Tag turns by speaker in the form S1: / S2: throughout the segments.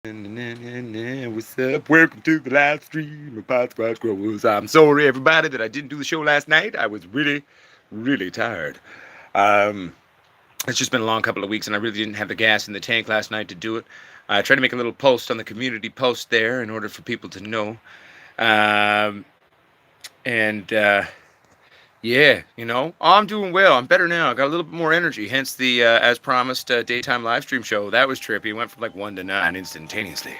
S1: What's up? Welcome to the live stream of Pod Squad Growers. I'm sorry, everybody, that I didn't do the show last night. I was really, really tired. Um, it's just been a long couple of weeks, and I really didn't have the gas in the tank last night to do it. I tried to make a little post on the community post there in order for people to know. Um, and Yeah, I'm doing well. I'm better now. I got a little bit more energy. Hence the, as promised, daytime live stream show. That was trippy. It went from like 1 to 9 instantaneously.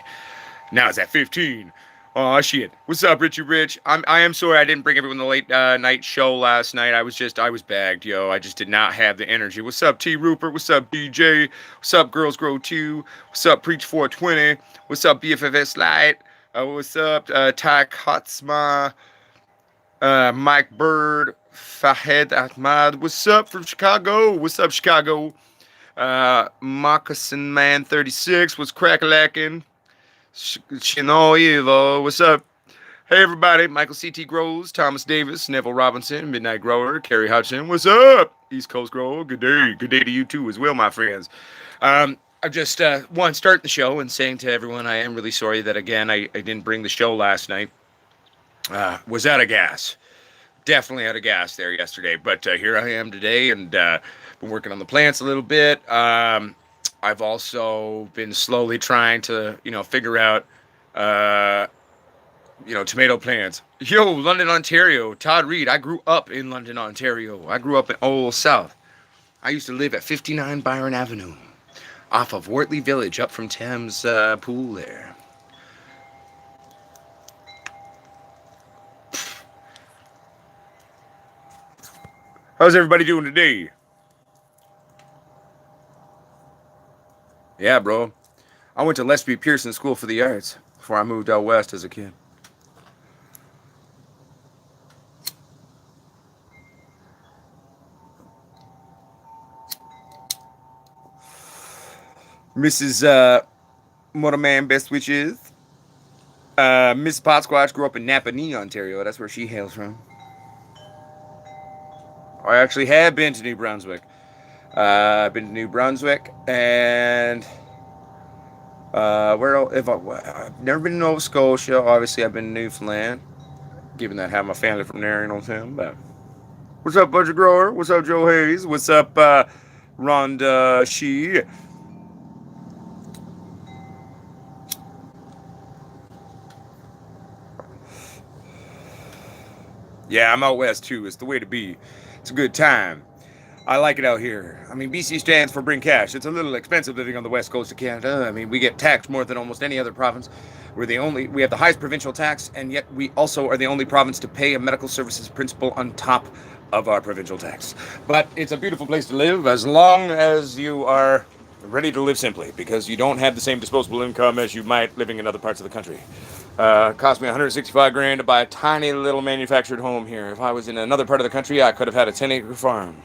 S1: Now it's at 15. Oh shit! What's up, Richie Rich? I am sorry I didn't bring everyone the late night show last night. I was bagged, yo. I just did not have the energy. What's up, T Rupert? What's up, DJ? What's up, Girls Grow 2? What's up, Preach 420? What's up, BFFS Light? What's up, Ty Kotzma? Mike Bird, Fahed Ahmad. What's up from Chicago? What's up, Chicago? Moccasin Man 36. What's crack-a-lackin'? Shinoivo. What's up? Hey, everybody. Michael C.T. Groves, Thomas Davis, Neville Robinson, Midnight Grower, Kerry Hudson. What's up? East Coast Grower. Good day. Good day to you, too, as well, my friends. I just want to start the show and saying to everyone I am really sorry that, again, I didn't bring the show last night. Was out of gas. Definitely out of gas there yesterday, but here I am today, and been working on the plants a little bit. I've also been slowly trying to, figure out, tomato plants. Yo, London, Ontario. Todd Reed. I grew up in London, Ontario. I grew up in Old South. I used to live at 59 Byron Avenue, off of Wortley Village, up from Thames Pool there. How's everybody doing today? Yeah, bro. I went to Leslie Pearson School for the Arts before I moved out west as a kid. Mrs. Motorman Best Wishes. Miss Potsquatch grew up in Napanee, Ontario. That's where she hails from. I actually have been to New Brunswick. I've been to New Brunswick, and I've never been to Nova Scotia. Obviously, I've been to Newfoundland, given that I have my family from there, you know what I'm saying? But what's up, Budget Grower? What's up, Joe Hayes? What's up, Rhonda Shee? Yeah, I'm out west too. It's the way to be. It's a good time. I like it out here. I mean, BC stands for bring cash. It's a little expensive living on the west coast of Canada. I mean, we get taxed more than almost any other province. We have the highest provincial tax, and yet we also are the only province to pay a medical services principal on top of our provincial tax. But it's a beautiful place to live as long as you are ready to live simply, because you don't have the same disposable income as you might living in other parts of the country. It cost me 165 grand to buy a tiny little manufactured home here. If I was in another part of the country, I could have had a 10-acre farm.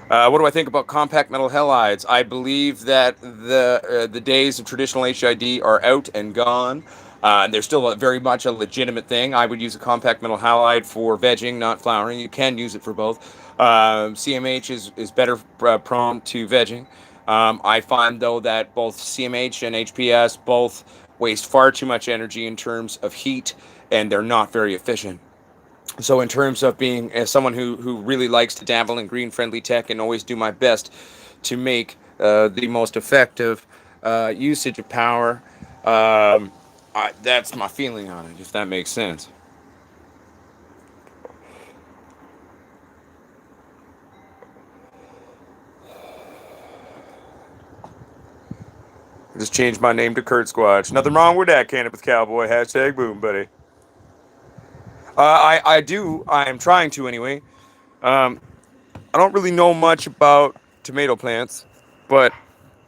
S1: What do I think about compact metal halides? I believe that the days of traditional HID are out and gone. They're still very much a legitimate thing. I would use a compact metal halide for vegging, not flowering. You can use it for both. CMH is better prone to vegging. I find, though, that both CMH and HPS both waste far too much energy in terms of heat, and they're not very efficient. So in terms of being as someone who really likes to dabble in green-friendly tech and always do my best to make the most effective usage of power, that's my feeling on it, if that makes sense. I just changed my name to Kurt Squatch. Nothing wrong with that, Cannabis Cowboy. Hashtag boom, buddy. I am trying to anyway. I don't really know much about tomato plants, but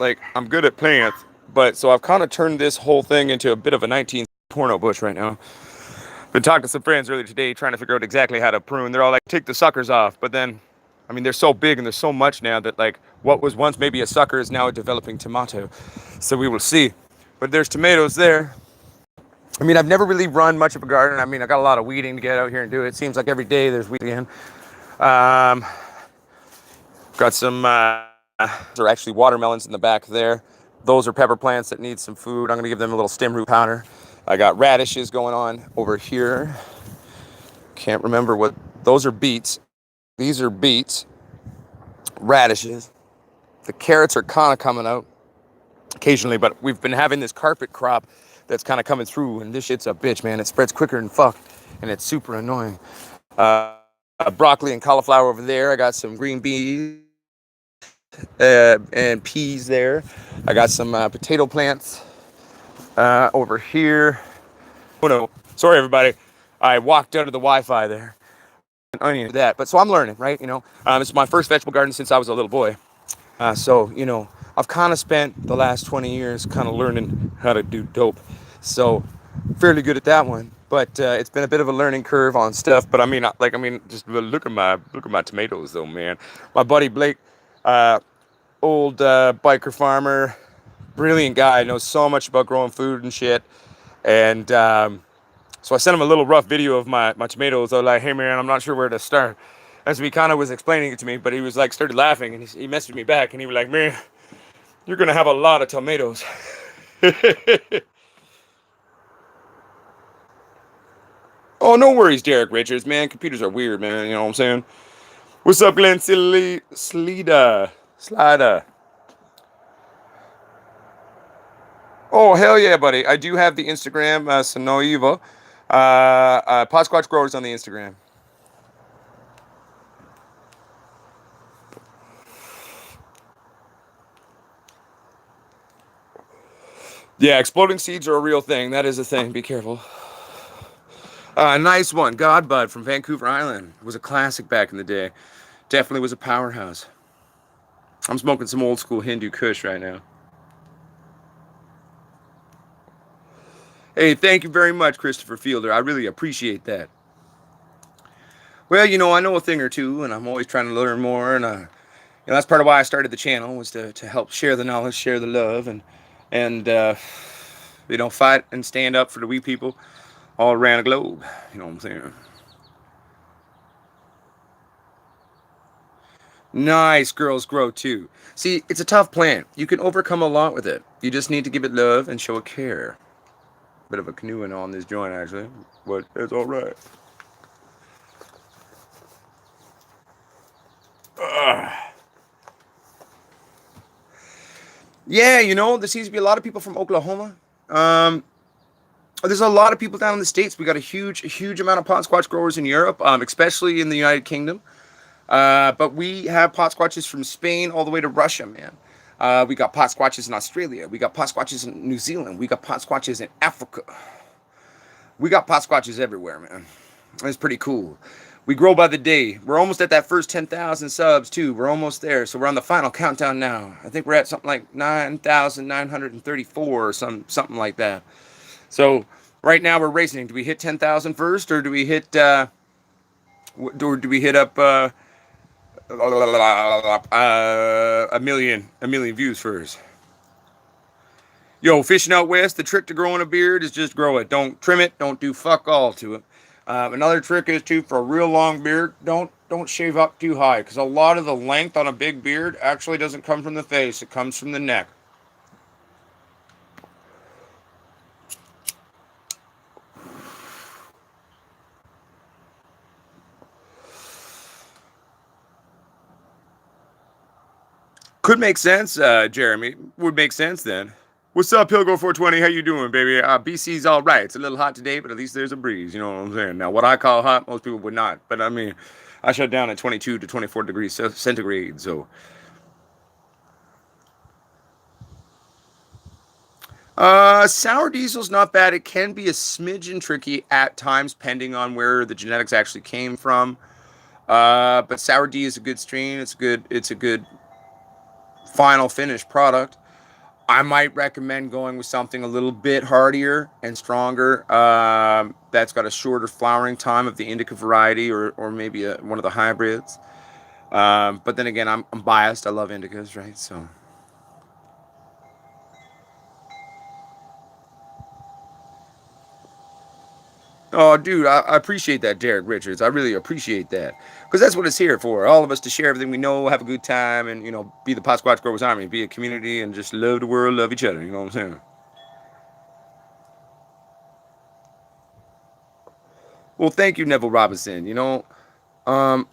S1: I'm good at plants. But so I've kind of turned this whole thing into a bit of a 19 porno bush right now. Been talking to some friends earlier today, trying to figure out exactly how to prune. They're all like, take the suckers off, but then, I mean, they're so big and there's so much now that what was once maybe a sucker is now a developing tomato. So we will see. But there's tomatoes there. I mean, I've never really run much of a garden. I mean, I got a lot of weeding to get out here and do. It seems like every day there's weed again. Got some, there are actually watermelons in the back there. Those are pepper plants that need some food. I'm going to give them a little stem root powder. I got radishes going on over here. Can't remember what, those are beets. These are beets, radishes. The carrots are kind of coming out occasionally, but we've been having this carpet crop that's kind of coming through, and this shit's a bitch, man. It spreads quicker than fuck, and it's super annoying. Broccoli and cauliflower over there. I got some green beans and peas there. I got some potato plants over here. Oh no, sorry everybody. I walked out of the Wi-Fi there. Onion that, but so I'm learning, right? It's my first vegetable garden since I was a little boy. So I've kind of spent the last 20 years kind of learning how to do dope. So fairly good at that one. But it's been a bit of a learning curve on stuff. But just look at my tomatoes though, man. My buddy Blake, old biker farmer, brilliant guy, knows so much about growing food and shit. And so I sent him a little rough video of my tomatoes. I was like, hey man, I'm not sure where to start. As he kind of was explaining it to me, but he was like, started laughing, and he messaged me back, and he was like, man, you're gonna have a lot of tomatoes. Oh, no worries, Derek Richards, man. Computers are weird, man. You know what I'm saying? What's up, Glenn Slida? Oh, hell yeah, buddy. I do have the Instagram, Sonoiva. Pot Squatch Growers on the Instagram. Yeah, exploding seeds are a real thing. That is a thing. Be careful. Nice one. Godbud from Vancouver Island. It was a classic back in the day. Definitely was a powerhouse. I'm smoking some old school Hindu Kush right now. Hey, thank you very much, Christopher Fielder. I really appreciate that. Well, I know a thing or two, and I'm always trying to learn more. And that's part of why I started the channel, was to help share the knowledge, share the love, and fight and stand up for the wee people all around the globe. You know what I'm saying? Nice. Girls grow too. See, it's a tough plant. You can overcome a lot with it. You just need to give it love and show it care. Bit of a canoeing on this joint, actually, but it's all right. Yeah, there seems to be a lot of people from Oklahoma. There's a lot of people down in the States. We got a huge amount of pot squatch growers in Europe, especially in the United Kingdom. But we have pot squatches from Spain all the way to Russia, man. We got pot squatches in Australia. We got pot squatches in New Zealand. We got pot squatches in Africa. We got pot squatches everywhere, man. It's pretty cool. We grow by the day. We're almost at that first 10,000 subs, too. We're almost there. So we're on the final countdown now. I think we're at something like 9,934 or something like that. So right now we're racing. Do we hit 10,000 first, or do we hit up a million views first? Yo, fishing out west, the trick to growing a beard is just grow it. Don't trim it. Don't do fuck all to it. Another trick is too, for a real long beard, don't shave up too high, because a lot of the length on a big beard actually doesn't come from the face. It comes from the neck. Could make sense, Jeremy. Would make sense then. What's up, Pilgo 420? How you doing, baby? BC's all right. It's a little hot today, but at least there's a breeze. You know what I'm saying? Now, what I call hot, most people would not. But I mean, I shut down at 22 to 24 degrees centigrade. So, sour diesel's not bad. It can be a smidgen tricky at times, depending on where the genetics actually came from. But sour D is a good strain. It's a good final finished product. I might recommend going with something a little bit hardier and stronger. That's got a shorter flowering time of the indica variety, or maybe one of the hybrids. But then again, I'm biased. I love indicas, right? So. Oh, dude, I appreciate that, Derek Richards. I really appreciate that. Because that's what it's here for. All of us to share everything we know, have a good time, and, be the Posquatch Growers Army, be a community, and just love the world, love each other. You know what I'm saying? Well, thank you, Neville Robinson. I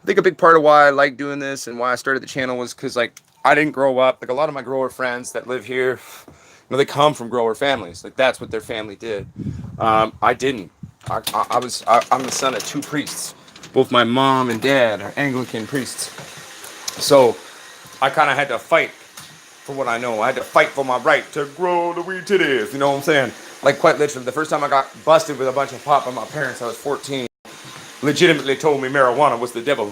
S1: think a big part of why I like doing this and why I started the channel was because, like, I didn't grow up. Like, a lot of my grower friends that live here, they come from grower families. Like, that's what their family did. I didn't. I'm the son of two priests. Both my mom and dad are Anglican priests. So I kind of had to fight for what I know. I had to fight for my right to grow the weed titties. You know what I'm saying? Like, quite literally, the first time I got busted with a bunch of pot by my parents, I was 14. Legitimately told me marijuana was the devil.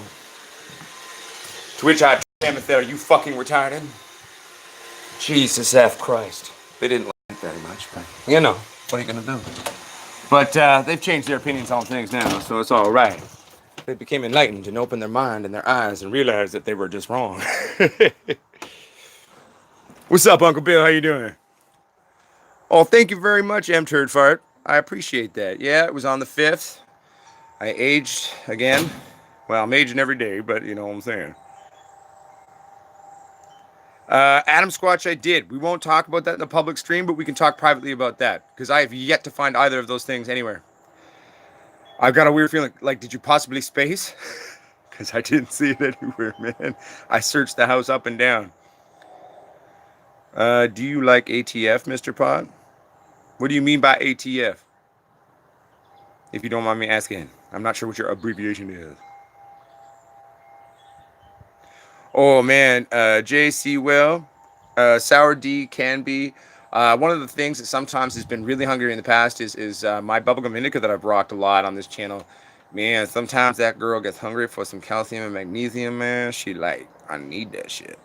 S1: To which I told him, "Are you fucking retarded?" Jesus F. Christ. They didn't like it very much, but what are you gonna do? But they've changed their opinions on things now, so it's all right. They became enlightened and opened their mind and their eyes and realized that they were just wrong. What's up, Uncle Bill? How you doing? Oh, thank you very much, M. Turd Fart. I appreciate that. Yeah, it was on the 5th. I aged again. Well, I'm aging every day, but you know what I'm saying. Adam Squatch, I did. We won't talk about that in the public stream, but we can talk privately about that because I have yet to find either of those things anywhere. I've got a weird feeling. Like, did you possibly space? Because I didn't see it anywhere, man. I searched the house up and down. Do you like ATF, Mr. Pod? What do you mean by ATF? If you don't mind me asking. I'm not sure what your abbreviation is. Oh, man. JC Well, Sour D can be. One of the things that sometimes has been really hungry in the past is my bubblegum indica that I've rocked a lot on this channel. Man, sometimes that girl gets hungry for some calcium and magnesium, man. She like, I need that shit.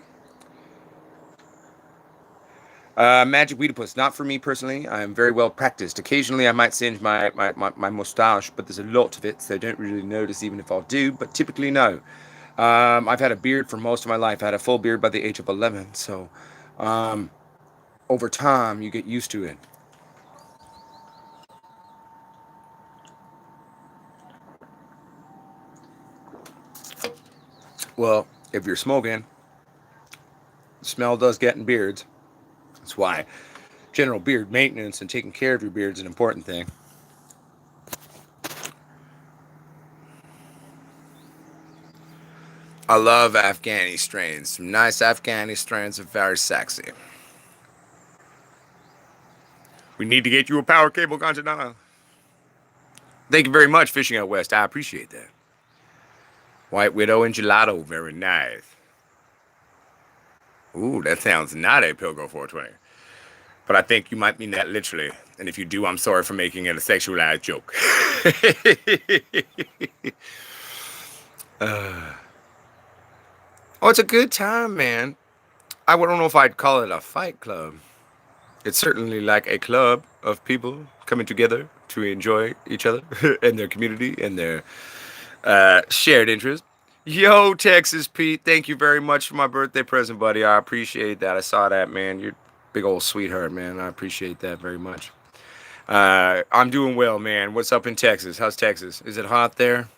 S1: Magic Weedipus, not for me personally. I am very well practiced. Occasionally I might singe my mustache, but there's a lot of it, so I don't really notice even if I do, but typically no. I've had a beard for most of my life. I had a full beard by the age of 11, so over time you get used to it. Well, if you're smoking, the smell does get in beards. That's why general beard maintenance and taking care of your beard is an important thing. I love Afghani strains. Some nice Afghani strains are very sexy. We need to get you a power cable, Conchadana. Thank you very much, Fishing Out West. I appreciate that. White Widow and gelato, very nice. Ooh, that sounds not a Pilgo 420. But I think you might mean that literally. And if you do, I'm sorry for making it a sexualized joke. Oh, it's a good time, man. I don't know if I'd call it a fight club. It's certainly like a club of people coming together to enjoy each other and their community and their shared interest. Yo, Texas Pete, thank you very much for my birthday present, buddy. I appreciate that. I saw that, man. You're a big old sweetheart, man. I appreciate that very much. I'm doing well, man. What's up in Texas? How's Texas? Is it hot there?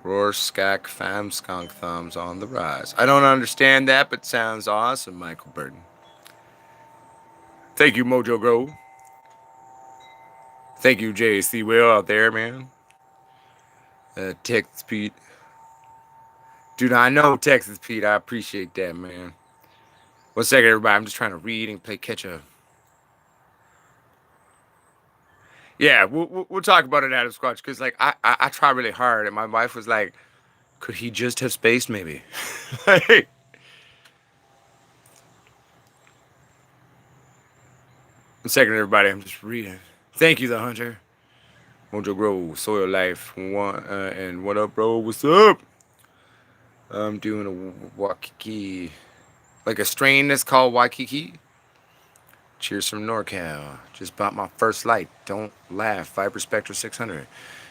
S1: Roar, skak, fam, skunk thumbs on the rise. I don't understand that, but sounds awesome, Michael Burton. Thank you, Mojo Grove. Thank you, JC Will out there, man. Texas Pete. Dude, I know Texas Pete. I appreciate that, man. 1 second, everybody. I'm just trying to read and play catch up. Yeah, we'll talk about it, Adam Squatch, because like I try really hard, and my wife was like, "Could he just have spaced, maybe?" Like, 1 second, everybody. I'm just reading. Thank you, the hunter. Mojo Grove, Soil Life, and what up, bro? What's up? I'm doing a Waikiki, like a strain that's called Waikiki. Cheers from NorCal. Just bought my first light. Don't laugh. Viper Spectra 600.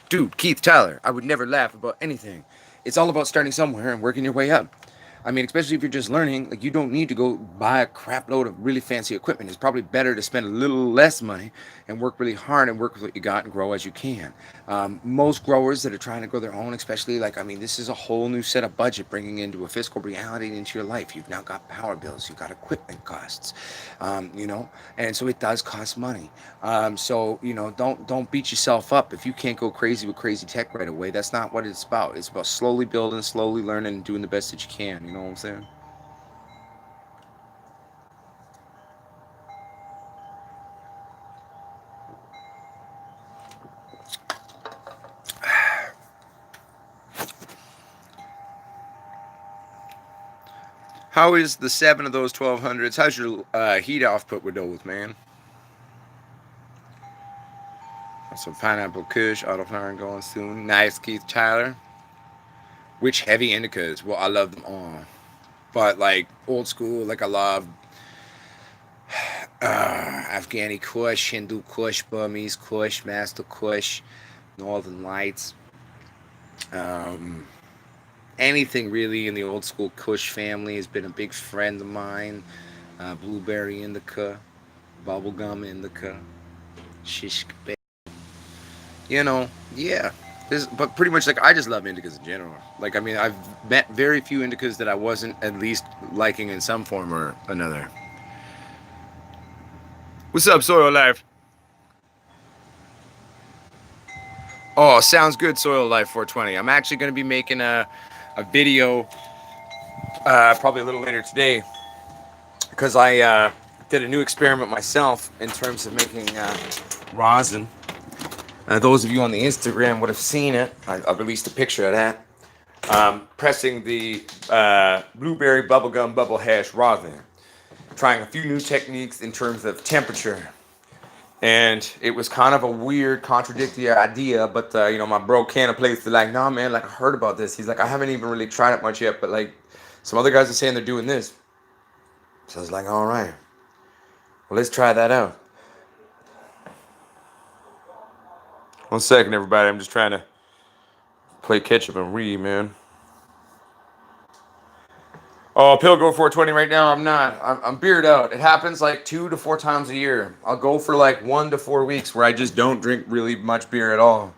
S1: Dude, Keith Tyler, I would never laugh about anything. It's all about starting somewhere and working your way up. I mean, especially if you're just learning, like you don't need to go buy a crap load of really fancy equipment. It's probably better to spend a little less money and work really hard and work with what you got and grow as you can. Most growers that are trying to grow their own, especially like, I mean, this is a whole new set of budget bringing into a fiscal reality into your life. You've now got power bills, you've got equipment costs, and so it does cost money. So don't beat yourself up if you can't go crazy with crazy tech right away. That's not what it's about. It's about slowly building, slowly learning, and doing the best that you can. You know what I'm saying? How is the 7 of those 1200s? How's your heat output with those, man? Some pineapple kush, auto firing going soon. Nice, Keith Tyler. Which heavy indicas? Well, I love them all. But like old school, like I love Afghani Kush, Hindu Kush, Burmese Kush, Master Kush, Northern Lights. Um, Anything really in the old school Kush family has been a big friend of mine. Blueberry indica, bubblegum indica, shish kebab. Yeah. But pretty much like I just love indicas in general. Like I mean, I've met very few indicas that I wasn't at least liking in some form or another. What's up, Soil Life? Oh, sounds good, Soil Life 420. I'm actually going to be making a video probably a little later today because I did a new experiment myself in terms of making rosin. Those of you on the Instagram would have seen it. I released a picture of that. Pressing the blueberry bubblegum bubble hash rosin. Trying a few new techniques in terms of temperature. And it was kind of a weird, contradictory idea, but my bro Canna plays like, nah, man, like I heard about this. He's like, I haven't even really tried it much yet, but like some other guys are saying they're doing this. So I was like, all right, well, let's try that out. 1 second, everybody. I'm just trying to play catch up and read, man. Oh, Pilgo 420 right now. I'm not. I'm beard out. It happens like 2 to 4 times a year. I'll go for like 1 to 4 weeks where I just don't drink really much beer at all.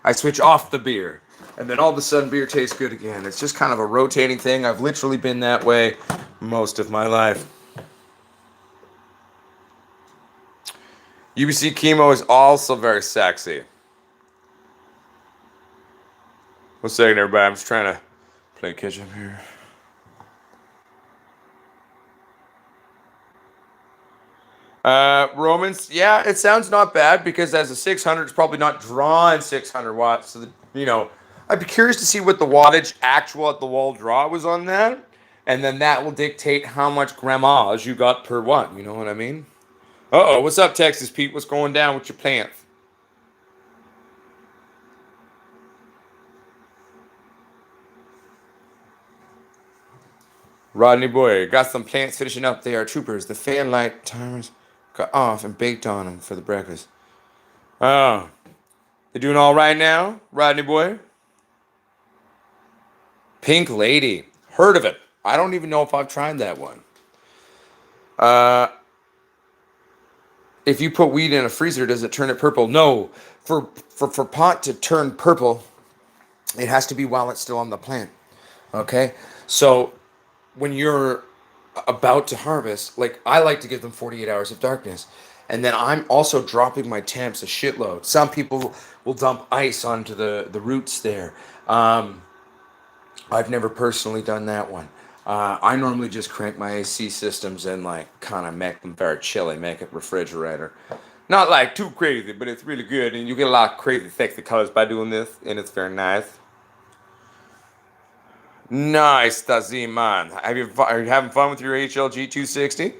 S1: I switch off the beer, and then all of a sudden beer tastes good again. It's just kind of a rotating thing. I've literally been that way most of my life. UBC chemo is also very sexy. 1 second, everybody. I'm just trying to play catch up here. Romans, yeah, it sounds not bad because as a 600, it's probably not drawing 600 watts. So, I'd be curious to see what the wattage actual at the wall draw was on that. And then that will dictate how much grammage you got per watt. You know what I mean? Uh-oh, what's up, Texas Pete? What's going down with your plants? Rodney Boy, got some plants finishing up. They are troopers. The fan light timers got off and baked on them for the breakfast. Oh, they doing all right now, Rodney Boy? Pink Lady. Heard of it. I don't even know if I've tried that one. Uh, if you put weed in a freezer, does it turn it purple? No. For pot to turn purple, it has to be while it's still on the plant. Okay? So when you're about to harvest, like I like to give them 48 hours of darkness. And then I'm also dropping my temps a shitload. Some people will dump ice onto the roots there. I've never personally done that one. I normally just crank my AC systems and like kind of make them very chilly, make it refrigerator. Not like too crazy, but it's really good, and you get a lot of crazy sexy colors by doing this, and it's very nice. Nice, Tazim, man. Are you having fun with your HLG 260?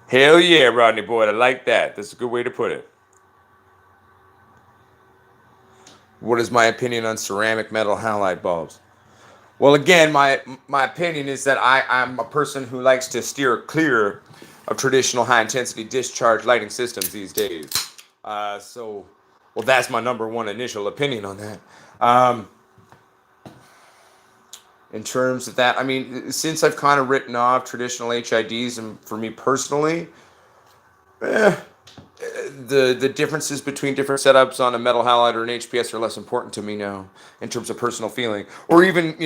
S1: Hell yeah, Rodney boy, I like that. That's a good way to put it. What is my opinion on ceramic metal halide bulbs? Well, again, my opinion is that I'm a person who likes to steer clear of traditional high intensity discharge lighting systems these days. Well, that's my number one initial opinion on that. in terms of that. I mean, since I've kind of written off traditional HIDs, and for me personally, eh, the differences between different setups on a metal halide or an HPS are less important to me now in terms of personal feeling, or even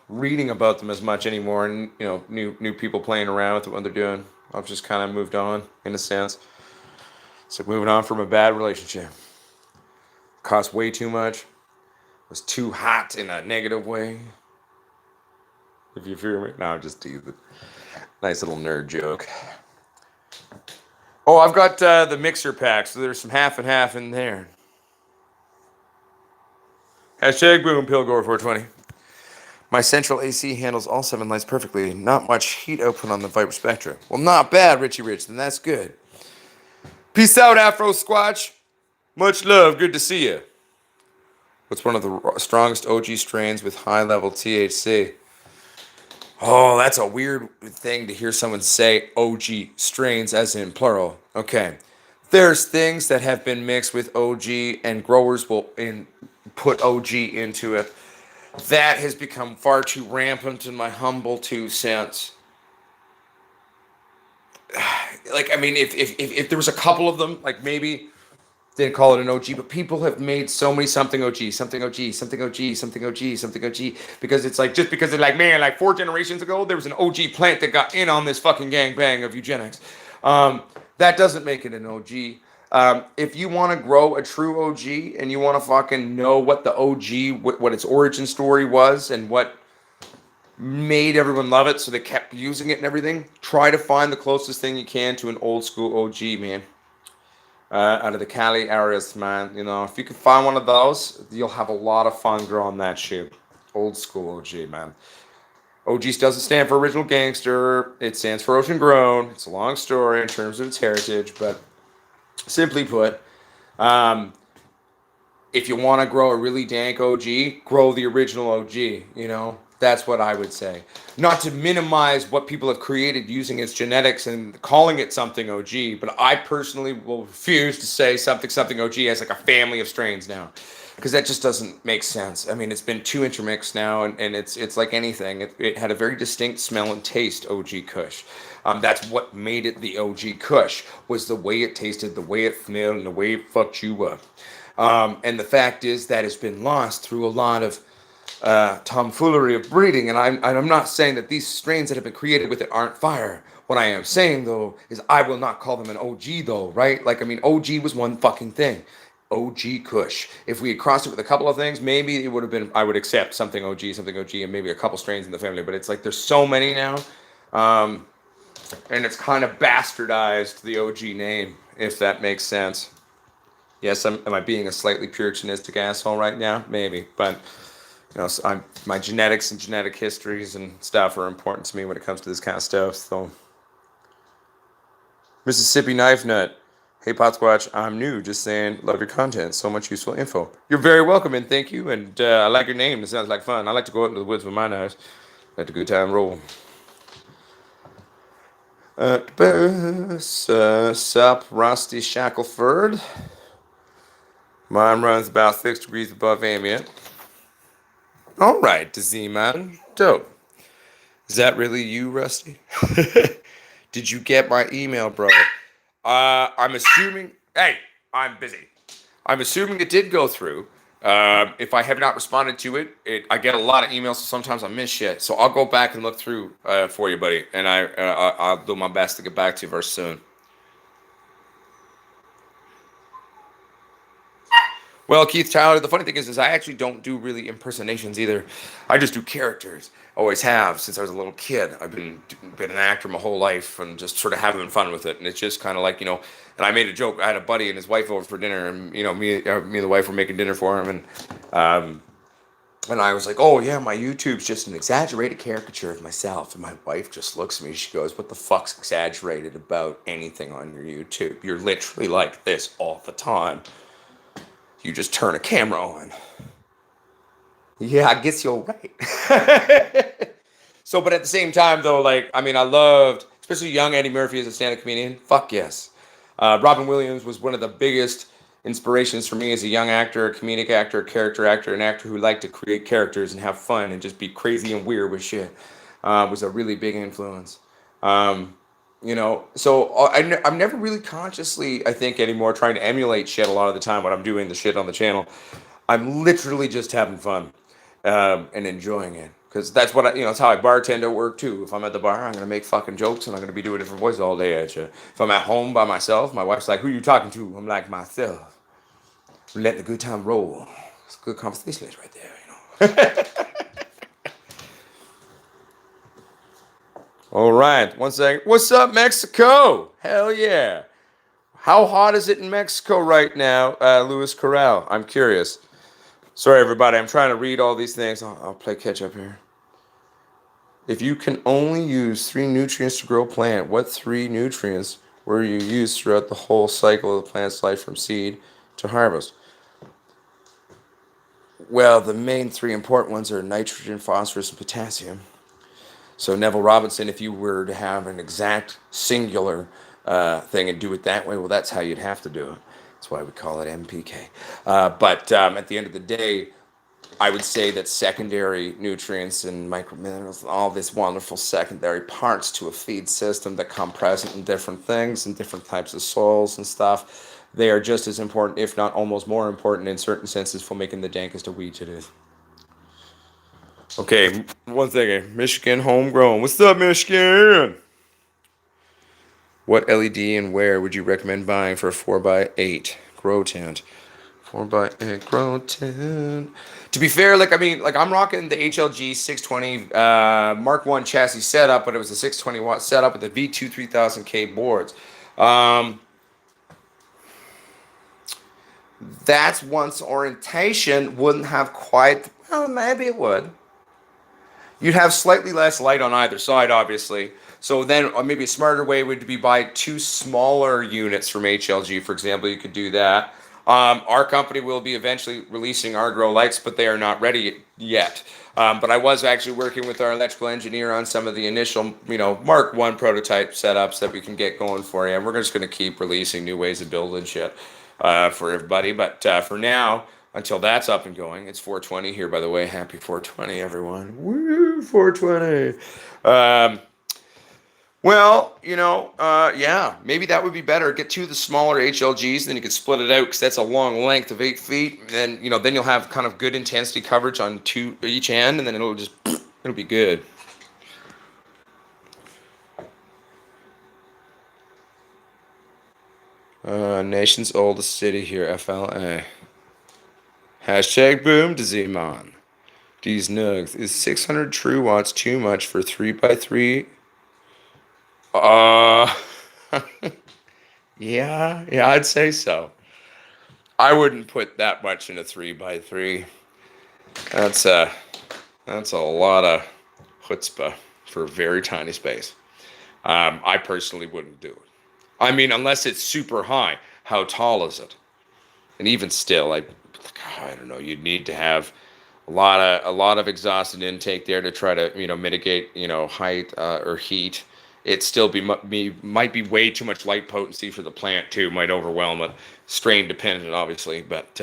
S1: reading about them as much anymore, and new people playing around with what they're doing. I've just kind of moved on in a sense. It's like moving on from a bad relationship. Cost way too much. Was too hot in a negative way. If you feel me. No, I'm just teasing. Nice little nerd joke. Oh, I've got the mixer pack, so there's some half and half in there. Hashtag boom, Pilgore 420. My central AC handles all 7 lights perfectly. Not much heat output on the Viper Spectra. Well, not bad, Richie Rich. Then that's good. Peace out, Afro Squatch. Much love. Good to see you. What's one of the strongest OG strains with high level THC? Oh, that's a weird thing to hear someone say OG strains as in plural. Okay. There's things that have been mixed with OG and growers will put OG into it. That has become far too rampant in my humble 2 cents. Like, I mean, if there was a couple of them, like maybe they'd call it an OG, but people have made so many something OG, something OG, something OG, something OG, something OG, because it's like, just because they're like, man, like 4 generations ago, there was an OG plant that got in on this fucking gangbang of eugenics. That doesn't make it an OG. If you want to grow a true OG and you want to fucking know what the OG, what its origin story was and what made everyone love it, so they kept using it and everything, try to find the closest thing you can to an old school OG, man. Out of the Cali areas, man. If you can find one of those, you'll have a lot of fun growing that shit. Old school OG, man. OG doesn't stand for original gangster. It stands for ocean grown. It's a long story in terms of its heritage, but simply put, if you want to grow a really dank OG, grow the original OG. That's what I would say. Not to minimize what people have created using its genetics and calling it something OG, but I personally will refuse to say something OG as like a family of strains now, because that just doesn't make sense. I mean, it's been too intermixed now, and it's like anything. It had a very distinct smell and taste, OG Kush. That's what made it the OG Kush, was the way it tasted, the way it smelled, and the way it fucked you up. And the fact is that has been lost through a lot of tomfoolery of breeding, and I'm not saying that these strains that have been created with it aren't fire. What I am saying though is I will not call them an OG though, right? Like, I mean, OG was one fucking thing. OG Kush. If we had crossed it with a couple of things, maybe it would have been, I would accept something OG, and maybe a couple strains in the family. But it's like there's so many now, and it's kind of bastardized the OG name, if that makes sense. Yes, am I being a slightly puritanistic asshole right now? Maybe, but my genetics and genetic histories and stuff are important to me when it comes to this kind of stuff. So, Mississippi Knife Nut. Hey, Potsquatch, I'm new. Just saying, love your content. So much useful info. You're very welcome, and thank you. And I like your name. It sounds like fun. I like to go out into the woods with my knives. Let the good time roll. Sup, Rusty Shackleford. Mine runs about 6 degrees above ambient. All right, Z-Man. Dope. Is that really you, Rusty? Did you get my email, bro? I'm assuming... Hey, I'm busy. I'm assuming it did go through. If I have not responded to it, I get a lot of emails, so sometimes I miss shit. So I'll go back and look through for you, buddy. And I'll do my best to get back to you very soon. Well, Keith Tyler, the funny thing is I actually don't do really impersonations either. I just do characters. Always have since I was a little kid. I've been an actor my whole life and just sort of having fun with it. And it's just kind of like, and I made a joke. I had a buddy and his wife over for dinner, and me and the wife were making dinner for him, and I was like, oh yeah, my YouTube's just an exaggerated caricature of myself. And my wife just looks at me. She goes, what the fuck's exaggerated about anything on your YouTube? You're literally like this all the time. You just turn a camera on. Yeah, I guess you're right. So, but at the same time, though, like, I mean, I loved, especially young Eddie Murphy as a stand-up comedian. Fuck yes. Robin Williams was one of the biggest inspirations for me as a young actor, a comedic actor, a character actor, an actor who liked to create characters and have fun and just be crazy and weird with shit, was a really big influence. Um, so I'm never really consciously, I think, anymore trying to emulate shit a lot of the time when I'm doing the shit on the channel. I'm literally just having fun and enjoying it. Because that's what it's how I bartend at work too. If I'm at the bar, I'm gonna make fucking jokes and I'm gonna be doing different voices all day at you. If I'm at home by myself, my wife's like, "Who you talking to?" I'm like, "Myself." Let the good time roll. It's a good conversation right there. All right, one second. What's up, Mexico? Hell yeah. How hot is it in Mexico right now, Luis Corral? I'm curious. Sorry, everybody. I'm trying to read all these things. I'll play catch up here. If you can only use 3 nutrients to grow a plant, what 3 nutrients were you used throughout the whole cycle of the plant's life from seed to harvest? Well, the main 3 important ones are nitrogen, phosphorus, and potassium. So Neville Robinson, if you were to have an exact singular thing and do it that way, well, that's how you'd have to do it. That's why we call it MPK. But at the end of the day, I would say that secondary nutrients and microminerals, all this wonderful secondary parts to a feed system that come present in different things and different types of soils and stuff, they are just as important, if not almost more important in certain senses, for making the dankest of wheat it is. Okay, one second. Michigan homegrown. What's up, Michigan? What LED and where would you recommend buying for a 4x8 grow tent? 4x8 grow tent. To be fair, I'm rocking the HLG 620 Mark 1 chassis setup, but it was a 620 watt setup with the V2 3000K boards. That's once orientation wouldn't have quite, well, maybe it would. You'd have slightly less light on either side, obviously. So then maybe a smarter way would be buy 2 smaller units from HLG, for example. You could do that. Our company will be eventually releasing our grow lights, but they are not ready yet. But I was actually working with our electrical engineer on some of the initial, Mark 1 prototype setups that we can get going for you. And we're just going to keep releasing new ways of building shit for everybody. But for now, until that's up and going, it's 420 here, by the way. Happy 420, everyone. Woo, 420. Yeah, maybe that would be better. Get 2 of the smaller HLGs, then you could split it out because that's a long length of 8 feet. Then, then you'll have kind of good intensity coverage on 2 each end, and then it'll be good. Nation's oldest city here, FLA. Hashtag boom to Zeman. These nugs. Is 600 true watts too much for 3x3? Yeah, I'd say so. I wouldn't put that much in a 3x3. That's a lot of chutzpah for a very tiny space. I personally wouldn't do it. I mean, unless it's super high. How tall is it? And even still, I don't know. You'd need to have a lot of exhaust and intake there to try to mitigate height or heat. It still might be way too much light potency for the plant too. Might overwhelm it. Strain dependent, obviously, but.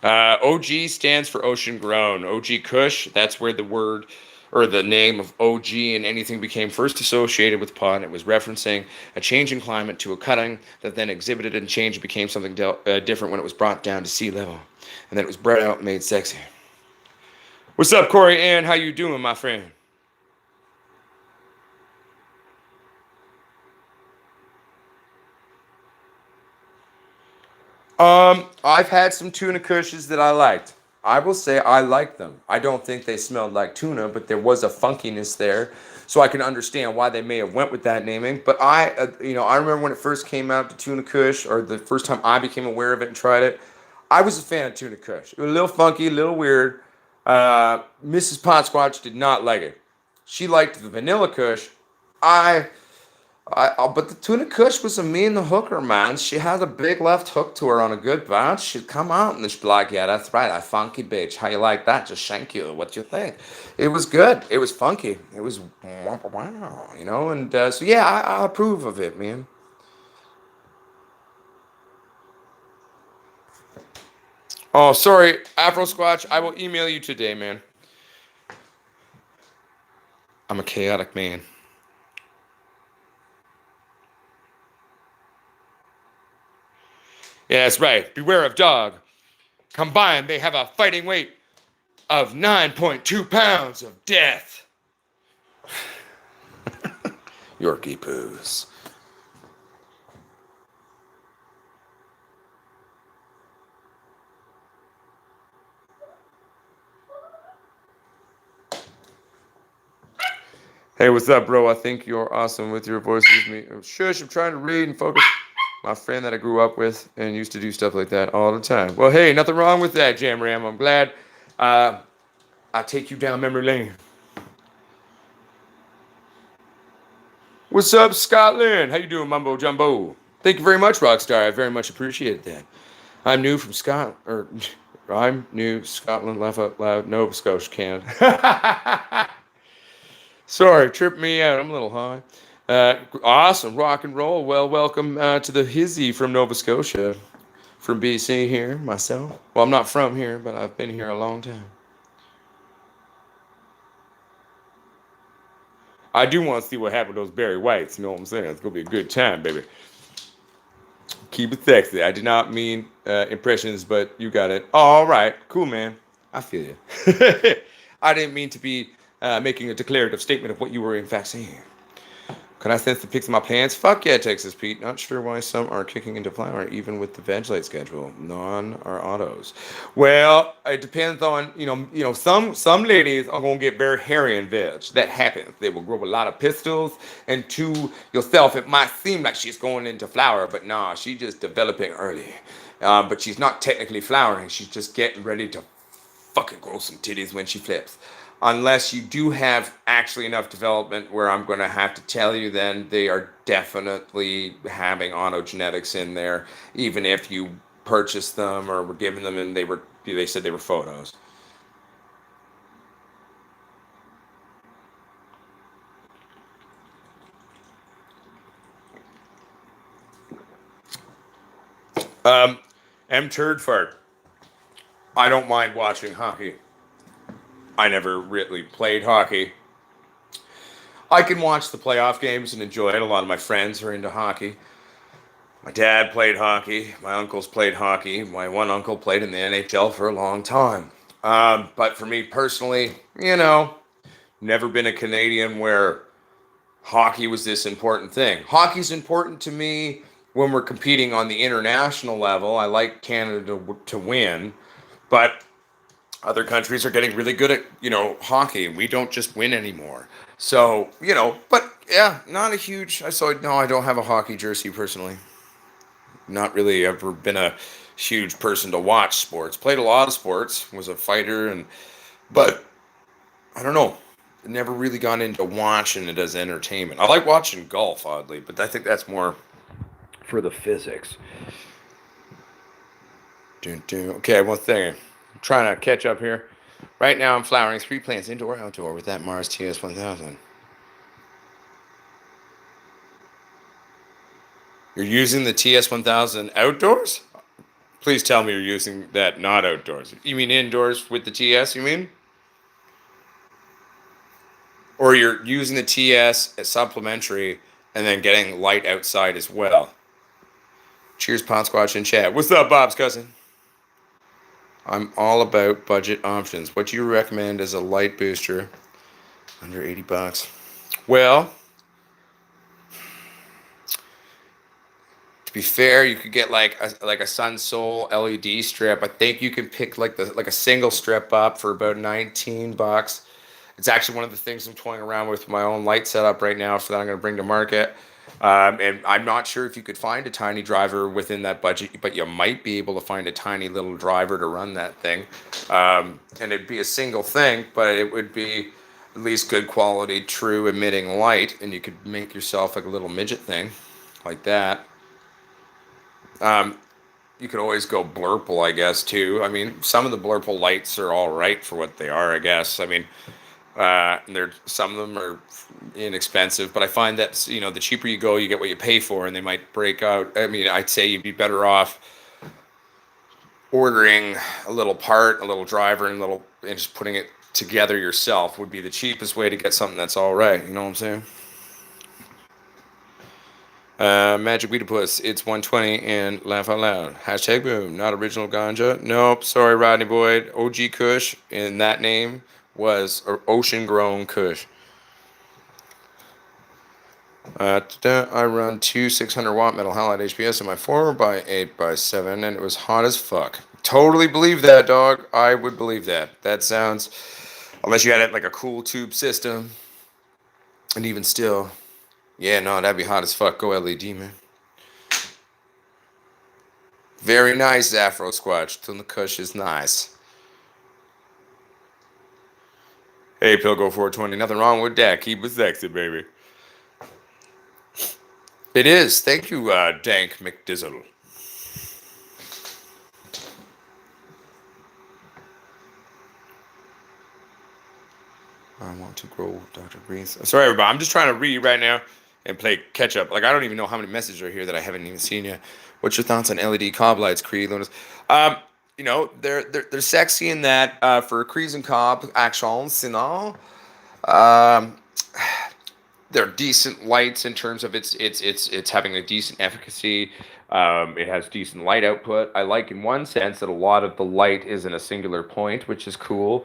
S1: OG stands for ocean grown. OG Kush, that's where the word or the name of OG and anything became first associated with pot. It was referencing a change in climate to a cutting that then exhibited and changed and became something different when it was brought down to sea level. And then it was bred out and made sexy. What's up, Corey Ann? How you doing, my friend? I've had some tuna cushions that I liked. I will say I liked them. I don't think they smelled like tuna, but there was a funkiness there, so I can understand why they may have went with that naming. But I remember when it first came out, the tuna kush, or the first time I became aware of it and tried it. I was a fan of tuna kush. It was a little funky, a little weird. Mrs. Potsquatch did not like it. She liked the vanilla kush. I
S2: But the tuna kush was a mean the hooker, man. She had a big left hook to her on a good batch. She'd come out and she'd be like, "Yeah, that's right. I funky bitch. How you like that? Just shank you. What you think?" It was good. It was funky. It was wow, you know. And so yeah, I approve of it, man. Oh, sorry, Afro Squatch. I will email you today, man. I'm a chaotic man. Yeah, that's right. Beware of dog. Combined, they have a fighting weight of 9.2 pounds of death. Yorkie poos. Hey, what's up, bro? I think you're awesome with your voice. With me. Shush, I'm trying to read and focus. My friend that I grew up with and used to do stuff like that all the time. Well, hey, nothing wrong with that, Jam Ram. I'm glad I take you down memory lane. What's up, Scotland? How you doing, Mumbo Jumbo? Thank you very much, Rockstar. I very much appreciate that. I'm new from Scotland, or I'm new Scotland. Laugh out loud, Nova Scotia, Canada. Sorry, tripped me out. I'm a little high. Awesome, rock and roll. Well, welcome to the Hizzy from Nova Scotia, from BC here, myself. Well, I'm not from here, but I've been here a long time. I do want to see what happened to those Barry Whites. You know what I'm saying? It's gonna be a good time, baby. Keep it sexy. I did not mean impressions, but you got it. All right, cool, man. I feel you. I didn't mean to be making a declarative statement of what you were in fact saying. Can I sense the pics of my pants? Fuck yeah, Texas Pete. Not sure why some are kicking into flower, even with the veg light schedule. None are autos. Well, it depends on some ladies are gonna get very hairy and veg. That happens. They will grow a lot of pistils, and to yourself, it might seem like she's going into flower, but nah, she's just developing early. But she's not technically flowering. She's just getting ready to fucking grow some titties when she flips. Unless you do have actually enough development where I'm going to have to tell you, then they are definitely having autogenetics in there, even if you purchased them or were given them and they said they were photos. Um, M Turd Fart. I don't mind watching hockey. I never really played hockey. I can watch the playoff games and enjoy it. A lot of my friends are into hockey. My dad played hockey. My uncles played hockey. My one uncle played in the NHL for a long time. But for me personally, never been a Canadian where hockey was this important thing. Hockey's important to me when we're competing on the international level. I like Canada to win, but other countries are getting really good at hockey. We don't just win anymore. So but yeah, not a huge. So no, I don't have a hockey jersey personally. Not really ever been a huge person to watch sports. Played a lot of sports. Was a fighter but I don't know. Never really gone into watching it as entertainment. I like watching golf, oddly, but I think that's more for the physics. Dun, dun. Okay, one thing. I'm trying to catch up here. Right now, I'm flowering 3 plants, indoor, outdoor, with that Mars TS 1000. You're using the TS 1000 outdoors? Please tell me you're using that not outdoors. You mean indoors with the TS, you mean? Or you're using the TS as supplementary and then getting light outside as well. Cheers, Pond Squatch in chat. What's up, Bob's cousin? I'm all about budget options. What do you recommend as a light booster under 80 bucks? Well, to be fair, you could get like a Sun Soul LED strip. I think you can pick like a single strip up for about 19 bucks. It's actually one of the things I'm toying around with my own light setup right now for that I'm going to bring to market. And I'm not sure if you could find a tiny driver within that budget, but you might be able to find a tiny little driver to run that thing. And it'd be a single thing, but it would be at least good quality, true emitting light, and you could make yourself like a little midget thing like that. Um, you could always go blurple, I guess, too. I mean, some of the blurple lights are all right for what they are, I guess. I mean, they're some of them are inexpensive, but I find that the cheaper you go, you get what you pay for, and they might break out. I mean, I'd say you'd be better off ordering a little part, a little driver, and just putting it together yourself would be the cheapest way to get something that's all right. You know what I'm saying? Magic Weedapus, it's 120 and laugh out loud. Hashtag boom, not original ganja. Nope, sorry, Rodney Boyd. OG Kush, and that name was ocean grown Kush. I run two 600 watt metal halide HPS in my 4x8x7, and it was hot as fuck. Totally believe that, dog. I would believe that. That sounds, unless you had it like a cool tube system, and even still, yeah, no, that'd be hot as fuck. Go LED, man. Very nice, Afro Squatch. Tuna Kush is nice. Hey, Pilgo 420. Nothing wrong with that. Keep it sexy, baby. It is. Thank you, Dank McDizzle. I want to grow Dr. Green's. Sorry, everybody. I'm just trying to read right now and play catch up. Like, I don't even know how many messages are here that I haven't even seen yet. What's your thoughts on LED cob lights, Creed? They're sexy in that for Crees and Cobb actions, they're decent lights in terms of it's having a decent efficacy. It has decent light output. I like in one sense that a lot of the light is in a singular point, which is cool.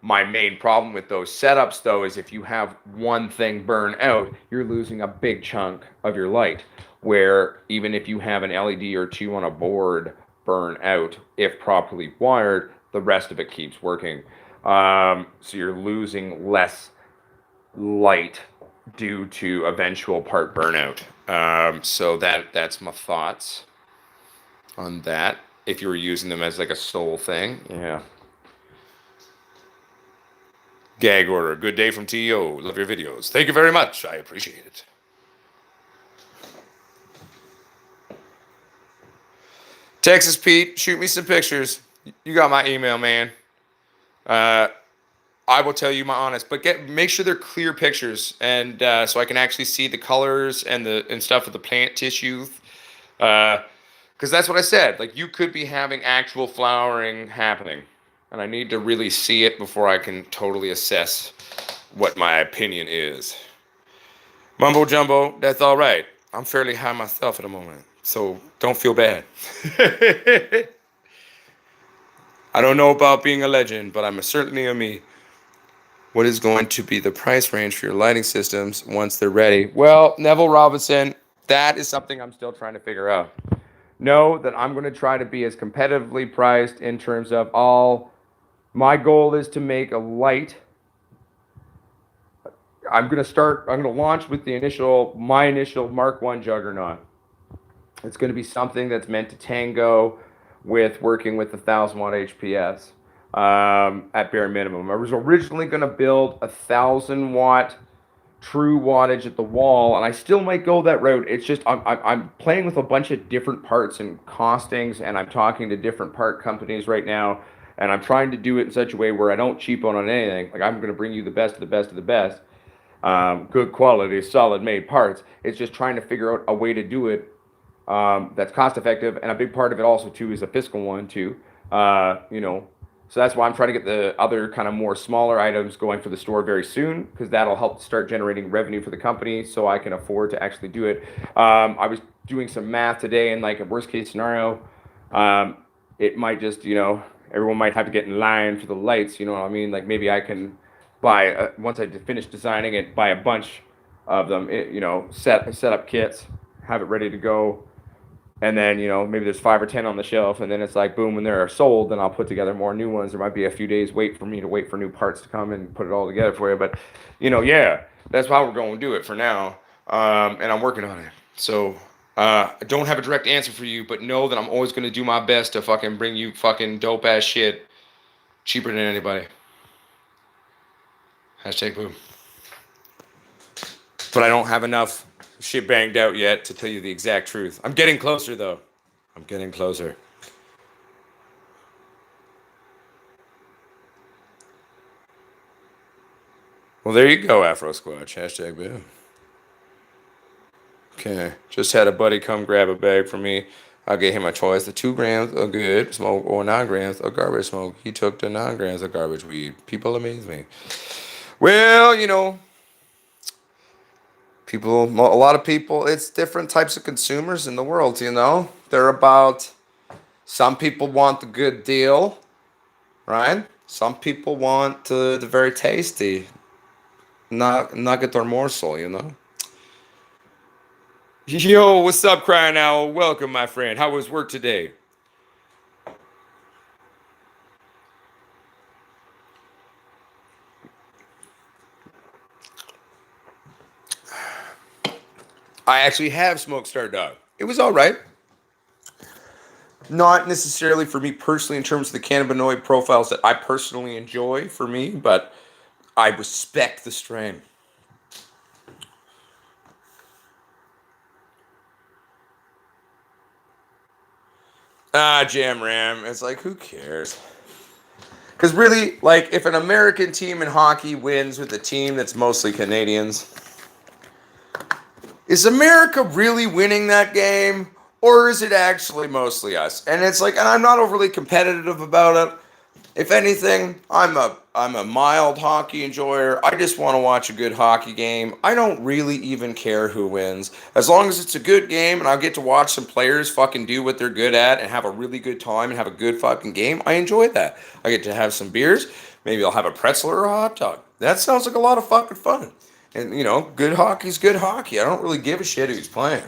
S2: My main problem with those setups, though, is if you have one thing burn out, you're losing a big chunk of your light. Where even if you have an LED or two on a board burn out, if properly wired, the rest of it keeps working. So you're losing less light due to eventual part burnout. So that's my thoughts on that. If you were using them as like a sole thing, yeah. Gag order. Good day from TO. Love your videos. Thank you very much. I appreciate it. Texas Pete, shoot me some pictures. You got my email, man. I will tell you my honest, but make sure they're clear pictures, and so I can actually see the colors and stuff of the plant tissue. Because that's what I said. Like, you could be having actual flowering happening, and I need to really see it before I can totally assess what my opinion is. Mumbo jumbo, that's all right. I'm fairly high myself at the moment, so don't feel bad. I don't know about being a legend, but I'm certainly a me. What is going to be the price range for your lighting systems once they're ready? Well, Neville Robinson, that is something I'm still trying to figure out. Know that I'm going to try to be as competitively priced in terms of all. My goal is to make a light. I'm going to launch with my initial Mark 1 Juggernaut. It's going to be something that's meant to tango with working with the 1,000 watt HPS at bare minimum. I was originally going to build 1,000 watt true wattage at the wall, and I still might go that route. It's just I'm playing with a bunch of different parts and costings, and I'm talking to different part companies right now, and I'm trying to do it in such a way where I don't cheapo on anything. Like, I'm going to bring you the best of the best of the best, good quality, solid made parts. It's just trying to figure out a way to do it that's cost effective, and a big part of it also too is a fiscal one too. So that's why I'm trying to get the other kind of more smaller items going for the store very soon, because that'll help start generating revenue for the company so I can afford to actually do it. I was doing some math today, and like a worst case scenario, it might just, everyone might have to get in line for the lights, you know what I mean? Like, maybe I can buy, once I finish designing it, buy a bunch of them, set up kits, have it ready to go. And then, maybe there's 5 or 10 on the shelf, and then it's like, boom, when they're sold, then I'll put together more new ones. There might be a few days wait for new parts to come and put it all together for you. But, yeah, that's how we're going to do it for now. And I'm working on it. So I don't have a direct answer for you, but know that I'm always going to do my best to fucking bring you fucking dope-ass shit cheaper than anybody. Hashtag boom. But I don't have enough shit banged out yet to tell you the exact truth. I'm getting closer, though. I'm getting closer. Well, there you go, Afro Squatch. Hashtag boom. Okay. Just had a buddy come grab a bag for me. I gave him a choice. The 2 grams of good smoke or 9 grams of garbage smoke. He took the 9 grams of garbage weed. People amaze me. Well, you know, people, a lot of people, it's different types of consumers in the world, you know. They're about, some people want the good deal, right? Some people want the very tasty nugget or morsel, you know. Yo, what's up, Crying Owl? Welcome, my friend. How was work today? I actually have smoked Star Dog. It was all right. Not necessarily for me personally in terms of the cannabinoid profiles that I personally enjoy for me, but I respect the strain. Jam Ram. It's like, who cares? Because really, like, if an American team in hockey wins with a team that's mostly Canadians, is America really winning that game? Or is it actually mostly us? And it's like, and I'm not overly competitive about it. If anything, I'm a mild hockey enjoyer. I just want to watch a good hockey game. I don't really even care who wins. As long as it's a good game and I get to watch some players fucking do what they're good at and have a really good time and have a good fucking game, I enjoy that. I get to have some beers. Maybe I'll have a pretzel or a hot dog. That sounds like a lot of fucking fun. And, you know, good hockey's good hockey. I don't really give a shit who's playing.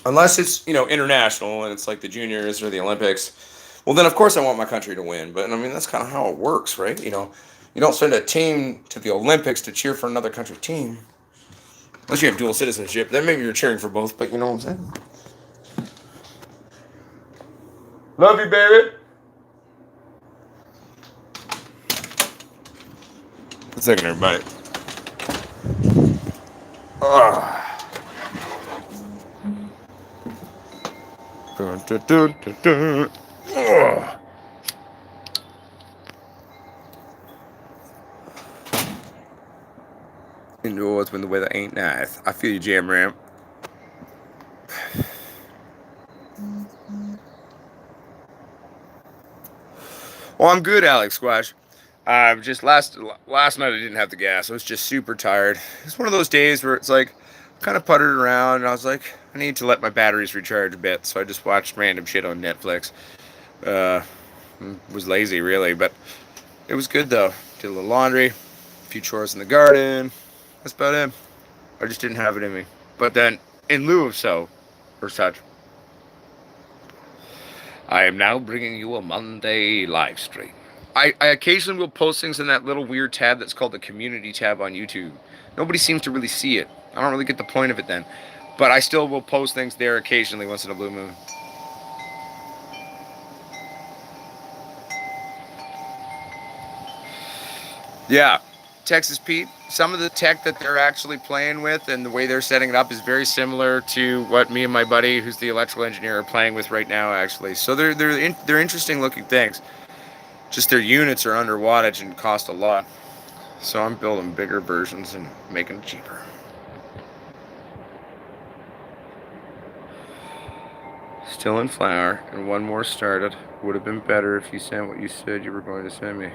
S2: Unless it's, you know, international and it's like the juniors or the Olympics. Well, then, of course, I want my country to win. But, I mean, that's kind of how it works, right? You know, you don't send a team to the Olympics to cheer for another country team. Unless you have dual citizenship. Then maybe you're cheering for both, but you know what I'm saying? Love you, baby. One second, everybody. Ugh. Dun, dun, dun, dun, dun. Ugh. You know what's when the weather ain't nice. I feel you, Jam Ram. Well, I'm good, Alex Squash. Just last night I didn't have the gas. I was just super tired. It's one of those days where it's like kind of puttered around, and I was like, I need to let my batteries recharge a bit. So I just watched random shit on Netflix. Uh, was lazy really, but it was good though. Did a little laundry, a few chores in the garden. That's about it. I just didn't have it in me. But then, in lieu of so, or such, I am now bringing you a Monday live stream. I occasionally will post things in that little weird tab that's called the community tab on YouTube. Nobody seems to really see it. I don't really get the point of it then. But I still will post things there occasionally once in a blue moon. Yeah, Texas Pete, some of the tech that they're actually playing with and the way they're setting it up is very similar to what me and my buddy, who's the electrical engineer, are playing with right now, actually. So they're interesting looking things. Just their units are under wattage and cost a lot. So I'm building bigger versions and making them cheaper. Still in flower, and one more started. Would have been better if you sent what you said you were going to send me.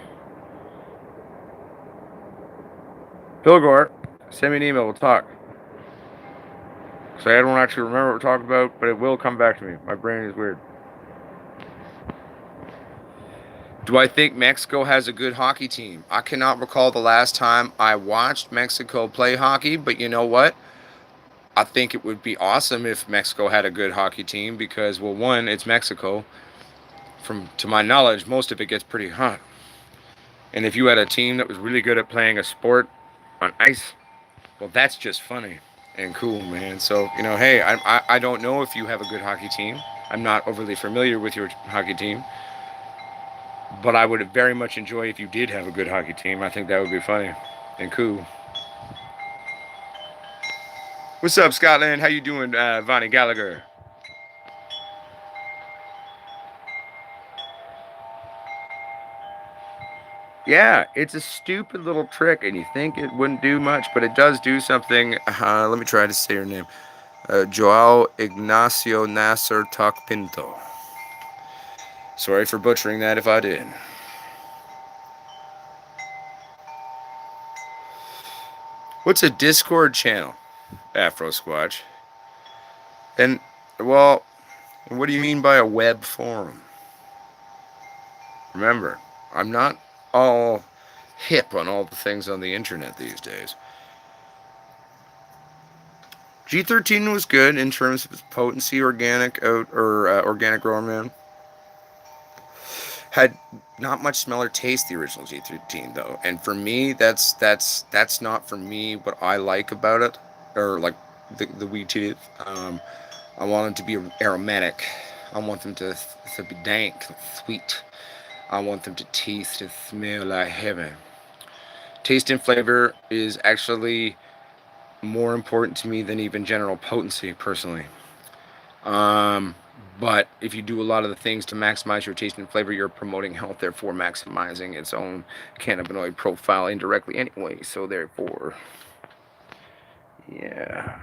S2: Pilgor, send me an email, we'll talk. So I don't actually remember what we're talking about, but it will come back to me. My brain is weird. Do I think Mexico has a good hockey team? I cannot recall the last time I watched Mexico play hockey, but you know what? I think it would be awesome if Mexico had a good hockey team because, well, one, it's Mexico. To my knowledge, most of it gets pretty hot. And if you had a team that was really good at playing a sport on ice, well, that's just funny and cool, man. So, you know, hey, I don't know if you have a good hockey team. I'm not overly familiar with your hockey team. But I would very much enjoy if you did have a good hockey team. I think that would be funny.
S1: and cool. What's up, Scotland? How you doing, Vonnie Gallagher? Yeah, it's a stupid little trick, and you think it wouldn't do much, but it does do something. Let me try to say her name. Joao Ignacio Nasser Tuck Pinto. Sorry for butchering that if I did. What's a Discord channel, Afro Squatch? And, well, what do you mean by a web forum? Remember, I'm not all hip on all the things on the internet these days. G13 was good in terms of its potency, organic grower man. Had not much smell or taste the original G13 though, and for me, that's not for me what I like about it, or like the weed teeth. I want them to be aromatic. I want them to be dank, sweet. I want them to taste and smell like heaven. Taste and flavor is actually more important to me than even general potency, personally. But if you do a lot of the things to maximize your taste and flavor, you're promoting health, therefore maximizing its own cannabinoid profile indirectly anyway. So therefore, yeah.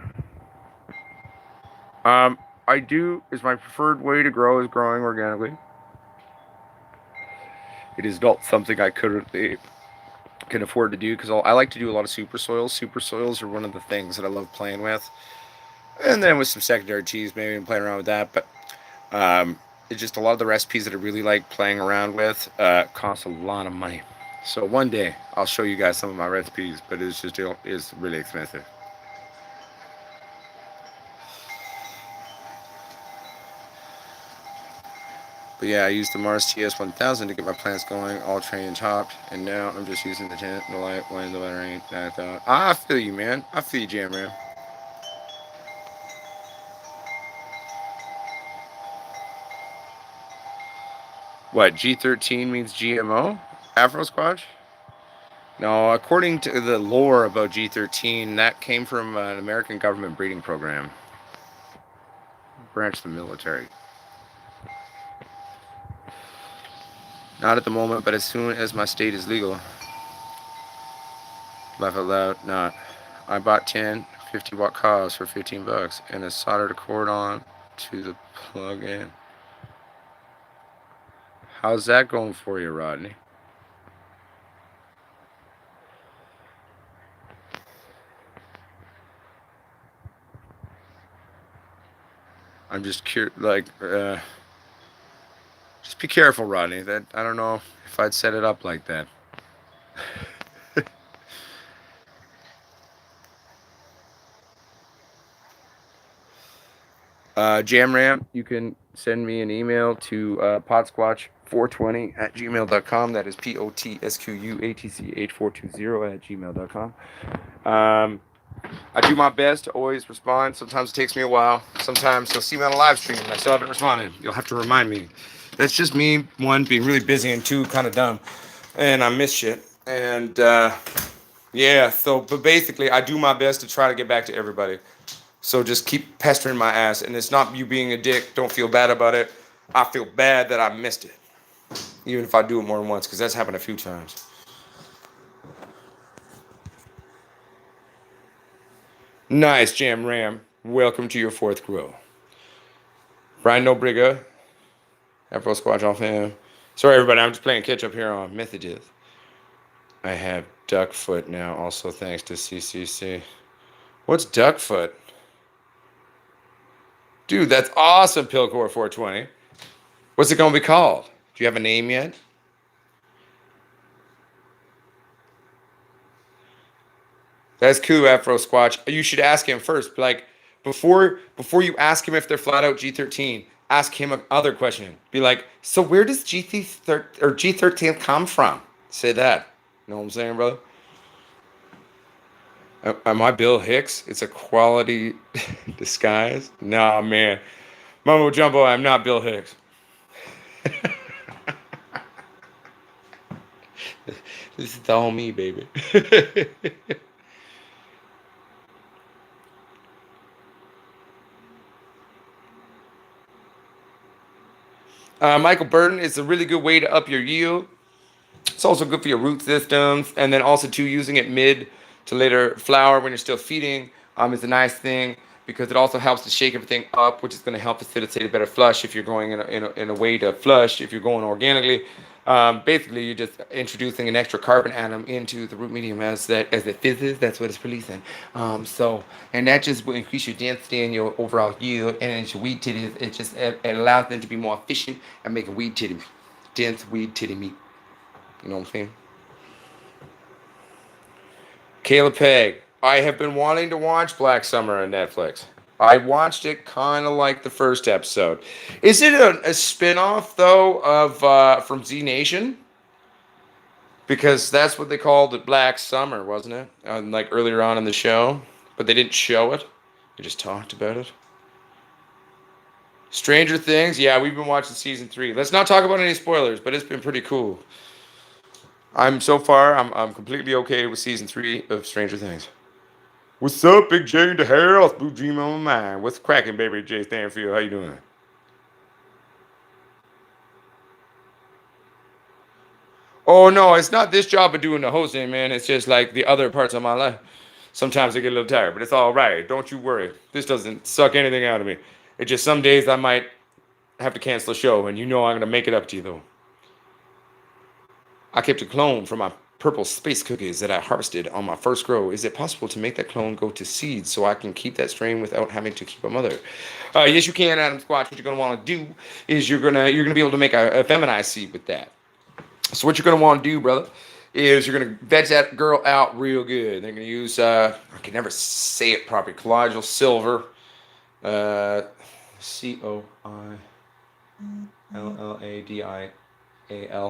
S1: I do, is my preferred way to grow is growing organically. It is not something I currently can afford to do because I like to do a lot of super soils. Super soils are one of the things that I love playing with. And then with some secondary cheese, maybe I'm playing around with that. But it's just a lot of the recipes that I really like playing around with cost a lot of money. So one day I'll show you guys some of my recipes, but it's really expensive. But yeah, I used the Mars TS1000 to get my plants going, all trained and chopped, and now I'm just using the tent, the light, wind, the weather ain't that I thought. I feel you, man. I feel you, Jam Man. What, G13 means GMO? Afro Squatch? No, according to the lore about G13, that came from an American government breeding program. Branch of the military. Not at the moment, but as soon as my state is legal. Laugh out loud, not. I bought 10 50-watt coils for $15 and a soldered a cord on to the plug-in. How's that going for you, Rodney? I'm just curious, just be careful, Rodney. That I don't know if I'd set it up like that. Jamram, you can send me an email to potsquatch420 at gmail.com. That is POTSQUATCH420 at gmail.com. I do my best to always respond. Sometimes it takes me a while. Sometimes you'll see me on a live stream and I still haven't responded. You'll have to remind me. That's just me, one, being really busy, and two, kind of dumb. And I miss shit. And yeah, so, but basically, I do my best to try to get back to everybody. So just keep pestering my ass. And it's not you being a dick. Don't feel bad about it. I feel bad that I missed it. Even if I do it more than once, because that's happened a few times. Nice, Jam Ram. Welcome to your fourth grow. Brian Nobriga. Afro Squatch off him. Sorry, everybody. I'm just playing catch up here on messages. I have Duckfoot now, also thanks to CCC. What's Duckfoot? Dude, that's awesome, Pillcore 420. What's it going to be called? Do you have a name yet? That's cool, Afro Squatch. You should ask him first. Like, before you ask him if they're flat out G13, ask him another question. Be like, so where does G13 come from? Say that. You know what I'm saying, brother? Am I Bill Hicks? It's a quality disguise. Nah, man. Mumbo Jumbo, I'm not Bill Hicks.
S2: This is all me, baby. Michael Burton, it's a really good way to up your yield. It's also good for your root systems, and then also too using it mid to later flower when you're still feeding is a nice thing because it also helps to shake everything up, which is going to help facilitate a better flush if you're going in a way to flush if you're going organically. Basically, you're just introducing an extra carbon atom into the root medium as it fizzes. That's what it's releasing. And that just will increase your density and your overall yield. And it's your weed titties. It allows them to be more efficient at making weed titty, dense weed titty meat. You know what I'm saying? Caleb Peg. I have been wanting to watch Black Summer on Netflix. I watched it kind of like the first episode. Is it a spin-off, though, of from Z Nation? Because that's what they called it, Black Summer, wasn't it? Like earlier on in the show. But they didn't show it. They just talked about it. Stranger Things. Yeah, we've been watching season 3. Let's not talk about any spoilers, but it's been pretty cool. I'm completely okay with season 3 of Stranger Things. What's up, Big J in the house? Blue Dream on my mind. What's cracking, baby? Jay Stanfield, how you doing? Oh no, it's not this job of doing the hosting, man. It's just like the other parts of my life. Sometimes I get a little tired, but it's all right. Don't you worry. This doesn't suck anything out of me. It's just some days I might have to cancel a show, and you know I'm gonna make it up to you though. I kept a clone from my purple space cookies that I harvested on my first grow. Is it possible to make that clone go to seed so I can keep that strain without having to keep a mother? Yes, you can, Adam Squatch. What you're gonna want to do is you're gonna be able to make a feminized seed with that. So what you're gonna want to do, brother, is you're gonna veg that girl out real good. They're gonna use I can never say it properly. Colloidal silver, COILLADIAL,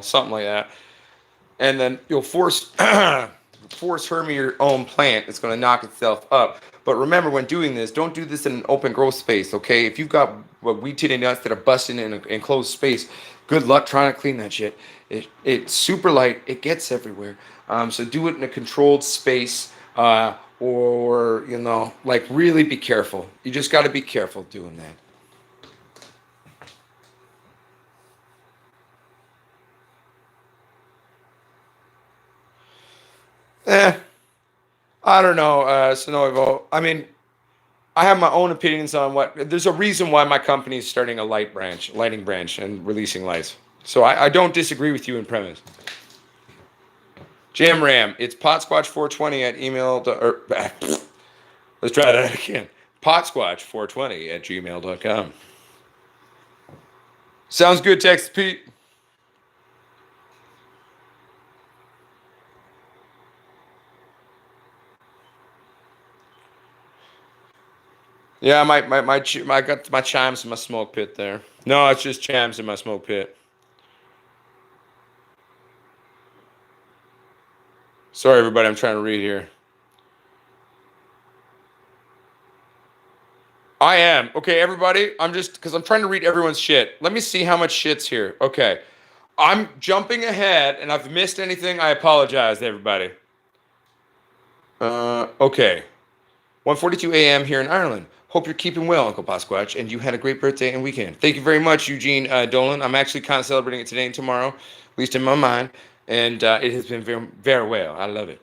S2: something like that. And then you'll force herm your own plant. It's going to knock itself up. But remember, when doing this, don't do this in an open growth space, okay? If you've got weed titty nuts that are busting in an enclosed space, good luck trying to clean that shit. It's super light. It gets everywhere. So do it in a controlled space, or like really be careful. You just got to be careful doing that. I don't know, Sonoivo. I mean, I have my own opinions on there's a reason why my company is starting a lighting branch, and releasing lights. So I don't disagree with you in premise. Jam Ram, it's potsquatch420 at email. Let's try that again. Potsquatch420 at gmail.com. Sounds good, Texas Pete. Yeah, I got my chimes in my smoke pit there. No, it's just chimes in my smoke pit. Sorry, everybody. I'm trying to read here. I am. Okay, everybody. Because I'm trying to read everyone's shit. Let me see how much shit's here. Okay. I'm jumping ahead, and if I've missed anything, I apologize, everybody. Okay. 1:42 a.m. here in Ireland. Hope you're keeping well, Uncle Pasquatch, and you had a great birthday and weekend. Thank you very much, Eugene Dolan. I'm actually kind of celebrating it today and tomorrow, at least in my mind, and it has been very, very well. I love it.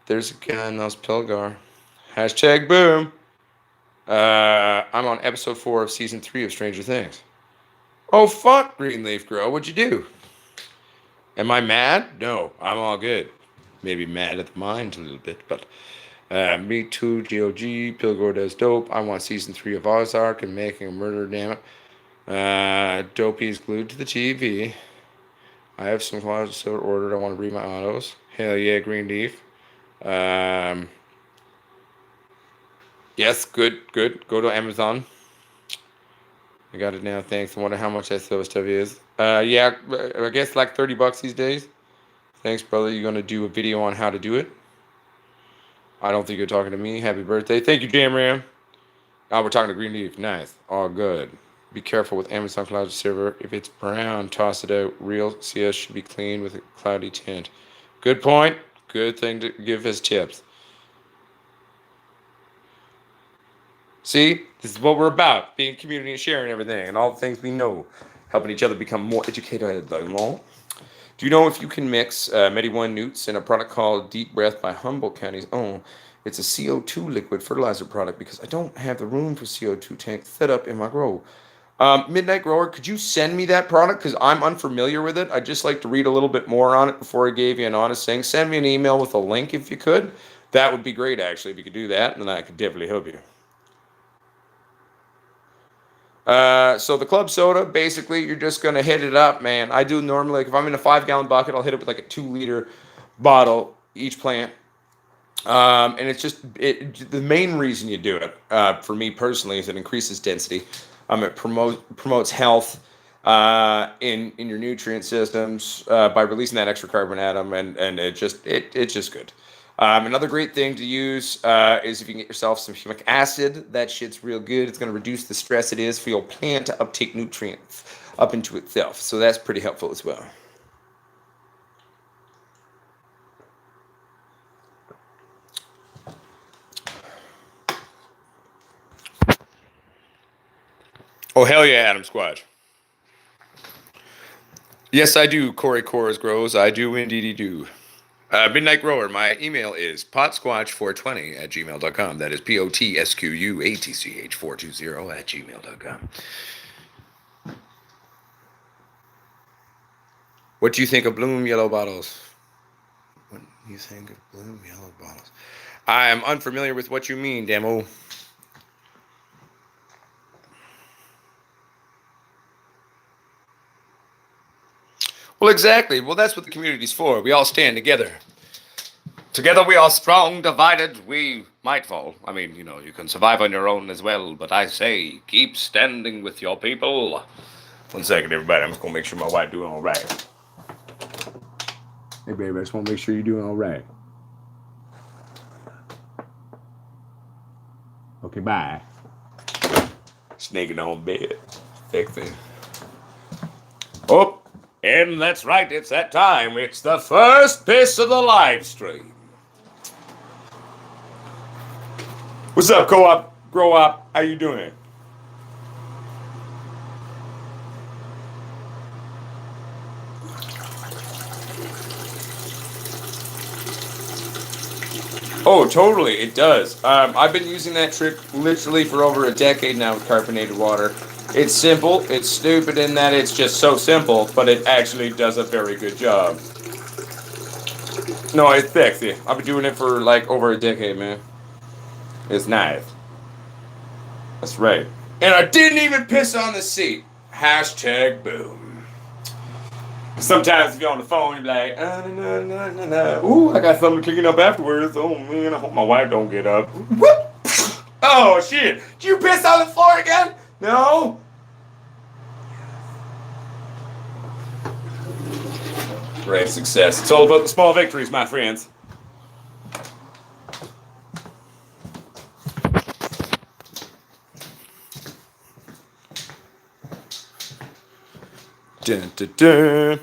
S2: There's a guy in those Pilgar. Hashtag boom. I'm on episode 4 of season 3 of Stranger Things. Oh, fuck, Greenleaf Girl. What'd you do? Am I mad? No, I'm all good. Maybe mad at the mind a little bit, but... me too, GOG, Pilgor does dope. I want season 3 of Ozark and Making a Murder, damn it. Dopey's glued to the TV. I have some closets still ordered. I want to read my autos. Hell yeah, Greenleaf. Yes, good. Go to Amazon. I got it now, thanks. I wonder how much that stuff is. Yeah, I guess like $30 these days. Thanks, brother. You're going to do a video on how to do it? I don't think you're talking to me. Happy birthday. Thank you, Jam Ram. Oh, we're talking to Greenleaf. Nice. All good. Be careful with Amazon Cloud Server. If it's brown, toss it out. Real CS should be clean with a cloudy tint. Good point. Good thing to give as tips. See, this is what we're about: being community and sharing everything and all the things we know, helping each other become more educated. Do you know if you can mix Medi-1 Newts in a product called Deep Breath by Humboldt County's own? It's a CO2 liquid fertilizer product because I don't have the room for CO2 tank set up in my grow. Midnight Grower, could you send me that product? Because I'm unfamiliar with it. I'd just like to read a little bit more on it before I gave you an honest thing. Send me an email with a link if you could. That would be great, actually, if you could do that, and then I could definitely help you. So the club soda, basically, you're just going to hit it up, man. I do normally, like if I'm in a 5-gallon bucket, I'll hit it with like a 2-liter bottle each plant. And it's just the main reason you do it, for me personally, is it increases density. It promotes health in your nutrient systems by releasing that extra carbon atom, and it's just good. Another great thing to use is if you can get yourself some humic acid. That shit's real good. It's going to reduce the stress it is for your plant to uptake nutrients up into itself. So that's pretty helpful as well. Oh, hell yeah, Adam Squatch. Yes, I do, Corey Coors Grows. I do indeed do. Midnight Grower, my email is potsquatch420@gmail.com. That is POTSQUATCH420@gmail.com. What do you think of Bloom Yellow Bottles? What do you think of Bloom Yellow Bottles? I am unfamiliar with what you mean, Demo. Well, exactly. Well, that's what the community's for. We all stand together. Together we are strong, divided we might fall. I mean, you can survive on your own as well, but I say, keep standing with your people. 1 second, everybody. I'm just going to make sure my wife doing all right. Hey, baby, I just want to make sure you're doing all right. Okay, bye. Snaking on bed. Big thing. Oh. And that's right, it's that time. It's the first piss of the live stream. What's up, Co-op? Grow Up? How you doing? Oh, totally, it does. I've been using that trick literally for over a decade now with carbonated water. It's simple, it's stupid in that it's just so simple, but it actually does a very good job. No, it's sexy. I've been doing it for like over a decade, man. It's nice. That's right. And I didn't even piss on the seat. Hashtag boom. Sometimes if you're on the phone, you're like, ooh, I got something to clean up afterwards. Oh man, I hope my wife don't get up. Whoop! Oh shit! Did you piss on the floor again? No? Great success. It's all about the small victories, my friends. Dun, dun, dun.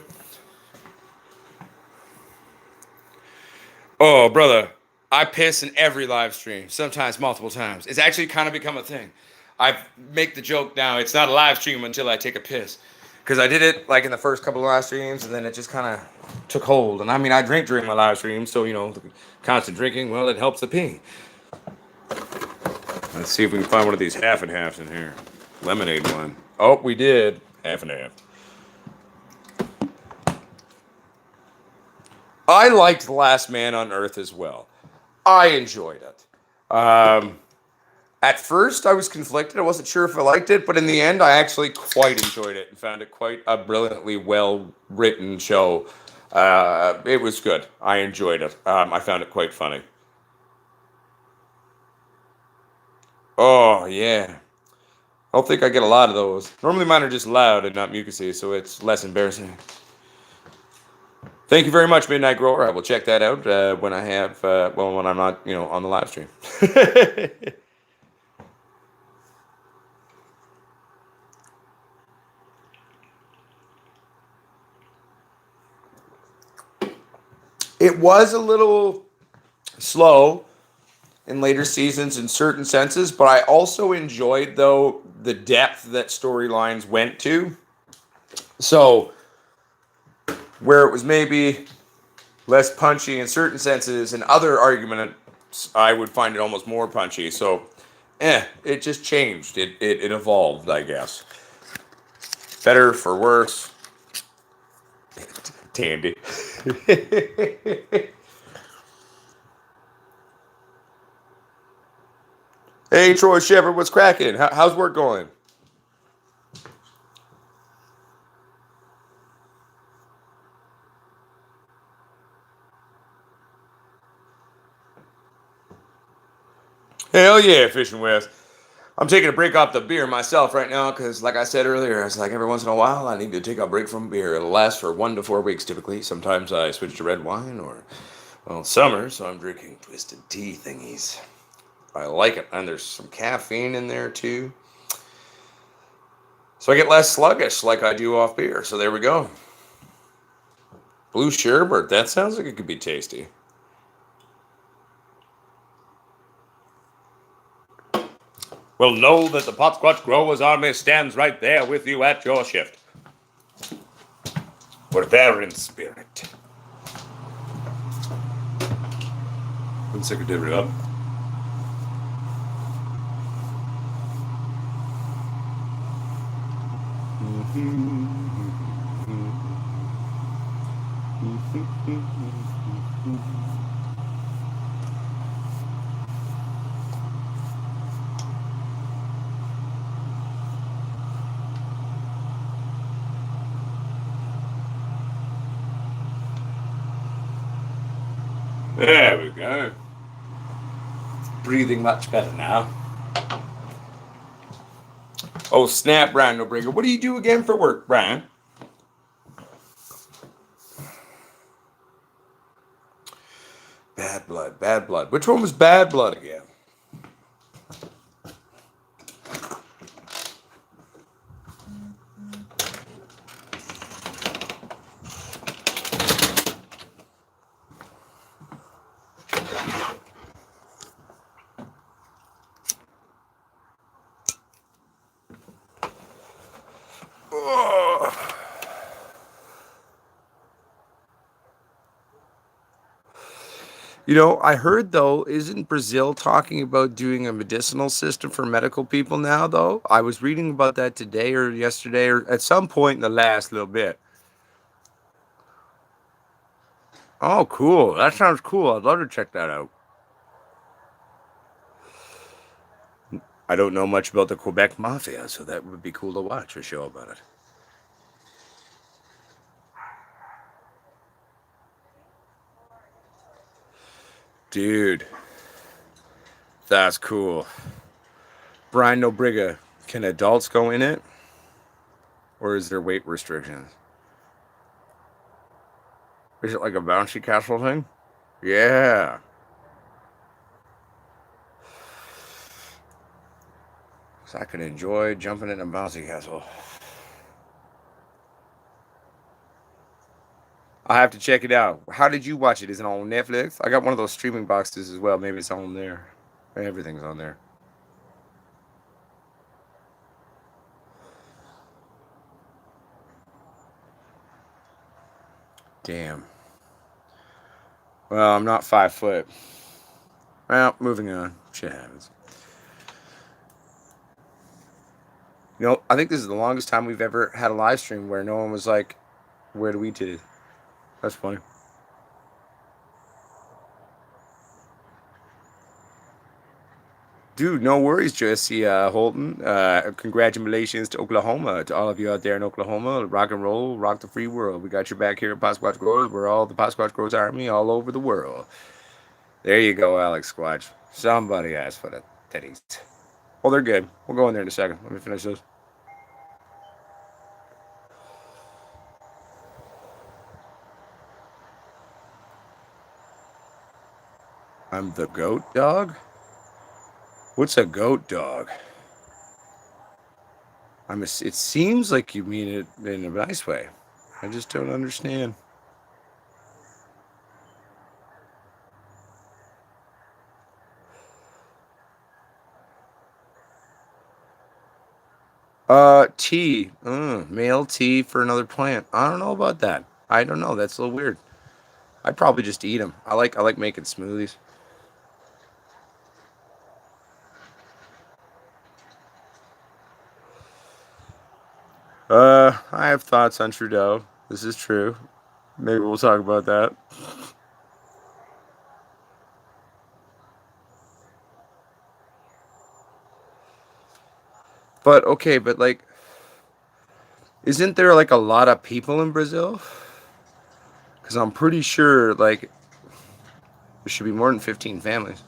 S2: Oh, brother, I piss in every live stream, sometimes multiple times. It's actually kind of become a thing. I make the joke now, it's not a live stream until I take a piss. Because I did it like in the first couple of live streams, and then it just kind of took hold. And I mean, I drink during my live streams, so, the constant drinking, well, it helps the pee. Let's see if we can find one of these half and halves in here. Lemonade one. Oh, we did. Half and half. I liked Last Man on Earth as well. I enjoyed it. At first, I was conflicted. I wasn't sure if I liked it, but in the end, I actually quite enjoyed it and found it quite a brilliantly well-written show. It was good. I enjoyed it. I found it quite funny. Oh, yeah. I don't think I get a lot of those. Normally mine are just loud and not mucusy, so it's less embarrassing. Thank you very much, Midnight Grower. I will check that out when I have, when I'm not, on the live stream. It was a little slow in later seasons in certain senses, but I also enjoyed, though, the depth that storylines went to. So, where it was maybe less punchy in certain senses, in other arguments, I would find it almost more punchy. So, it just changed. It evolved, I guess. Better for worse. Tandy. Hey, Troy Shepard, what's cracking? How's work going? Hell yeah, Fishing West. I'm taking a break off the beer myself right now because, like I said earlier, it's like every once in a while I need to take a break from beer. It'll last for 1 to 4 weeks typically. Sometimes I switch to red wine or, well, summer, so I'm drinking twisted tea thingies. I like it. And there's some caffeine in there too. So I get less sluggish like I do off beer. So there we go. Blue sherbet. That sounds like it could be tasty. Well, know that the Potsquatch Growers Army stands right there with you at your shift. We're there in spirit. One second, everyone. There we go. Breathing much better now. Oh, snap, Brian Nobringer. What do you do again for work, Brian? Bad Blood, Bad Blood. Which one was Bad Blood again? You know, I heard though, isn't Brazil talking about doing a medicinal system for medical people now, though? I was reading about that today or yesterday or at some point in the last little bit. Oh, cool. That sounds cool. I'd love to check that out. I don't know much about the Quebec Mafia, so that would be cool to watch a show about it. Dude, that's cool. Brian Nobriga, can adults go in it? Or is there weight restrictions? Is it like a bouncy castle thing? Yeah. So I can enjoy jumping in a bouncy castle. I have to check it out. How did you watch it? Is it on Netflix? I got one of those streaming boxes as well. Maybe it's on there. Everything's on there. Damn. Well, I'm not 5 foot. Well, moving on. Shit happens. You know, I think this is the longest time we've ever had a live stream where no one was like, where do we to? That's funny. Dude, no worries, Jesse Holton. Congratulations to Oklahoma, to all of you out there in Oklahoma. Rock and roll, rock the free world. We got your back here at Posquatch Growers. We're all the Posquatch Growers Army all over the world. There you go, Alex Squatch. Somebody asked for the titties. Oh, they're good. We'll go in there in a second. Let me finish this. I'm the goat dog? What's a goat dog? It seems like you mean it in a nice way. I just don't understand.
S1: Tea. Male tea for another plant. I don't know about that. I don't know. That's a little weird. I'd probably just eat them. I like making smoothies. I have thoughts on Trudeau. This is true. Maybe we'll talk about that. But okay, but like, isn't there like a lot of people in Brazil? Because I'm pretty sure like there should be more than 15 families.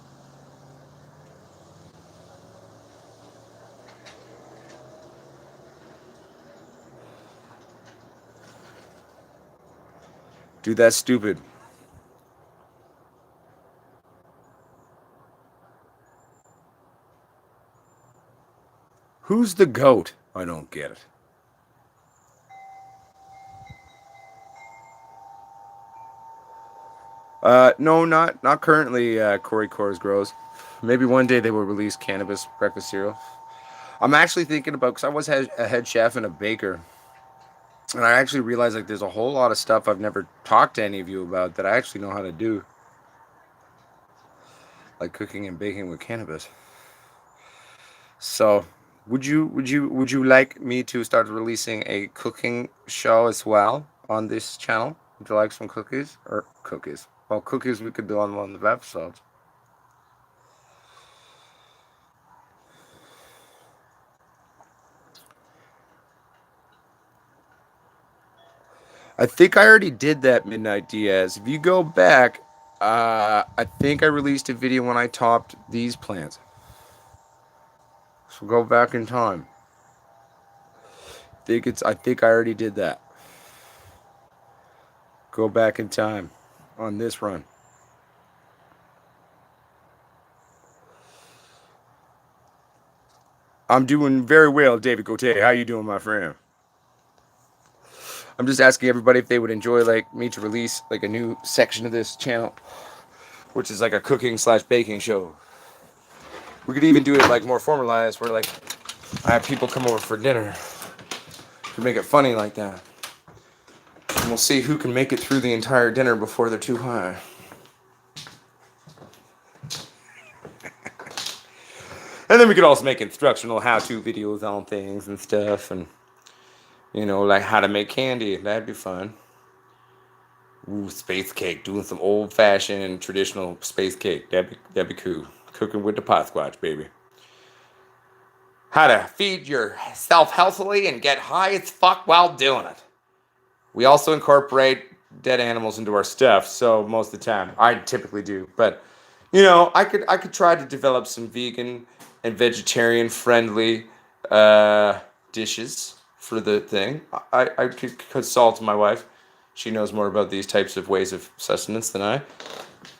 S1: Dude, that's stupid. Who's the goat? I don't get it. No, not currently. Corey Coors grows. Maybe one day they will release cannabis breakfast cereal. I'm actually thinking about because I was a head chef and a baker, and I actually realized like there's a whole lot of stuff I've never talked to any of you about that I actually know how to do, like cooking and baking with cannabis. So, would you like me to start releasing a cooking show as well on this channel? Would you like some cookies or cookies? Well, cookies we could do on one of the episodes. I think I already did that, Midnight Diaz. If you go back, I think I released a video when I topped these plants. So go back in time. I think I already did that. Go back in time on this run. I'm doing very well, David Cote. How you doing, my friend? I'm just asking everybody if they would enjoy like me to release like a new section of this channel, which is like a cooking slash baking show. We could even do it like more formalized, where like I have people come over for dinner to make it funny like that. And we'll see who can make it through the entire dinner before they're too high. And then we could also make instructional how-to videos on things and stuff, and you know, like how to make candy. That'd be fun. Ooh, space cake. Doing some old-fashioned traditional space cake. That'd be cool. Cooking with the pot squatch, baby. How to feed yourself healthily and get high as fuck while doing it. We also incorporate dead animals into our stuff, so most of the time I typically do. But you know, I could try to develop some vegan and vegetarian friendly dishes for the thing. I could consult my wife. She knows more about these types of ways of sustenance than I.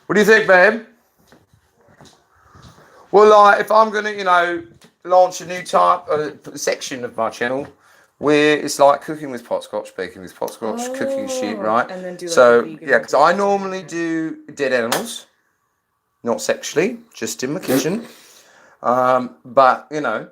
S1: What do you think, babe? Well, if I'm gonna, you know, launch a new type section of my channel where it's like cooking with pottscotch, baking with pottscotch, cooking shit, right?
S3: And then do like
S1: so
S3: a vegan
S1: yeah, because I normally do dead animals, not sexually, just in my kitchen. But you know,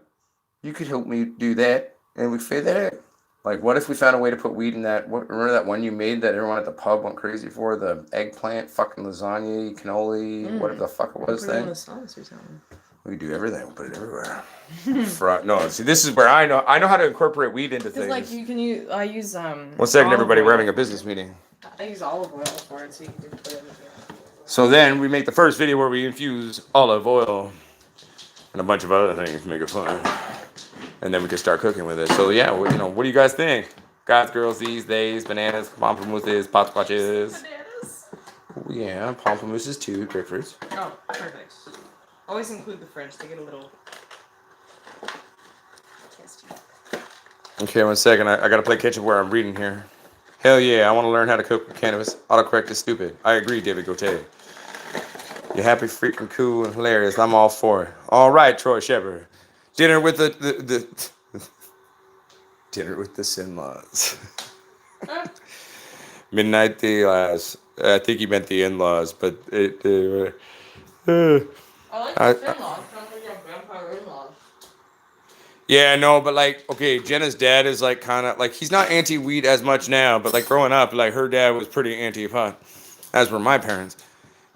S1: you could help me do that, and we figure that out. Like, what if we found a way to put weed in that? Remember that one you made that everyone at the pub went crazy for? The eggplant, fucking lasagna, cannoli, whatever the fuck it was
S3: put it on
S1: thing.
S3: the sauce or something.
S1: We do everything. We put it everywhere. No, see, this is where I know how to incorporate weed into
S3: Because
S1: things.
S3: like you can use, I use
S1: One second, everybody. We're having a business meeting.
S3: I use olive oil for it, so you can just put everything.
S1: So then we make the first video where we infuse olive oil and a bunch of other things to make it fun, and then we can start cooking with it. So yeah, you know, what do you guys think? Guys, girls, these, theys, bananas, pompomooses, potsquatches.
S3: Bananas.
S1: Oh, yeah, pompomooses too, grapefruits.
S3: Oh, perfect. Always include the French. They get a little tasty.
S1: Okay, one second. I gotta play catch up where I'm reading here. Hell yeah, I want to learn how to cook with cannabis. Autocorrect is stupid. I agree, David Gautier. You're happy, freaking cool, and hilarious. I'm all for it. All right, Troy Shepard. Dinner with the dinner with the in-laws. Midnight Diaz. I think he meant the in-laws, but it.
S3: I like the in-laws. Sounds like your vampire in-laws.
S2: Yeah, no, but like, okay, Jenna's dad is like kind of like he's not anti-weed as much now, but like growing up, like her dad was pretty anti-pot, as were my parents.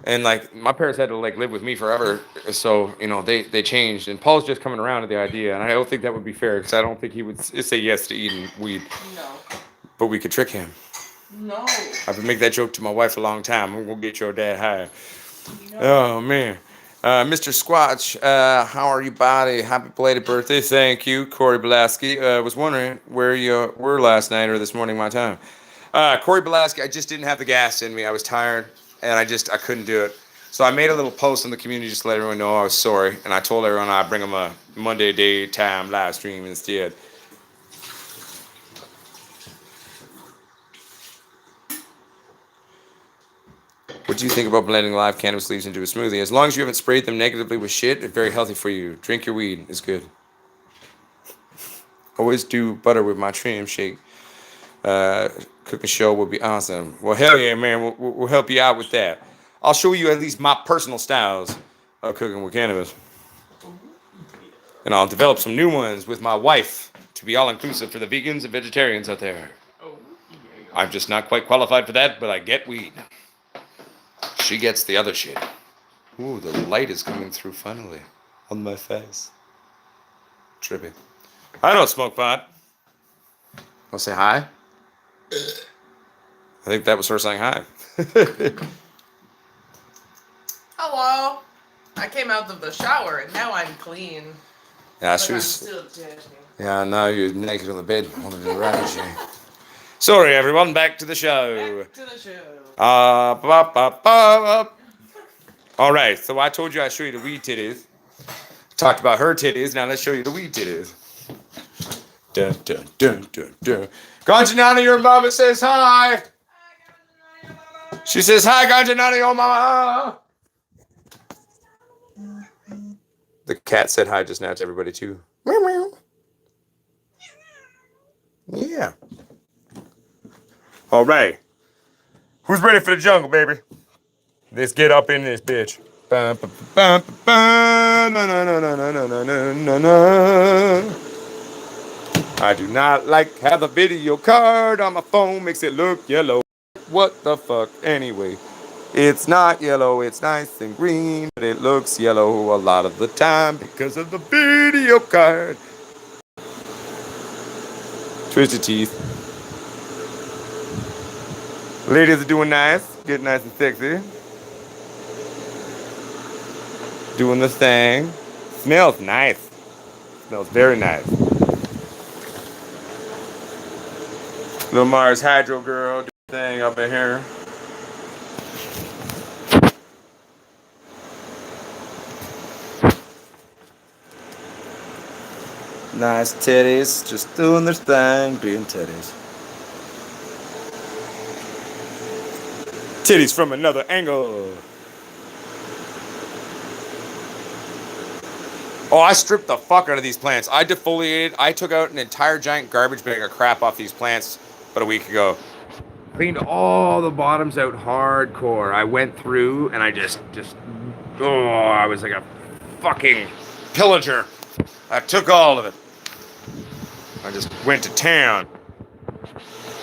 S2: And like my parents had to like live with me forever, so you know they changed. And Paul's just coming around to the idea, and I don't think that would be fair because I don't think he would say yes to eating weed,
S3: No.
S2: but we could trick him.
S3: No.
S2: I've been making that joke to my wife a long time. I'm gonna get your dad high.
S3: No.
S2: Oh man. Mr. Squatch, how are you, buddy? Happy belated birthday. Thank you, Corey Belaski. Was wondering where you were last night or this morning, my time. Corey Belaski, I just didn't have the gas in me. I was tired, and I couldn't do it. So I made a little post on the community just to let everyone know I was sorry, and I told everyone I'd bring them a Monday daytime live stream instead. What do you think about blending live cannabis leaves into a smoothie? As long as you haven't sprayed them negatively with shit, it's very healthy for you. Drink your weed. It's good. Always do butter with my trim shake. Cooking show will be awesome. Well, hell yeah, man. We'll help you out with that. I'll show you at least my personal styles of cooking with cannabis. And I'll develop some new ones with my wife to be all inclusive for the vegans and vegetarians out there. I'm just not quite qualified for that, but I get weed. She gets the other shit. Ooh, the light is coming through finally on my face. Trippy. I don't smoke pot. I'll say hi. I think that was her saying hi.
S3: Hello. I came out of the shower and now I'm clean.
S2: Yeah,
S3: But
S2: she
S3: I'm
S2: was.
S3: still dirty.
S2: Yeah, now you're naked on the bed. Holding the rabbit. Sorry, everyone. Back to the show.
S3: Back to the show.
S2: All right, so I told you I'd show you the weed titties. Talked about her titties. Now let's show you the weed titties. Dun, dun, dun, dun, dun. Ganjanana, your mama says hi. She says hi, Ganjanana, your mama. The cat said hi just now to everybody too. Meow, meow. Yeah. All right. Who's ready for the jungle, baby? Let's get up in this bitch. Bum, bum, bum, bum, bum. Na, na, na, na, na, na, na, na, na. I do not like how the video card on my phone makes it look yellow. What the fuck? Anyway, it's not yellow. It's nice and green, but it looks yellow a lot of the time because of the video card. Twisted teeth. Ladies are doing nice. Getting nice and sexy. Doing the thing. Smells nice. Smells very nice. Little Mars Hydro Girl, do the thing up in here. Nice titties, just doing their thing, being titties. Titties from another angle. Oh, I stripped the fuck out of these plants. I defoliated. I took out an entire giant garbage bag of crap off these plants about a week ago. Cleaned all the bottoms out hardcore. I went through and I just, I was like a fucking pillager. I took all of it. I just went to town.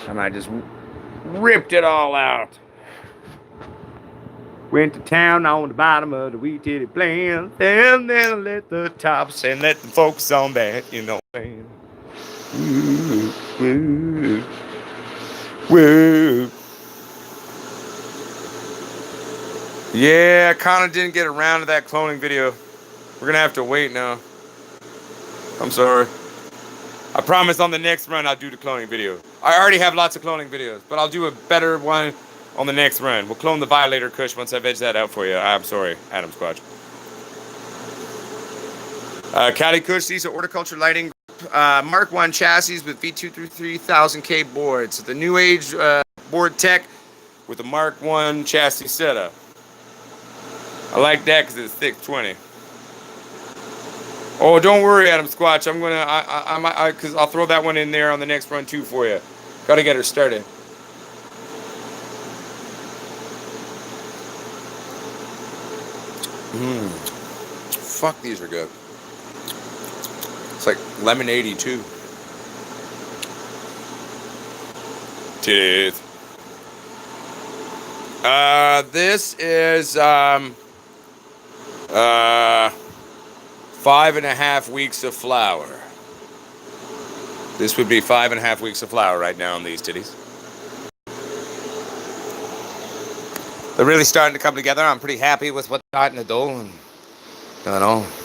S2: And I just ripped it all out. Went to town on the bottom of the wee titty plant, and then let the tops and let them focus on that, you know what I'm saying? Woo, woo, woo. Yeah, I kind of didn't get around to that cloning video. We're going to have to wait now. I'm sorry. I promise on the next run I'll do the cloning video. I already have lots of cloning videos, but I'll do a better one on the next run. We'll clone the Violator Kush once I veg that out for you. I'm sorry, Adam Squatch. Cali Kush, these are Horticulture Lighting Mark 1 chassis with V2 through 3000K boards. The new age board tech with a Mark 1 chassis setup. I like that because it's 620. Oh, don't worry, Adam Squatch. I'm gonna, because I'll throw that one in there on the next run too for you. Gotta get her started. Fuck, these are good. It's like lemonade too. Titties. This is 5.5 weeks of flour. This would be 5.5 weeks of flour right now on these titties. They're really starting to come together. I'm pretty happy with what's starting to do. And,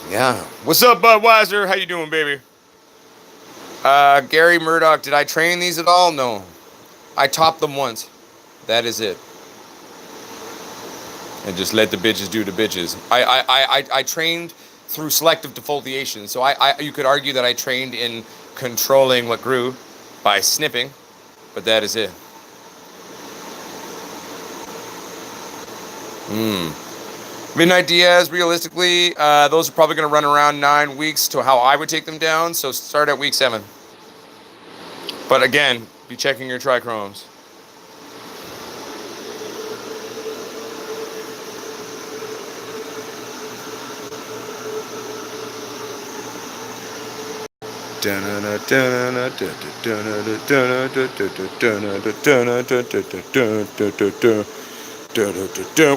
S2: yeah. What's up, Budweiser? How you doing, baby? Gary Murdoch, did I train these at all? No. I topped them once. That is it. And just let the bitches do the bitches. I trained through selective defoliation. So you could argue that I trained in controlling what grew by snipping, but that is it. Midnight Diaz, realistically, those are probably going to run around 9 weeks to how I would take them down. So start at week 7. But again, be checking your trichromes.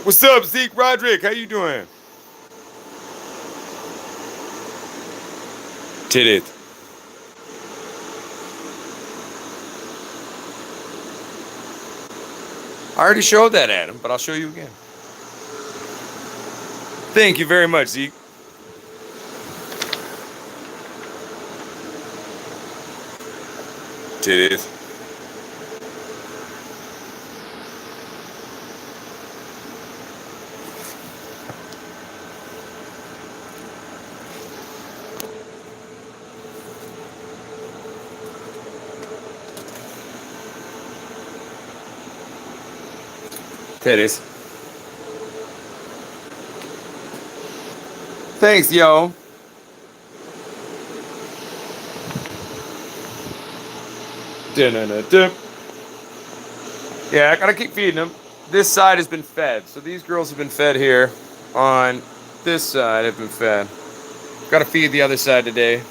S2: What's up, Zeke Roderick? How you doing? Titties. I already showed that, Adam, but I'll show you again. Thank you very much, Zeke. Titties. Titties. Thanks, yo. Yeah, I gotta keep feeding them. This side has been fed. So these girls have been fed here. On this side have been fed. Gotta feed the other side today.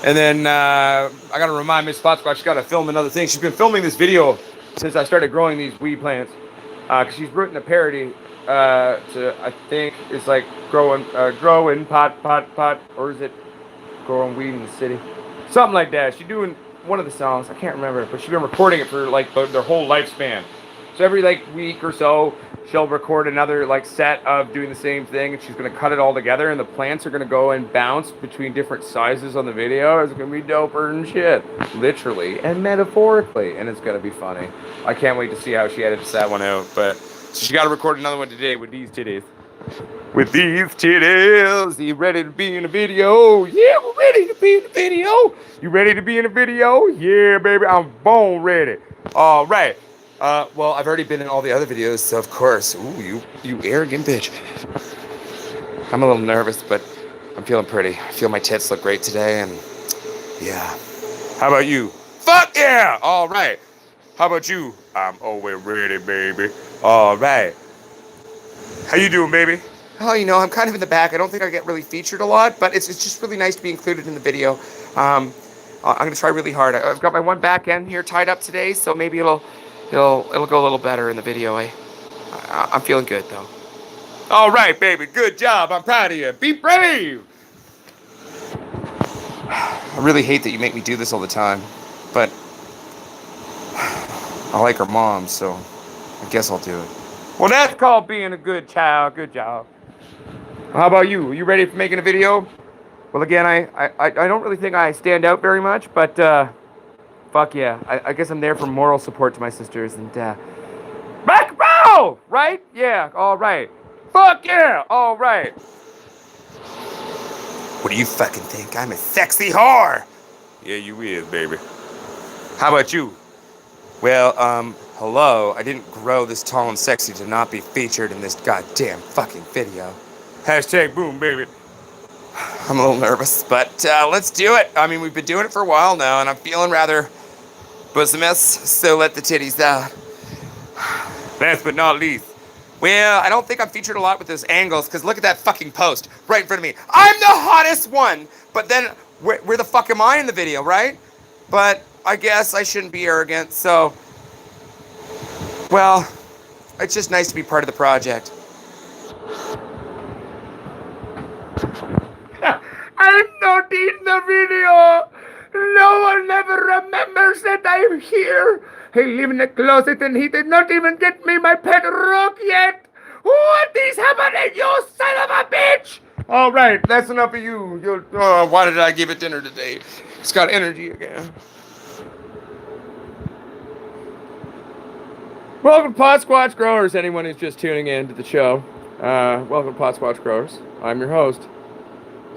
S2: And then I gotta remind Miss Spot Squad, she's gotta film another thing. She's been filming this video since I started growing these weed plants. Cause she's written a parody to, I think it's like growing pot, or is it growing weed in the city? Something like that. She's doing one of the songs, I can't remember, but she's been recording it for like their whole lifespan. So every like week or so, she'll record another like set of doing the same thing, and she's gonna cut it all together, and the plants are gonna go and bounce between different sizes on the video. It's gonna be doper and shit, literally and metaphorically, and it's gonna be funny. I can't wait to see how she edits that one out. But so she got to record another one today with these titties. With these titties, you ready to be in a video? Yeah, we're ready to be in a video. You ready to be in a video? Yeah, baby, I'm bone ready. All right. Well, I've already been in all the other videos, so of course. Ooh, you arrogant bitch. I'm a little nervous, but I'm feeling pretty. I feel my tits look great today, and yeah. How about you? Fuck yeah! All right. How about you? I'm always ready, baby. All right. How you doing, baby? Oh, I'm kind of in the back. I don't think I get really featured a lot, but it's just really nice to be included in the video. I'm gonna try really hard. I've got my one back end here tied up today, so maybe it'll go a little better in the video. I'm feeling good though. All right, baby. Good job. I'm proud of you. Be brave. I really hate that you make me do this all the time, but I like her mom, so I guess I'll do it. Well, that's called being a good child. Good job. How about you? Are you ready for making a video? Well, again, I don't really think I stand out very much, but fuck yeah. I guess I'm there for moral support to my sisters and back row, right? Yeah, all right. Fuck yeah, all right. What do you fucking think? I'm a sexy whore. Yeah, you is, baby. How about you? Well, hello. I didn't grow this tall and sexy to not be featured in this goddamn fucking video. Hashtag boom, baby. I'm a little nervous, but let's do it. I mean, we've been doing it for a while now, and I'm feeling rather bosomous, so let the titties out. Last but not least,
S1: Well, I don't think I'm featured a lot with those angles, because look at that fucking post right in front of me. I'm the hottest one! But then, where the fuck am I in the video, right? But I guess I shouldn't be arrogant, so... Well, it's just nice to be part of the project. I'm not in the video! No one ever remembers that I'm here! I live in a closet and he did not even get me my pet rock yet! What is happening, you son of a bitch? All right, that's enough of you. Why did I give it dinner today? It's got energy again. Welcome to Pod Squatch Growers, anyone who's just tuning in to the show. Welcome to Pod Squatch Growers. I'm your host,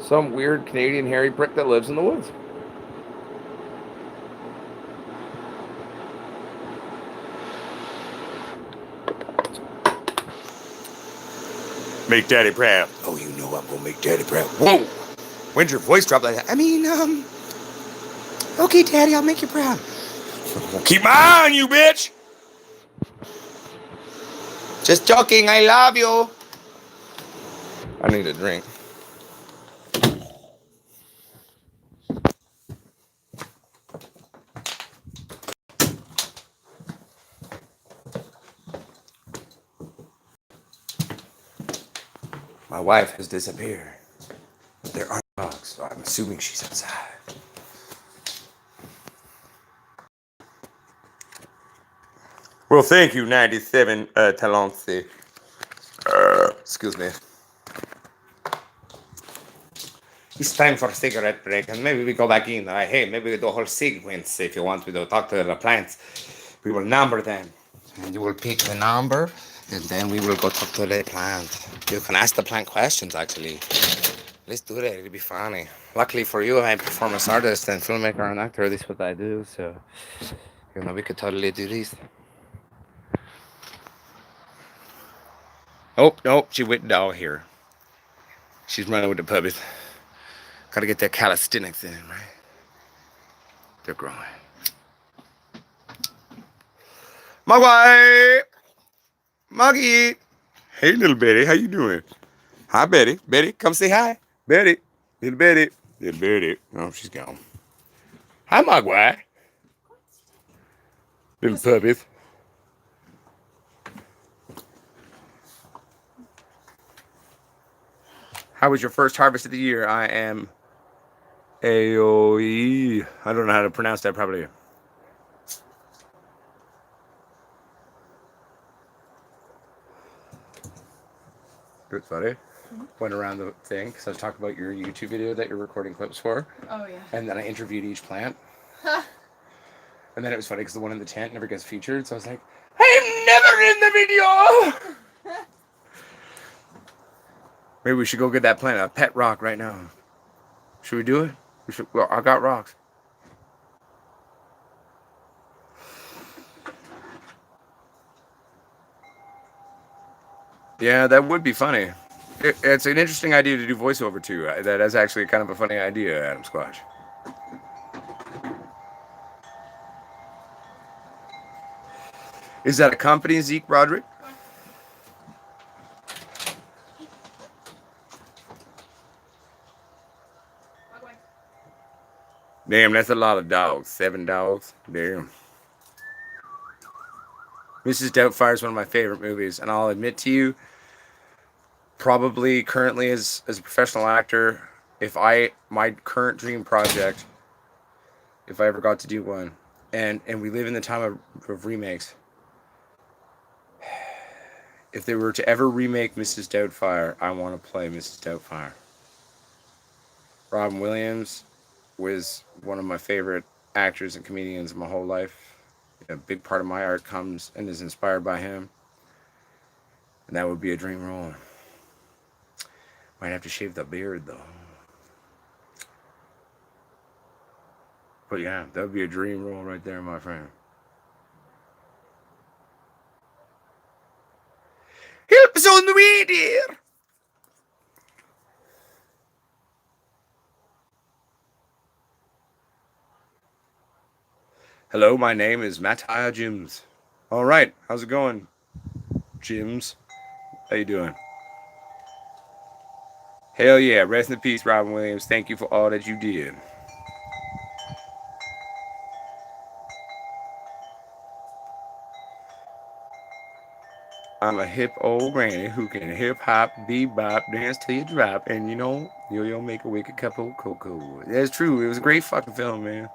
S1: some weird Canadian hairy prick that lives in the woods.
S2: Make daddy proud.
S1: Oh, you know I'm gonna make daddy proud. Whoa! When'd your voice drop like that? I mean, okay, daddy, I'll make you proud.
S2: Keep my eye on you, bitch.
S1: Just joking, I love you. I need a drink. My wife has disappeared. There are dogs, so I'm assuming she's outside.
S2: Well, thank you, 97 Talonce.
S1: Excuse me. It's time for a cigarette break, and maybe we go back in. Hey, maybe we do a whole sequence if you want. We do talk to the plants. We will number them, and you will pick the number, and then we will go talk to the plant. You can ask the plant questions, actually. Let's do that. It'll be funny. Luckily for you, I'm a performance artist and filmmaker and actor. This is what I do, so we could totally do this. Oh, no, she went down here. She's running with the puppies. Gotta get that calisthenics in, right? They're growing. Mogwai! Moggy!
S2: Hey, little Betty, how you doing?
S1: Hi, Betty. Betty, come say hi. Betty. Little Betty.
S2: Little Betty.
S1: Oh, she's gone. Hi, Mogwai. Little puppies. How was your first harvest of the year? I am AOE. I don't know how to pronounce that properly. It's funny. Went around the thing because I was talking about your YouTube video that you're recording clips for.
S3: Oh, yeah.
S1: And then I interviewed each plant. And then it was funny because the one in the tent never gets featured. So I was like, I'm never in the video! Maybe we should go get that plant, a pet rock right now. Should we do it? We should. Well, I got rocks. Yeah, that would be funny. It's an interesting idea to do voiceover too. That is actually kind of a funny idea, Adam Squatch. Is that a company, Zeke Roderick? Damn, that's a lot of dogs. 7 dogs. Damn. Mrs. Doubtfire is one of my favorite movies, and I'll admit to you, probably currently as a professional actor, my current dream project, if I ever got to do one, and we live in the time of remakes. If they were to ever remake Mrs. Doubtfire, I want to play Mrs. Doubtfire. Robin Williams was one of my favorite actors and comedians my whole life. A big part of my art comes and is inspired by him. And that would be a dream role. Might have to shave the beard though. But yeah, that would be a dream role right there, my friend. Help us on the way, dear. Hello, my name is Mattia Jims. All right, how's it going, Jims? How you doing? Hell yeah. Rest in peace, Robin Williams. Thank you for all that you did. I'm a hip old granny who can hip hop, bebop, dance till you drop, and you know, yo make a wicked cup of cocoa. That's true. It was a great fucking film, man.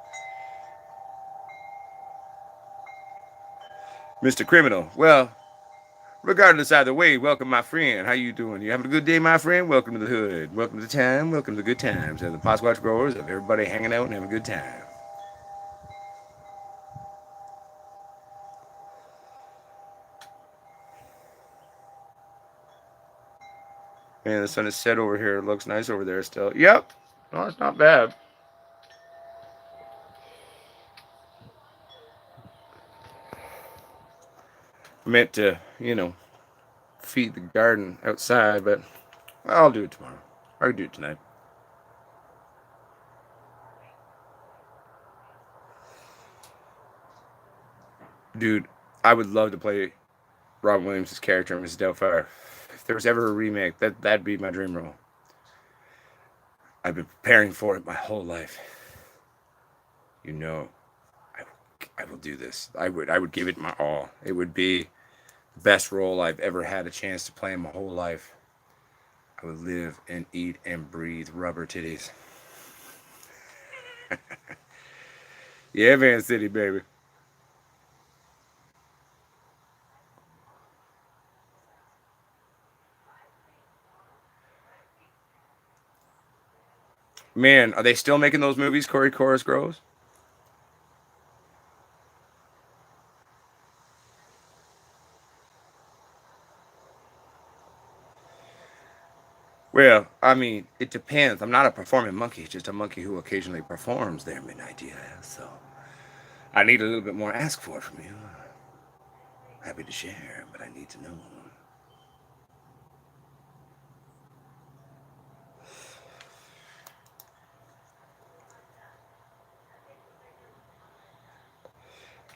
S1: Mr. Criminal. Well, regardless either way, welcome my friend. How you doing? You having a good day, my friend? Welcome to the hood. Welcome to the time. Welcome to the good times. And the Posquatch growers of everybody hanging out and having a good time. Man, the sun is set over here. It looks nice over there still. Yep. No, it's not bad. I meant to, feed the garden outside, but I'll do it tomorrow. Or I can do it tonight. Dude, I would love to play Robin Williams' character in Mrs. Doubtfire. If there was ever a remake, that'd be my dream role. I've been preparing for it my whole life. You know, I will do this. I would give it my all. It would be the best role I've ever had a chance to play in my whole life. I would live and eat and breathe rubber titties. Yeah, Van City, baby. Man, are they still making those movies, Corey Chorus Groves? Well, I mean, it depends. I'm not a performing monkey, just a monkey who occasionally performs their midnight idea. So I need a little bit more ask for from you. Happy to share, but I need to know.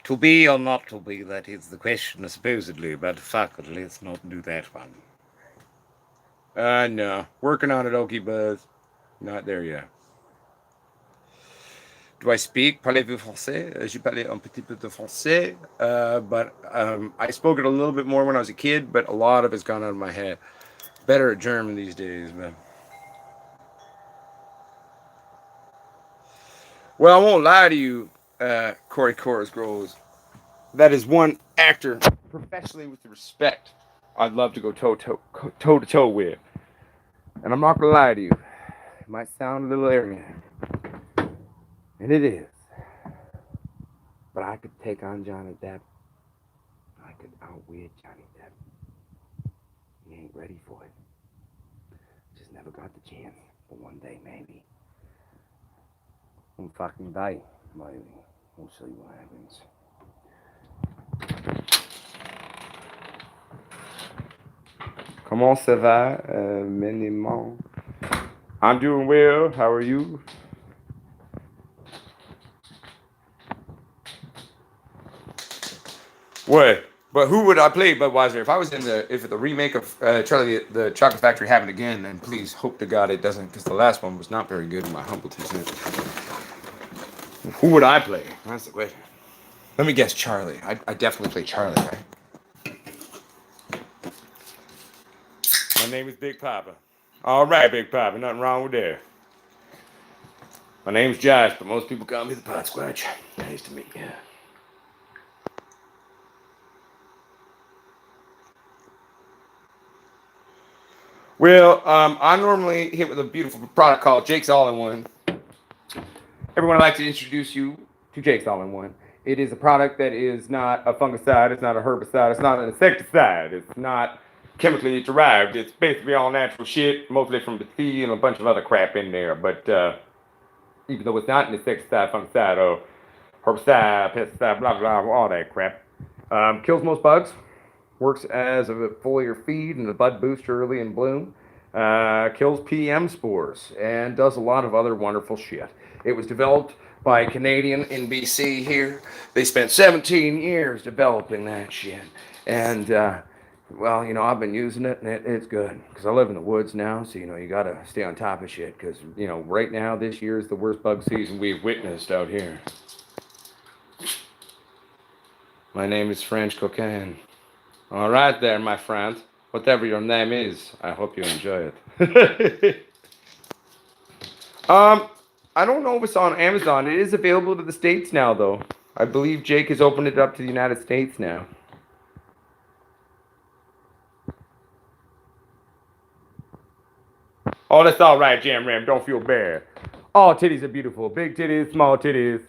S1: To be or not to be, that is the question, supposedly, but fuck it, let's not do that one. No. Working on it, Okie Buzz. Not there yet. Do I speak? Parlez-vous français? Je parle un petit peu de français, but I spoke it a little bit more when I was a kid, but a lot of it's gone out of my head. Better at German these days, man. Well, I won't lie to you, Corey Chorus Groves. That is one actor, professionally with respect, I'd love to go toe to toe with. And I'm not gonna lie to you. It might sound a little arrogant, and it is. But I could take on Johnny Depp. I could outwit Johnny Depp. He ain't ready for it. Just never got the chance. But one day, maybe. One fucking day, maybe. We'll see what happens. Comment ça va, Minimum? I'm doing well. How are you? What? But who would I play Budweiser? If I was in the remake of Charlie the Chocolate Factory happened again, then please hope to God it doesn't, because the last one was not very good in my humble 2 cents. Who would I play? That's the question. Let me guess, Charlie. I definitely play Charlie, right? My name is Big Papa. All right, Big Papa. Nothing wrong with that. My name's Josh, but most people call me the Pot Squatch. Nice to meet you. Well, I normally hit with a beautiful product called Jake's All-in-One. Everyone, I'd like to introduce you to Jake's All-in-One. It is a product that is not a fungicide, it's not a herbicide, it's not an insecticide, it's not chemically derived. It's basically all natural shit, mostly from the sea and a bunch of other crap in there. But even though it's not an insecticide, fungicide, or herbicide, pesticide, blah, blah, blah, all that crap, kills most bugs. Works as a foliar feed and a bud booster early in bloom. Kills PM spores and does a lot of other wonderful shit. It was developed by a Canadian in BC here. They spent 17 years developing that shit. And Well, I've been using it, and it's good because I live in the woods now. So you gotta stay on top of shit because right now this year is the worst bug season we've witnessed out here. My name is French Cocaine. All right, there, my friend. Whatever your name is, I hope you enjoy it. um, I don't know if it's on Amazon. It is available to the States now, though. I believe Jake has opened it up to the United States now. Oh, that's all right, Jam Ram. Don't feel bad. All titties are beautiful. Big titties, small titties.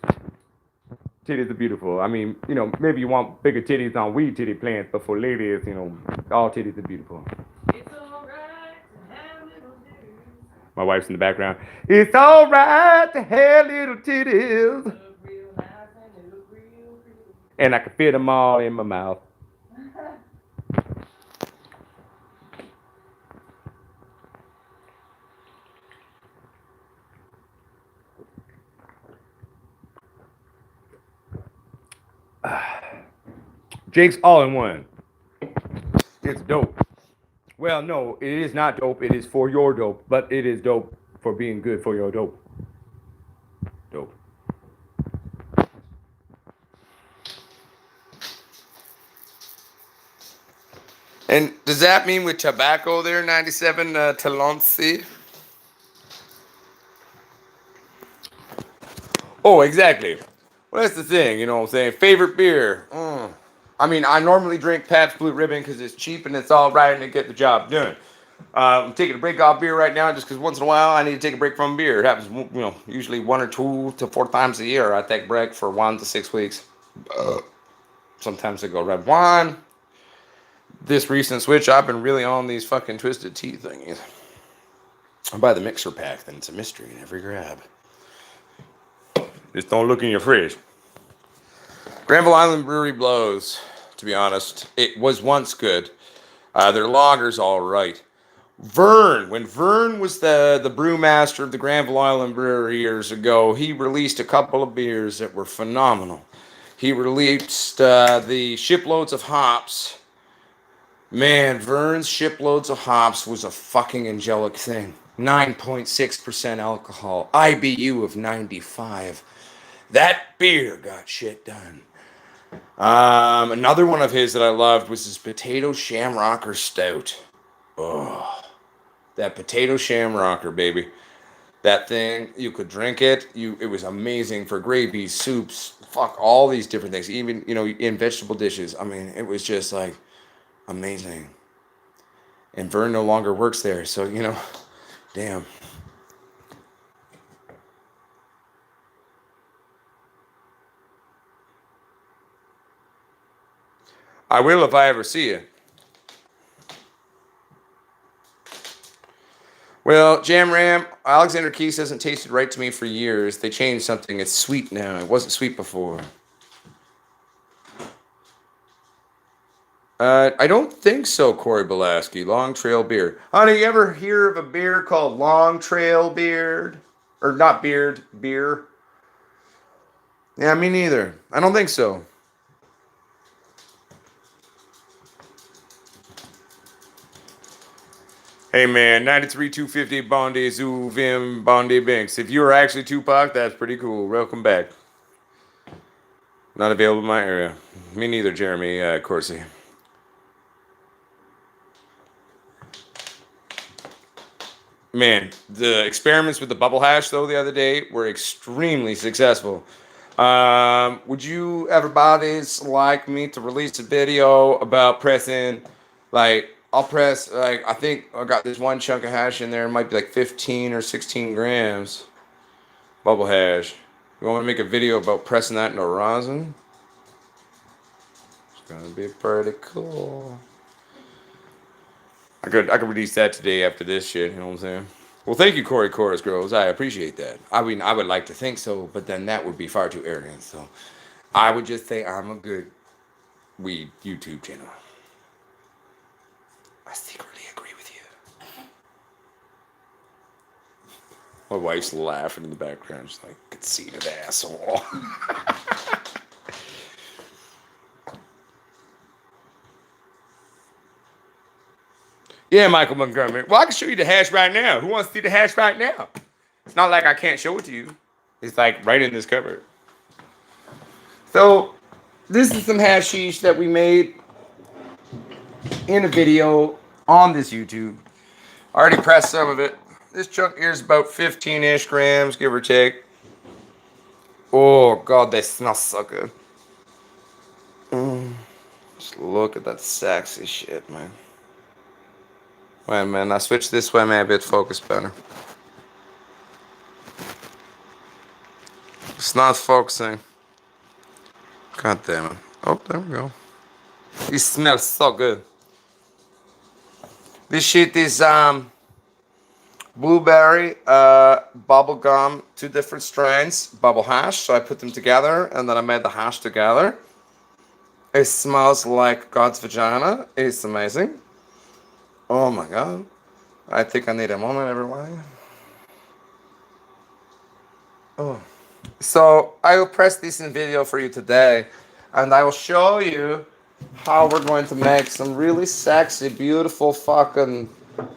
S1: Titties are beautiful. I mean, maybe you want bigger titties on weed titty plants, but for ladies, all titties are beautiful.
S3: It's alright to have little titties.
S1: My wife's in the background. It's all right to have little titties.
S3: Look real nice and they look real pretty.
S1: And I can fit them all in my mouth. Jake's all in one. It's dope. Well, no, it is not dope. It is for your dope, but it is dope for being good for your dope. Dope.
S2: And does that mean with tobacco there, 97 Talonsi?
S1: Oh, exactly. Well, that's the thing, what I'm saying? Favorite beer? I mean, I normally drink Pabst Blue Ribbon because it's cheap and it's all right and it get the job done. I'm taking a break off beer right now just because once in a while I need to take a break from beer. It happens, usually 1 or 2 to 4 times a year. I take a break for 1 to 6 weeks. Sometimes I go red wine. This recent switch, I've been really on these fucking Twisted Tea thingies. I buy the mixer pack, then it's a mystery in every grab. Just don't look in your fridge. Granville Island Brewery blows, to be honest. It was once good. Their lager's all right. Vern, when Vern was the brewmaster of the Granville Island Brewery years ago, he released a couple of beers that were phenomenal. He released the Shiploads of Hops. Man, Vern's Shiploads of Hops was a fucking angelic thing. 9.6% alcohol, IBU of 95. That beer got shit done. Another one of his that I loved was his Potato Shamrocker Stout. Oh, that Potato Shamrocker, baby. That thing, you could drink it. It was amazing for gravies, soups, fuck, all these different things. Even, in vegetable dishes. I mean, it was just like amazing. And Vern no longer works there, so, damn. I will if I ever see you. Well, Jam Ram, Alexander Keys hasn't tasted right to me for years. They changed something. It's sweet now. It wasn't sweet before. I don't think so, Corey Belaski. Long Trail Beer. Honey, you ever hear of a beer called Long Trail Beard? Or not beard, beer? Yeah, me neither. I don't think so. Hey man, 93 250 Bondi Zoo Vim Bondi Binks. If you are actually Tupac, that's pretty cool. Welcome back. Not available in my area. Me neither, Jeremy Corsi. Man, the experiments with the bubble hash though the other day were extremely successful. Would you everybody's like me to release a video about pressing, like, I'll press, like, I think I got this one chunk of hash in there. It might be like 15 or 16 grams. Bubble hash. You want me to make a video about pressing that into rosin? It's gonna be pretty cool. I could release that today after this shit, you know what I'm saying? Well, thank you, Corey Chorus Girls. I appreciate that. I mean, I would like to think so, but then that would be far too arrogant. So I would just say I'm a good weed YouTube channel. I secretly agree with you. My wife's laughing in the background. She's like, conceited asshole.
S2: Yeah, Michael Montgomery. Well, I can show you the hash right now. Who wants to see the hash right now? It's not like I can't show it to you. It's like right in this cupboard. So, this is some hashish that we made in a video on this YouTube. I already pressed some of it. This chunk here is about 15-ish grams, give or take. Oh, God, they smell so good. Just look at that sexy shit, man. Wait a minute, I switched this way, maybe it focus better. It's not focusing. God damn it. Oh, there we go. It smells so good. This shit is blueberry, bubble gum, 2 different strains, bubble hash. So I put them together and then I made the hash together. It smells like God's vagina. It's amazing. Oh my God. I think I need a moment, everyone. Oh. So I will press this in video for you today and I will show you how we're going to make some really sexy, beautiful fucking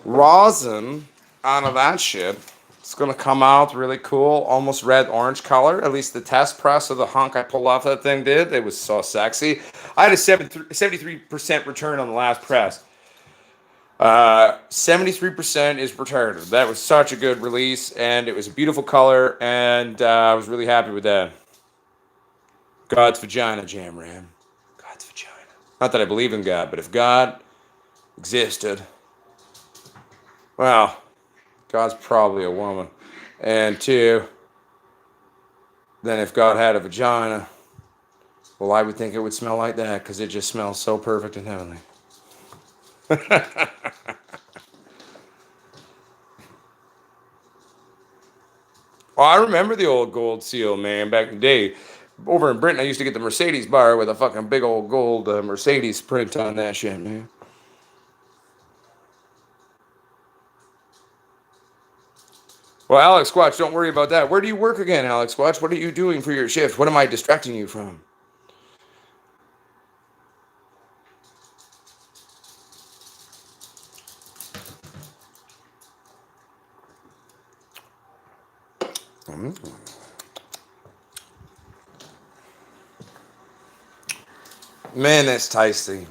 S2: rosin out of that shit. It's gonna come out really cool, almost red-orange color. At least the test press of the hunk I pulled off that thing did. It was so sexy. I had a 73% return on the last press. 73% is retarded. That was such a good release, and it was a beautiful color, and I was really happy with that. God's vagina, Jam Ram. God's vagina. Not that I believe in God, but if God existed, well, God's probably a woman. And 2, then if God had a vagina, well, I would think it would smell like that because it just smells so perfect and heavenly. Oh, I remember the old gold seal, man, back in the day. Over in Britain, I used to get the Mercedes bar with a fucking big old gold Mercedes print on that shit, man. Well, Alex Squatch, don't worry about that. Where do you work again, Alex Squatch? What are you doing for your shift? What am I distracting you from? Man, that's tasty.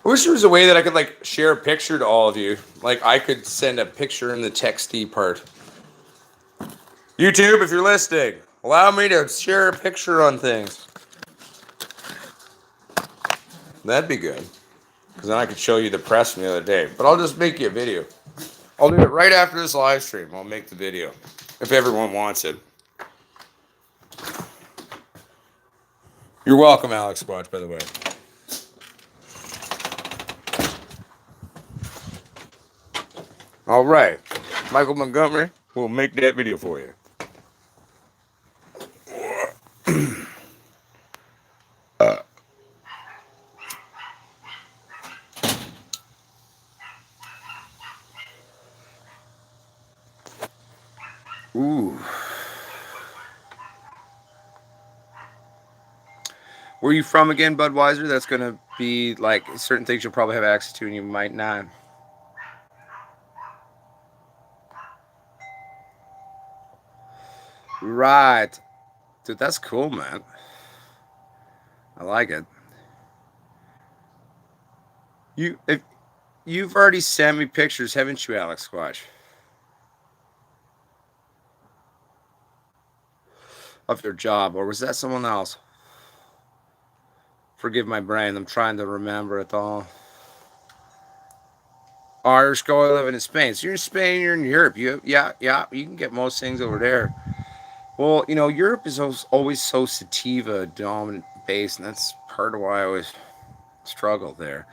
S2: I wish there was a way that I could like share a picture to all of you. Like I could send a picture in the texty part. YouTube, if you're listening, allow me to share a picture on things. That'd be good. Because then I could show you the press from the other day. But I'll just make you a video. I'll do it right after this live stream. I'll make the video. If everyone wants it. You're welcome, Alex Squatch, by the way. All right. Michael Montgomery will make that video for you. Ooh. Where are you from again, Budweiser? That's going to be like certain things you'll probably have access to and you might not. Right. Dude, that's cool, man. I like it. You've already sent me pictures, haven't you, Alex Squatch? Of your job, or was that someone else? Forgive my brain. I'm trying to remember it all. Irish guy living in Spain. So you're in Spain, you're in Europe. Yeah, you can get most things over there. Well, you know, Europe is always so sativa dominant based, and that's part of why I always struggle there.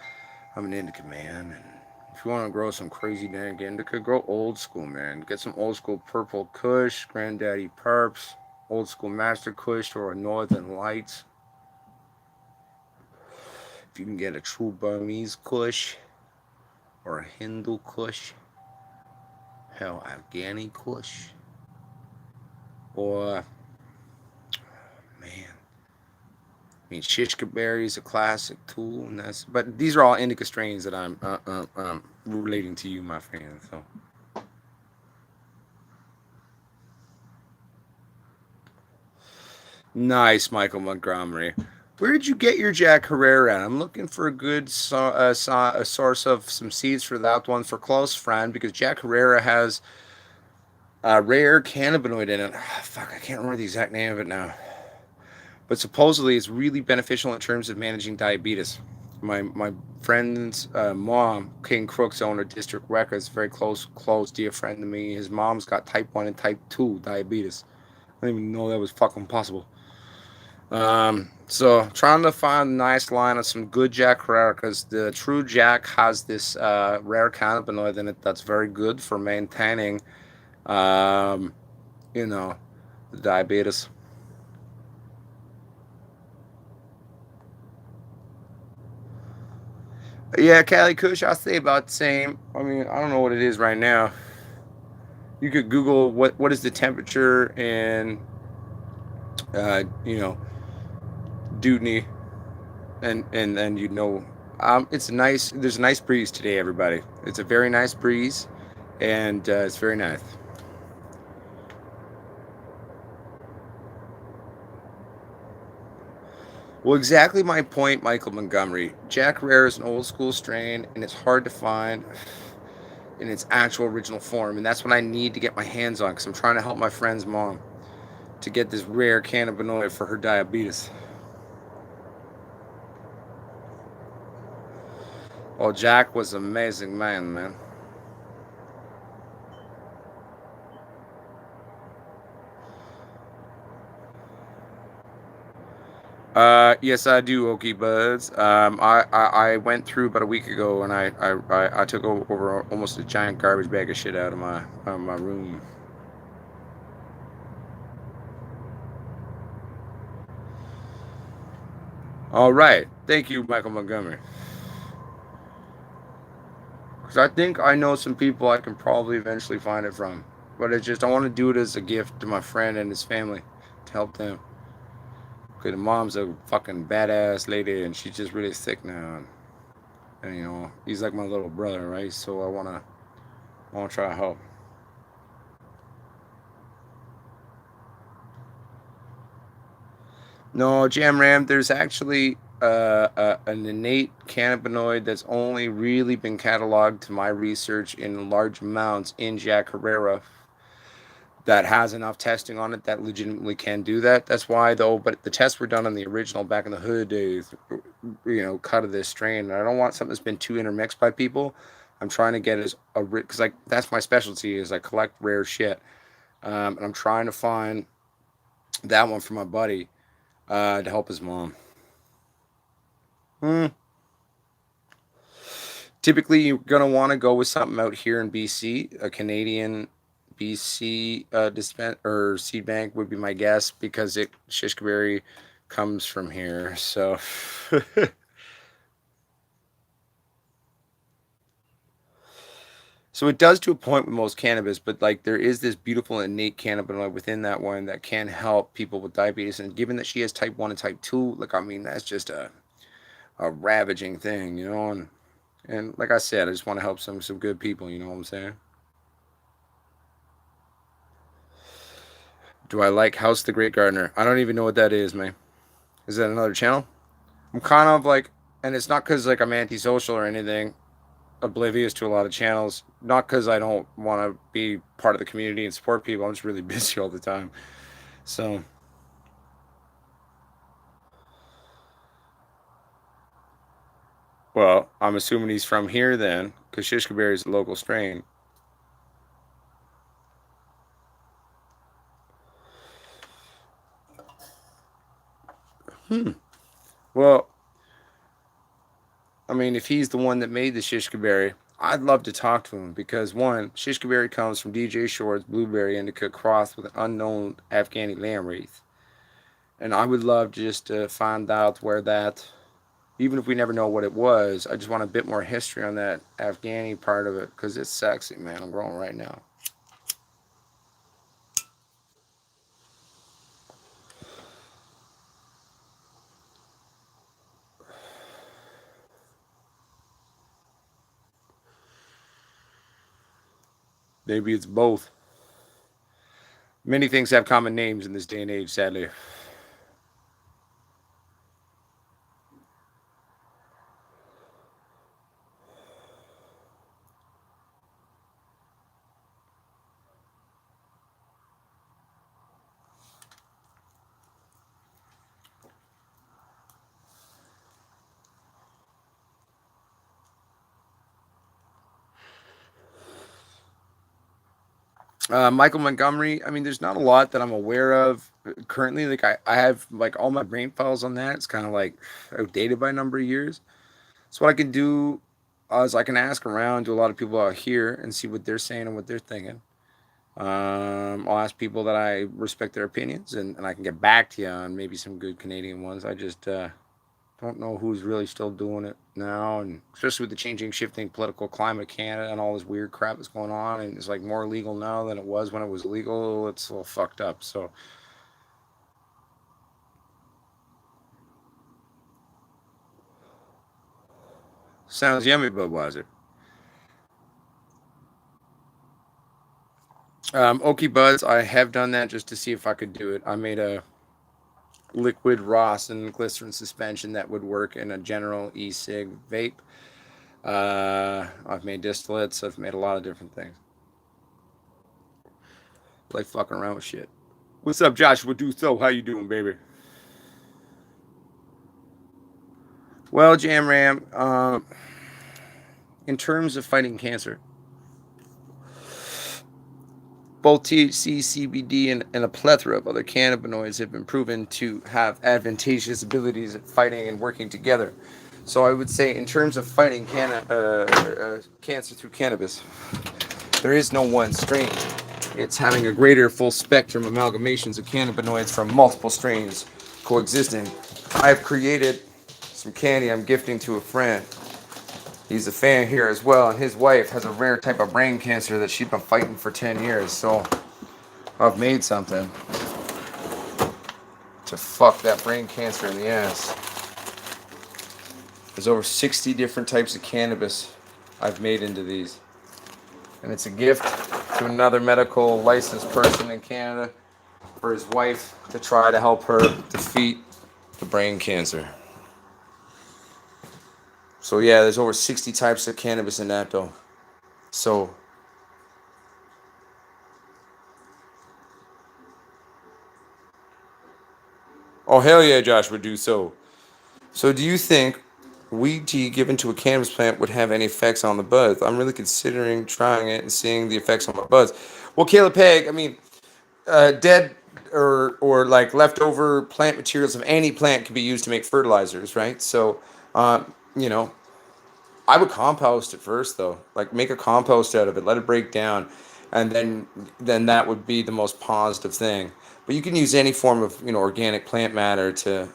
S2: I'm an indica man, and if you want to grow some crazy dank indica, grow old school, man. Get some old school purple Kush, Granddaddy Purps, old school Master Kush, or a Northern Lights. If you can get a true Burmese Kush, or a Hindu Kush, hell, Afghani Kush, or man,
S1: I mean, shishka berry is a classic tool, and but these are all indica strains that I'm relating to you, my friend. So nice, Michael Montgomery. Where did you get your Jack Herrera at? I'm looking for a good a source of some seeds for that one for close friend because Jack Herrera has a rare cannabinoid in it. Ah, fuck, I can't remember the exact name of it now. But supposedly it's really beneficial in terms of managing diabetes. My friend's mom, King Crooks, owner District Records, very close dear friend to me. His mom's got type 1 and type 2 diabetes. I didn't even know that was fucking possible. So trying to find a nice line of some good Jack Herrera because the true Jack has this rare cannabinoid in it that's very good for maintaining, um, you know, the diabetes. Yeah, Cali Kush, I'll say about the same. I mean, I don't know what it is right now. You could Google what is the temperature in, you know, Dudney, and you know, it's nice. There's a nice breeze today, everybody. It's a very nice breeze, and it's very nice. Well, exactly my point, Michael Montgomery. Jack Rare is an old school strain, and it's hard to find in its actual original form, and that's what I need to get my hands on because I'm trying to help my friend's mom to get this rare cannabinoid for her diabetes. Oh, Jack was an amazing man, man. Yes, I do, Okie Buds. I went through about a week ago, and I took over almost a giant garbage bag of shit out of my room. All right, thank you, Michael Montgomery. Because I think I know some people I can probably eventually find it from, but it's just I want to do it as a gift to my friend and his family to help them. Okay, the mom's a fucking badass lady, and she's just really sick now, and you know he's like my little brother, right? So I wanna try to help. No, Jam Ram, there's actually an innate cannabinoid that's only really been cataloged to my research in large amounts in Jack Herrera that has enough testing on it that legitimately can do that. That's why, though, but the tests were done on the original back in the hood days, you know, cut of this strain. And I don't want something that's been too intermixed by people. I'm trying to get as a because like that's my specialty is I collect rare shit, and I'm trying to find that one for my buddy to help his mom. Hmm. Typically, you're gonna want to go with something out here in BC. A Canadian BC dispense or seed bank would be my guess because it Shishkaberry comes from here. So, so it does to a point with most cannabis, but like there is this beautiful innate cannabinoid within that one that can help people with diabetes. And given that she has type 1 and type 2, like I mean, that's just a ravaging thing, you know. And like I said, I just want to help some good people. You know what I'm saying? Do I like House the Great Gardener? I don't even know what that is, man. Is that another channel? I'm kind of like, and it's not because like I'm antisocial or anything, oblivious to a lot of channels. Not because I don't want to be part of the community and support people. I'm just really busy all the time. So, well, I'm assuming he's from here then, because Shishkaberry is a local strain. Hmm. Well, I mean, if he's the one that made the Shishkaberry, I'd love to talk to him because one, Shishkaberry comes from DJ Shore's Blueberry Indica crossed with an unknown Afghani lamb wreath. And I would love just to find out where that, even if we never know what it was, I just want a bit more history on that Afghani part of it because it's sexy, man. I'm growing right now. Maybe it's both. Many things have common names in this day and age, sadly. Michael Montgomery. I mean, there's not a lot that I'm aware of currently. Like I have like all my brain files on that. It's kind of like outdated by a number of years. So what I can do is I can ask around to a lot of people out here and see what they're saying and what they're thinking. I'll ask people that I respect their opinions, and I can get back to you on maybe some good Canadian ones. I just don't know who's really still doing it now, and especially with the changing, shifting political climate of Canada and all this weird crap that's going on, and it's like more legal now than it was when it was legal. It's all fucked up. So sounds yummy, Budweiser. Okie Buds, I have done that just to see if I could do it. I made a liquid Ross and glycerin suspension that would work in a general e-cig vape. I've made distillates. I've made a lot of different things. Like fucking around with shit. What's up, Joshua? Do so. How you doing, baby? Well, Jam Ram, in terms of fighting cancer, both THC, CBD, and a plethora of other cannabinoids have been proven to have advantageous abilities at fighting and working together. So I would say, in terms of fighting cancer through cannabis, there is no one strain. It's having a greater full spectrum amalgamations of cannabinoids from multiple strains coexisting. I've created some candy I'm gifting to a friend. He's a fan here as well, and his wife has a rare type of brain cancer that she's been fighting for 10 years. So I've made something to fuck that brain cancer in the ass. There's over 60 different types of cannabis I've made into these. And it's a gift to another medical licensed person in Canada for his wife to try to help her defeat the brain cancer. So yeah, there's over 60 types of cannabis in that though. So oh hell yeah, Josh would do so. So do you think weed tea given to a cannabis plant would have any effects on the buds? I'm really considering trying it and seeing the effects on my buds. Well, Caleb Peg, I mean, dead or like leftover plant materials of any plant can be used to make fertilizers, right? So, you know, I would compost it first though. Like make a compost out of it, let it break down, and then that would be the most positive thing. But you can use any form of organic plant matter to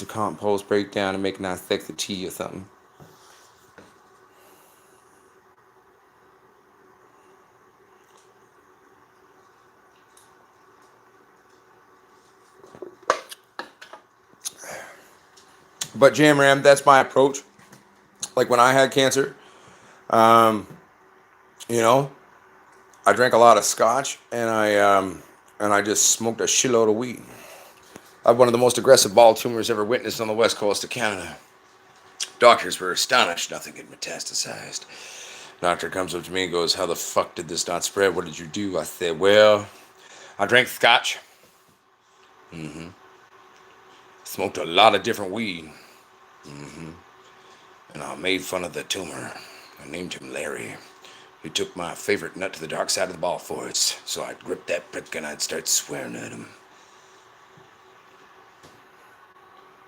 S1: compost, break down, and make not thick the tea or something. But Jam Ram, that's my approach. Like when I had cancer, um, you know, I drank a lot of scotch and I just smoked a shitload of weed. I had one of the most aggressive ball tumors ever witnessed on the west coast of Canada. Doctors were astonished nothing had metastasized. Doctor comes up to me and goes, "How the fuck did this not spread? What did you do?" I said, "Well, I drank scotch. Mm-hmm. Smoked a lot of different weed. Mm-hmm. And I made fun of the tumor. I named him Larry. He took my favorite nut to the dark side of the ball for it, so I'd grip that prick and I'd start swearing at him."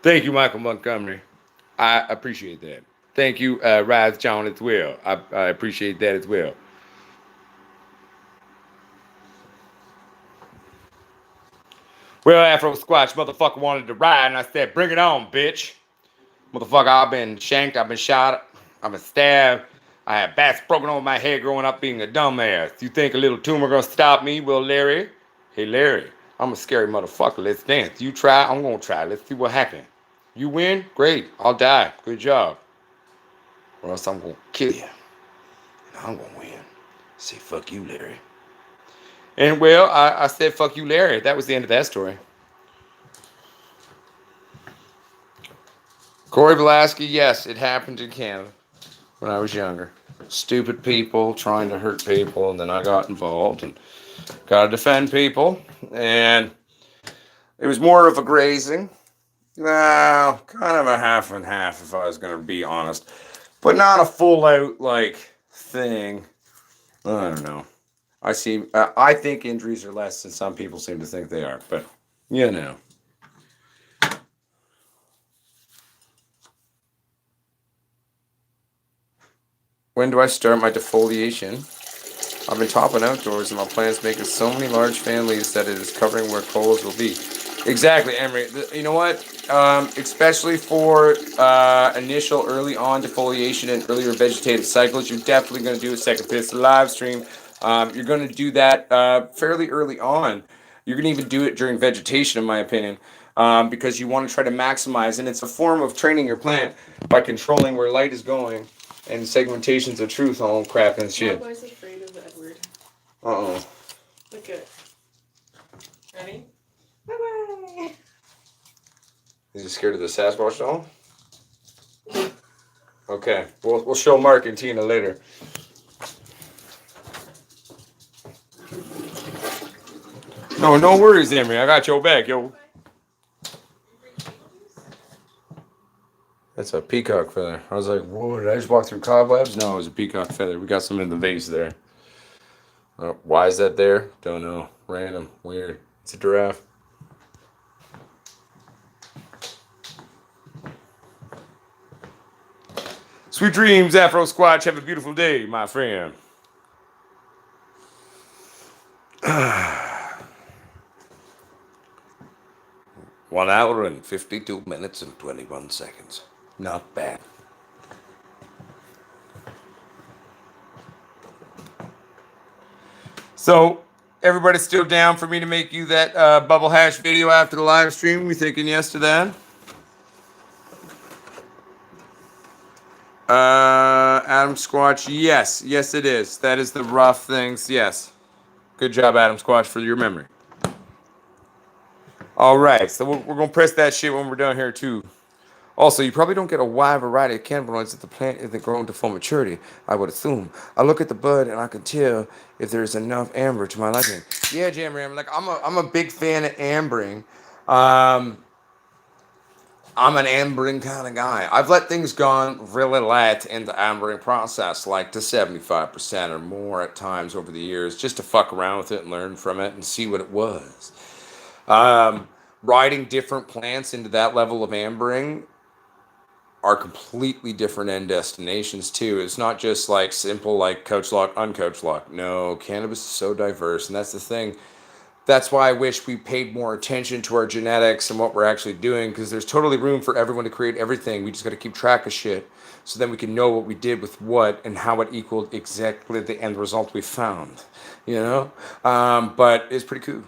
S1: Thank you, Michael Montgomery. I appreciate that. Thank you, Rise John, as well. I appreciate that as well. Well, Afro Squatch motherfucker wanted to ride, and I said, "Bring it on, bitch." Motherfucker, I've been shanked, I've been shot, I've been stabbed. I had bats broken over my head growing up being a dumbass. You think a little tumor gonna stop me? Well, Larry, hey Larry, I'm a scary motherfucker. Let's dance. You try, I'm gonna try. Let's see what happens. You win, great. I'll die. Good job. Or else I'm gonna kill you. And I'm gonna win. Say fuck you, Larry.
S2: And well, I said, fuck you, Larry. That was the end of that story. Corey Velasquez, yes, it happened in Canada when I was younger. Stupid people trying to hurt people, and then I got involved and got to defend people. And it was more of a grazing. Well, kind of a half and half, if I was going to be honest. But not a full out, like, thing. I don't know. I think injuries are less than some people seem to think they are, but you know. When do I start my defoliation? I've been topping outdoors and my plant's making so many large fan leaves that it is covering where coals will be. Exactly, Emery. You know what? Especially for initial early on defoliation and earlier vegetative cycles, you're definitely going to do a second piss live stream. You're going to do that fairly early on. You're going to even do it during vegetation, in my opinion, because you want to try to maximize. And it's a form of training your plant by controlling where light is going and segmentations of truth, all crap and shit.
S3: My boy's afraid of Edward.
S2: Uh-oh.
S3: Look at. Ready? Bye-bye.
S2: Is he scared of the Sasquatch doll? Okay, we'll show Mark and Tina later. No worries, Emery. I got your back, yo. That's a peacock feather. I was like, whoa, did I just walk through cobwebs? No, it was a peacock feather. We got some in the vase there. Why is that there? Don't know. Random. Weird. It's a giraffe. Sweet dreams, Afro Squatch. Have a beautiful day, my friend. 1 hour and 52 minutes and 21 seconds. Not bad. So, everybody's still down for me to make you that bubble hash video after the live stream? We thinking yes to that? Adam Squatch, yes. Yes, it is. That is the rough things, yes. Good job, Adam Squatch, for your memory. All right, so we're going to press that shit when we're done here, too. Also, you probably don't get a wide variety of cannabinoids if the plant isn't grown to full maturity, I would assume. I look at the bud and I can tell if there's enough amber to my liking. Yeah, Jammer, I'm a big fan of ambering. I'm an ambering kind of guy. I've let things gone really late in the ambering process, like to 75% or more at times over the years, just to fuck around with it and learn from it and see what it was. Riding different plants into that level of ambering are completely different end destinations too. It's not just like simple like coach lock, uncoach lock. No, cannabis is so diverse, and that's the thing. That's why I wish we paid more attention to our genetics and what we're actually doing, because there's totally room for everyone to create everything. We just got to keep track of shit so then we can know what we did with what and how it equaled exactly the end result we found, you know? But it's pretty cool.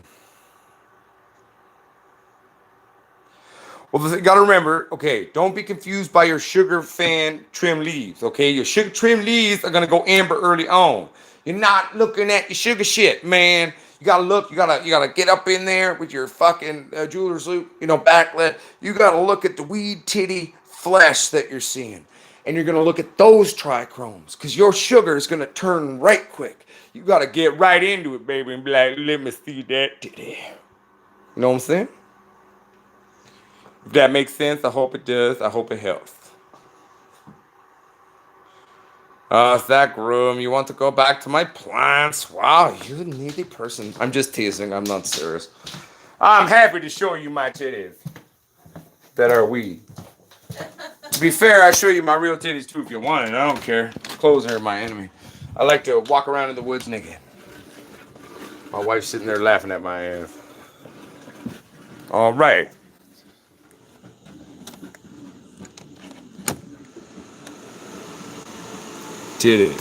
S2: Well, you got to remember, okay, don't be confused by your sugar fan trim leaves, okay? Your sugar trim leaves are going to go amber early on. You're not looking at your sugar shit, man. You got to look, you got to get up in there with your fucking jeweler's loop, backlit. You got to look at the weed titty flesh that you're seeing. And you're going to look at those trichromes, because your sugar is going to turn right quick. You got to get right into it, baby, and be like, let me see that titty. You know what I'm saying? If that makes sense, I hope it does. I hope it helps. Zach Room, you want to go back to my plants? Wow, you a needy person. I'm just teasing. I'm not serious. I'm happy to show you my titties that are weed. To be fair, I show you my real titties too if you want it. I don't care. Clothes are my enemy. I like to walk around in the woods naked. My wife's sitting there laughing at my ass. All right. Titties.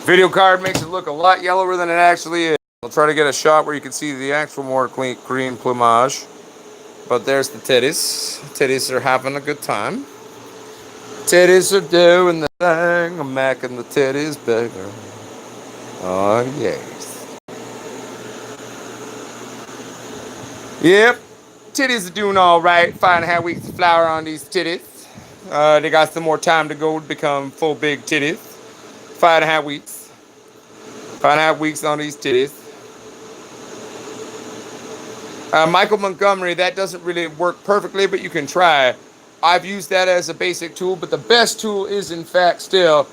S2: Video card makes it look a lot yellower than it actually is. I'll try to get a shot where you can see the actual more clean green plumage. But there's the titties. Titties are having a good time. Titties are doing the thing. I'm making the titties bigger. Oh, yes.
S1: Yep. Titties are doing all right. 5.5 weeks of flower on these titties. They got some more time to go to become full big titties. 5.5 weeks. 5.5 weeks on these titties. Michael Montgomery, that doesn't really work perfectly, but you can try. I've used that as a basic tool, but the best tool is, in fact, still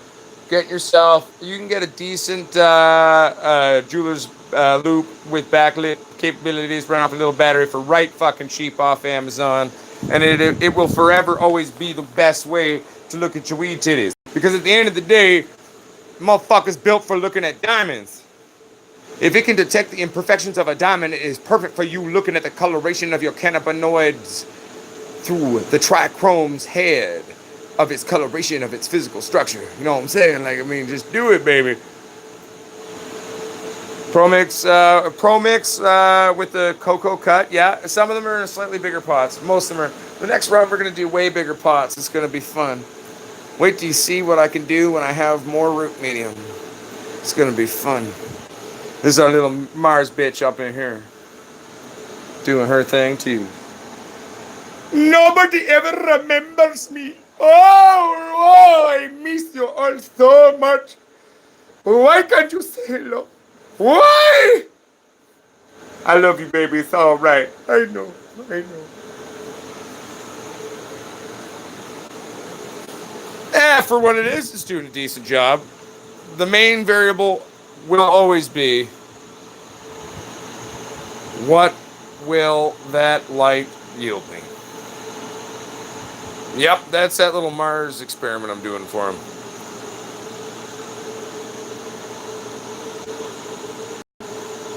S1: get yourself, you can get a decent jeweler's loop with backlit capabilities, run off a little battery for right fucking cheap off Amazon, and it will forever always be the best way to look at your weed titties. Because at the end of the day, motherfucker's built for looking at diamonds. If it can detect the imperfections of a diamond, it is perfect for you looking at the coloration of your cannabinoids through the trichrome's head of its coloration of its physical structure. You know what I'm saying? Like, I mean, just do it, baby. Promix with the cocoa cut. Yeah, some of them are in slightly bigger pots. Most of them are. The next round, we're going to do way bigger pots. It's going to be fun. Wait till you see what I can do when I have more root medium. It's going to be fun. This is our little Mars bitch up in here. Doing her thing, too. Nobody ever remembers me. Oh, I miss you all so much. Why can't you say hello? Why? I love you, baby. It's all right. I know. For what it is, it's doing a decent job. The main variable will always be, what will that light yield me? Yep, that's that little Mars experiment I'm doing for him.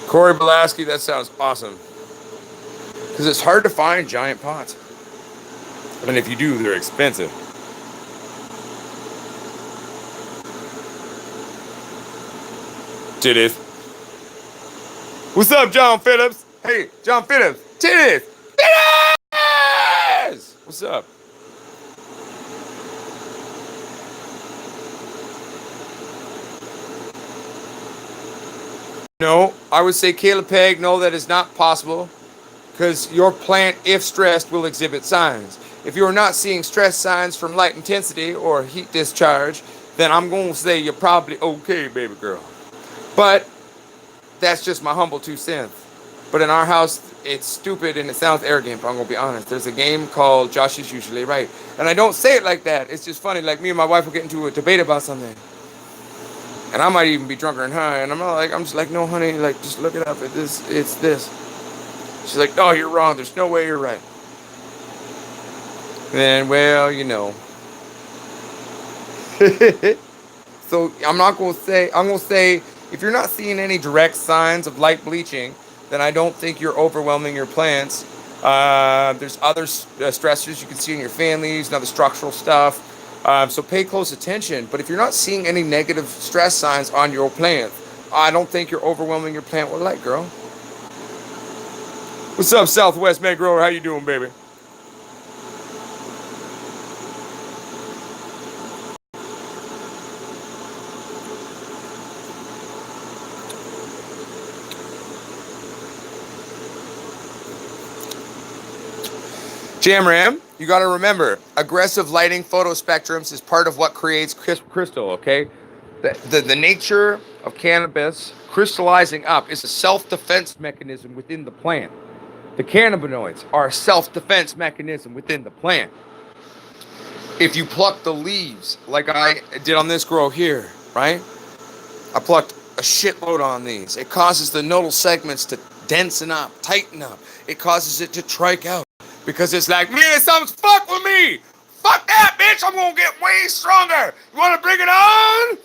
S1: Corey Belaski, that sounds awesome. Because it's hard to find giant pots. And if you do, they're expensive. Titties. What's up, John Phillips? Hey, John Phillips. Titties. Titties! What's up? No, I would say Caleb Peg, no, that is not possible. Because your plant, if stressed, will exhibit signs. If you are not seeing stress signs from light intensity or heat discharge, then I'm going to say you're probably okay, baby girl. But that's just my humble 2 cents. But in our house, it's stupid and it sounds arrogant, but I'm going to be honest. There's a game called Josh is Usually Right. And I don't say it like that. It's just funny. Like me and my wife will get into a debate about something. And I might even be drunker and high. And I'm just like, no, honey, like, just look it up. It's this. She's like, no, you're wrong. There's no way you're right. And then, well, you know. So I'm going to say, if you're not seeing any direct signs of light bleaching, then I don't think you're overwhelming your plants. There's other stressors you can see in your families and other structural stuff. So pay close attention. But if you're not seeing any negative stress signs on your plant, I don't think you're overwhelming your plant with light, girl. What's up, Southwest Man Grower? How you doing, baby? Jamram, you got to remember, aggressive lighting photospectrums is part of what creates crystal, okay? The nature of cannabis crystallizing up is a self-defense mechanism within the plant. The cannabinoids are a self-defense mechanism within the plant. If you pluck the leaves, like I did on this grow here, right? I plucked a shitload on these. It causes the nodal segments to densen up, tighten up. It causes it to trike out. Because it's like, man, something's fuck with me. Fuck that, bitch. I'm going to get way stronger. You want to bring it on?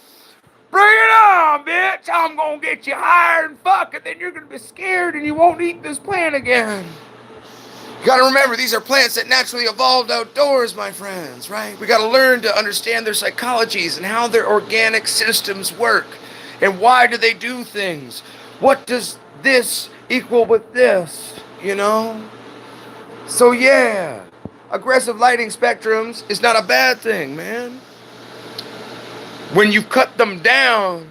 S1: Bring it on, bitch. I'm going to get you higher and fuck, and then you're going to be scared and you won't eat this plant again. You got to remember, these are plants that naturally evolved outdoors, my friends, right? We got to learn to understand their psychologies and how their organic systems work. And why do they do things? What does this equal with this, you know? So yeah, aggressive lighting spectrums is not a bad thing, man. When you cut them down,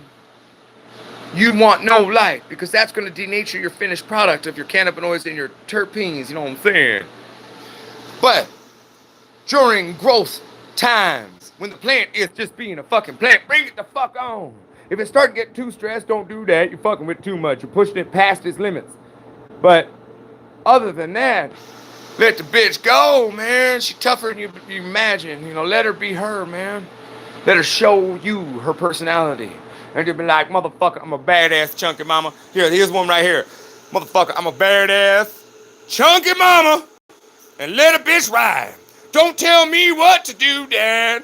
S1: you'd want no light because that's going to denature your finished product of your cannabinoids and your terpenes, you know what I'm saying? But during growth times, when the plant is just being a fucking plant, bring it the fuck on. If it starts to get too stressed, don't do that. You're fucking with it too much. You're pushing it past its limits. But other than that, let the bitch go, man. She tougher than you imagine. You know, let her be her, man. Let her show you her personality. And you'll be like, motherfucker, I'm a badass chunky mama. Here's one right here. Motherfucker, I'm a badass chunky mama. And let a bitch ride. Don't tell me what to do, Dad.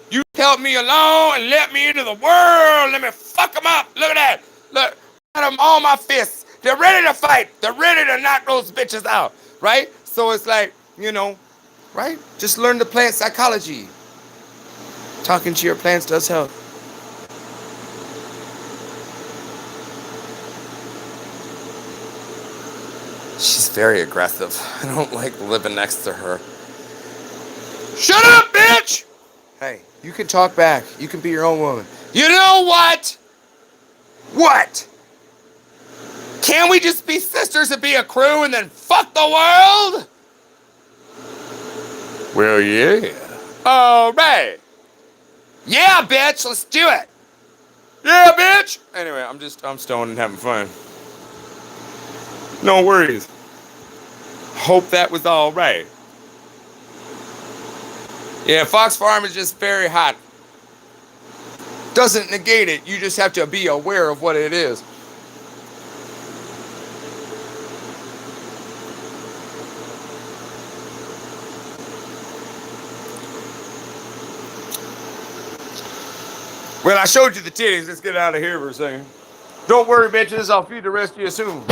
S1: You help me along and let me into the world. Let me fuck them up. Look at that. Look, got them all my fists. They're ready to fight. They're ready to knock those bitches out, right? So it's like, you know, right? Just learn the plant psychology. Talking to your plants does help. She's very aggressive. I don't like living next to her. Shut up, bitch! Hey, you can talk back. You can be your own woman. You know what? What? Can't we just be sisters and be a crew and then fuck the world? Well, yeah. All right. Yeah, bitch, let's do it. Yeah, bitch. Anyway, I'm stoned and having fun. No worries. Hope that was all right. Yeah, Fox Farm is just very hot. Doesn't negate it. You just have to be aware of what it is. Well, I showed you the titties. Let's get out of here for a second. Don't worry, bitches. I'll feed the rest of you soon.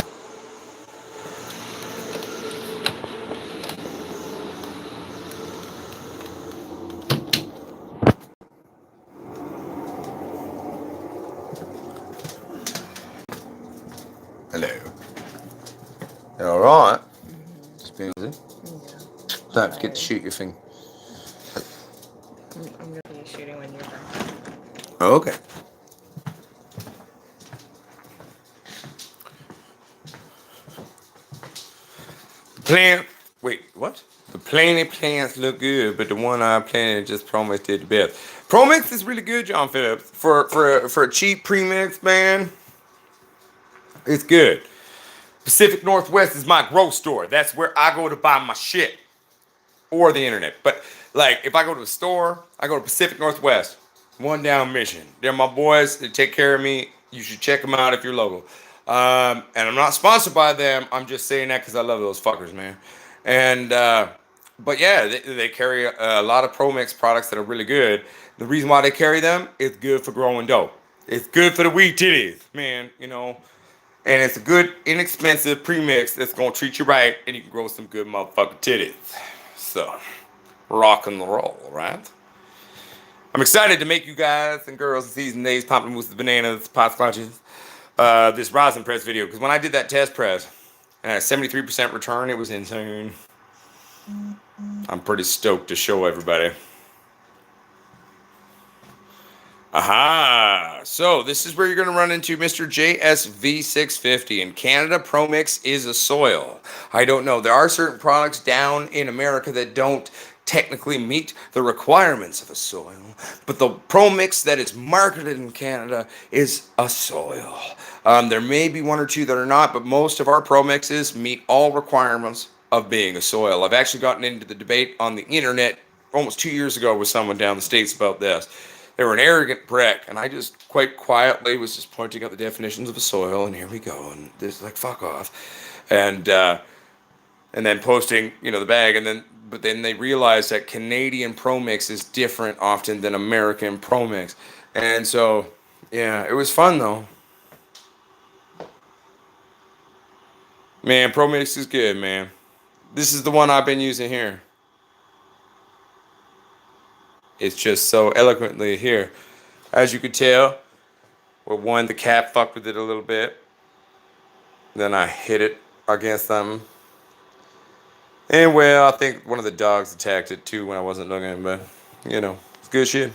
S1: Hello. You all right? Just being busy. Don't forget to shoot your thing.
S3: I'm gonna be shooting when you're done.
S1: Oh, okay. Plant. Wait, what? The planted plants look good, but the one I planted just Promix did the best. Promix is really good, John Phillips. For a cheap premix, man. It's good. Pacific Northwest is my grocery store. That's where I go to buy my shit. Or the internet. But like if I go to a store, I go to Pacific Northwest. One down Mission. They're my boys. They take care of me. You should check them out if you're local. And I'm not sponsored by them. I'm just saying that because I love those fuckers, man. And but yeah, they carry a lot of Promix products that are really good. The reason why they carry them is good for growing dope. It's good for the weed titties, man. You know. And it's a good, inexpensive premix that's gonna treat you right, and you can grow some good motherfucking titties. So, rock and roll, right? I'm excited to make you guys and girls and season days, pamplemousse, bananas, pot scotches, this rosin press video. Because when I did that test press, and at 73% return, it was insane. I'm pretty stoked to show everybody. Aha! So this is where you're going to run into Mr. JSV650. In Canada, Promix is a soil. I don't know. There are certain products down in America that don't technically meet the requirements of a soil. But the Promix that is marketed in Canada is a soil. There may be one or two that are not, but most of our Promixes meet all requirements of being a soil. I've actually gotten into the debate on the internet almost 2 years ago with someone down the States about this. They were an arrogant prick, and I just quite quietly was just pointing out the definitions of a soil, and here we go, and this like fuck off, and then posting the bag, but then they realized that Canadian Promix is different often than American Promix, and so yeah, it was fun though. Man, Promix is good, man. This is the one I've been using here. It's just so eloquently here. As you could tell, the cat fucked with it a little bit. Then I hit it against something. And I think one of the dogs attacked it too when I wasn't looking, but it's good shit.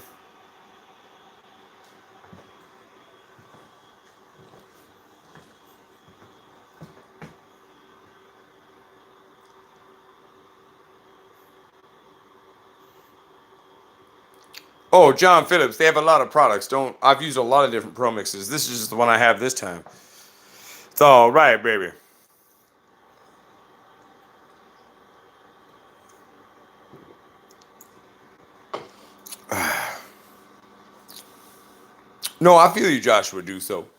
S2: Oh, John Phillips. They have a lot of products. I've used a lot of different Pro Mixes. This is just the one I have this time. It's all right, baby. No, I feel you, Joshua. Do so.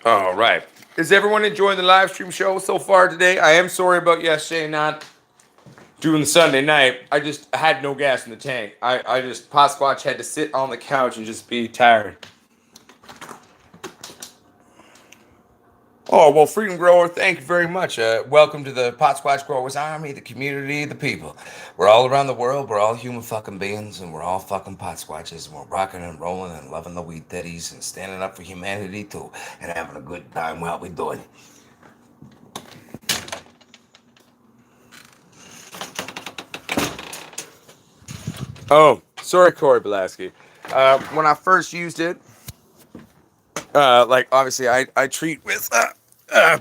S2: All right. Is everyone enjoying the live stream show so far today? I am sorry about yesterday not doing the Sunday night. I just had no gas in the tank. I just, Potsquatch had to sit on the couch and just be tired. Oh, well, Freedom Grower, thank you very much. Welcome to the Potsquatch Growers Army, the community, the people. We're all around the world. We're all human fucking beings, and we're all fucking Potsquatches, and we're rocking and rolling and loving the weed teddies and standing up for humanity, too, and having a good time while we do it. Oh, sorry, Corey Belaski. When I first used it, like, obviously, I treat with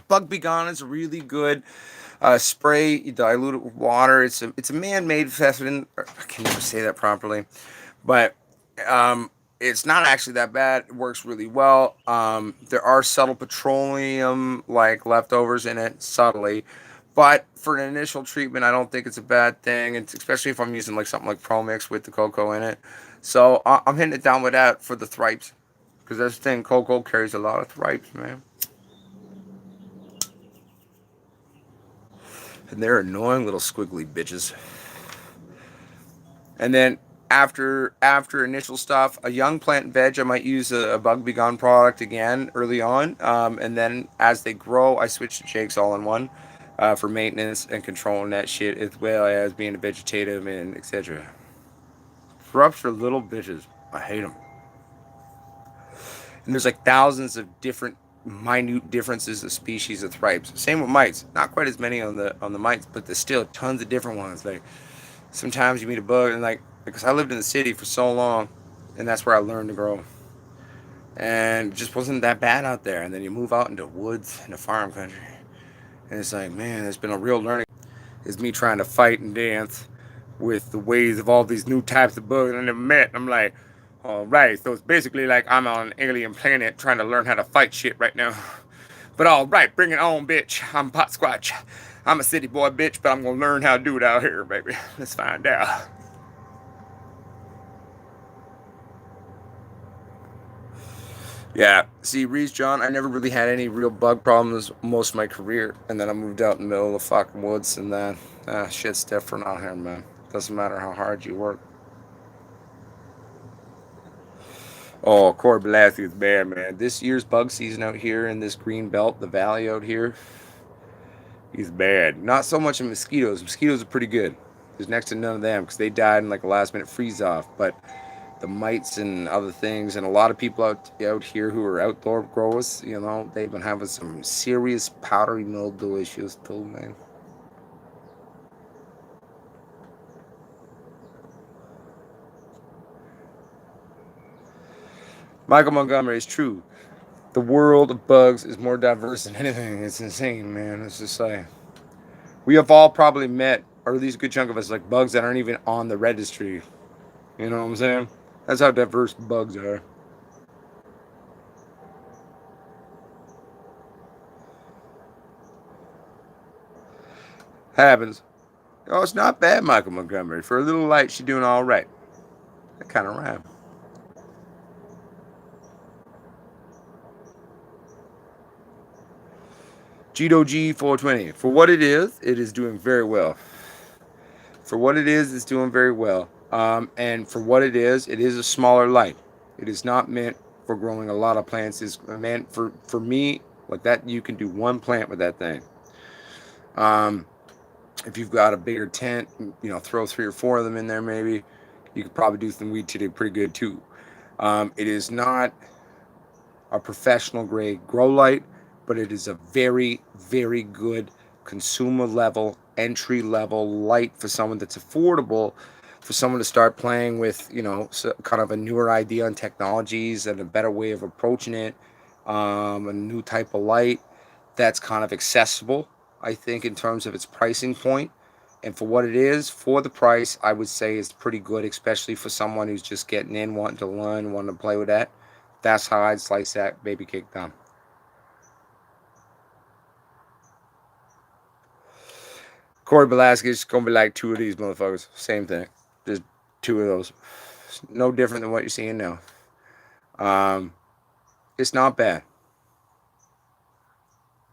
S2: Bug Be Gone is really good spray. You dilute it with water. It's a man-made pheasant. I can never say that properly, but it's not actually that bad. It works really well. There are subtle petroleum like leftovers in it, subtly, but for an initial treatment, I don't think it's a bad thing. It's especially if I'm using like something like Pro Mix with the cocoa in it. So I'm hitting it down with that for the thripes. Because this thing, cocoa, carries a lot of thripes, man. And they're annoying little squiggly bitches. And then after initial stuff, a young plant veg, I might use a Bug Be Gone product again early on. And then as they grow, I switch to Jake's All-in-One for maintenance and controlling that shit, as well as being a vegetative and etc. Thrups are little bitches. I hate them. And there's like thousands of different minute differences of species of thripes. Same with mites. Not quite as many on the mites, but there's still tons of different ones. Like sometimes you meet a bug and like because I lived in the city for so long, and that's where I learned to grow. And it just wasn't that bad out there. And then you move out into woods in the farm country, and it's like, man, there's been a real learning. Is me trying to fight and dance with the ways of all these new types of bugs I never met. I'm like, all right, so it's basically like I'm on an alien planet trying to learn how to fight shit right now. But all right, bring it on, bitch. I'm Potsquatch. I'm a city boy, bitch, but I'm gonna learn how to do it out here, baby. Let's find out. Yeah, see, Reese John, I never really had any real bug problems most of my career, and then I moved out in the middle of the fucking woods, and then shit's different out here, man. Doesn't matter how hard you work. Oh, Corey Blassie is bad, man. This year's bug season out here in this green belt, the valley out here, he's bad. Not so much in mosquitoes. Mosquitoes are pretty good. There's next to none of them because they died in like a last minute freeze off. But the mites and other things, and a lot of people out here who are outdoor growers, you know, they've been having some serious powdery mildew issues too, man. Michael Montgomery is true. The world of bugs is more diverse than anything. It's insane, man. It's just like we have all probably met, or at least a good chunk of us, like bugs that aren't even on the registry. You know what I'm saying? That's how diverse bugs are. Happens. Oh, it's not bad, Michael Montgomery. For a little light, she's doing all right. That kind of rhyme. Gito G420. For what it is doing very well. For what it is, it's doing very well. And for what it is a smaller light. It is not meant for growing a lot of plants. It's meant for me, like that, you can do one plant with that thing. If you've got a bigger tent, you know, throw 3 or 4 of them in there maybe. You could probably do some weed today pretty good too. It is not a professional grade grow light, but it is a very, very good consumer level, entry level light for someone that's affordable, for someone to start playing with, you know, kind of a newer idea on technologies and a better way of approaching it, a new type of light that's kind of accessible
S1: I think in terms of its pricing point and for what it is, for the price, I would say it's pretty good, especially for someone who's just getting in, wanting to learn, wanting to play with that. That's how I'd slice that baby cake down. Corey Velasquez gonna be like two of these motherfuckers. Same thing. Just two of those. No different than what you're seeing now. It's not bad,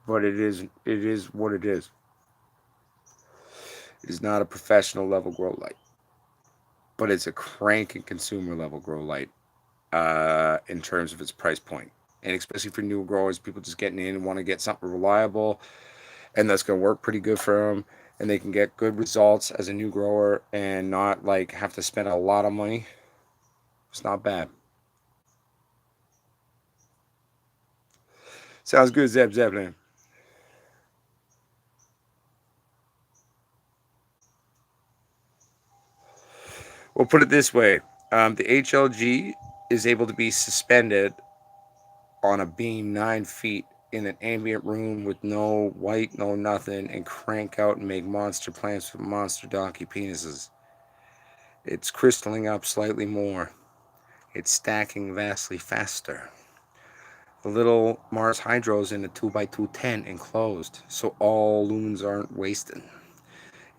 S1: but it is what it is. It is not a professional level grow light, but it's a cranking consumer level grow light in terms of its price point, and especially for new growers, people just getting in and want to get something reliable, and that's gonna work pretty good for them, and they can get good results as a new grower and not like have to spend a lot of money. It's not bad. Sounds good, Zeb Zeppelin. We'll put it this way. The HLG is able to be suspended on a beam 9 feet in an ambient room with no white, no nothing, and crank out and make monster plants with monster donkey penises. It's crystalling up slightly more. It's stacking vastly faster. The little Mars Hydro's in a 2x2 tent enclosed, so all lumens aren't wasted.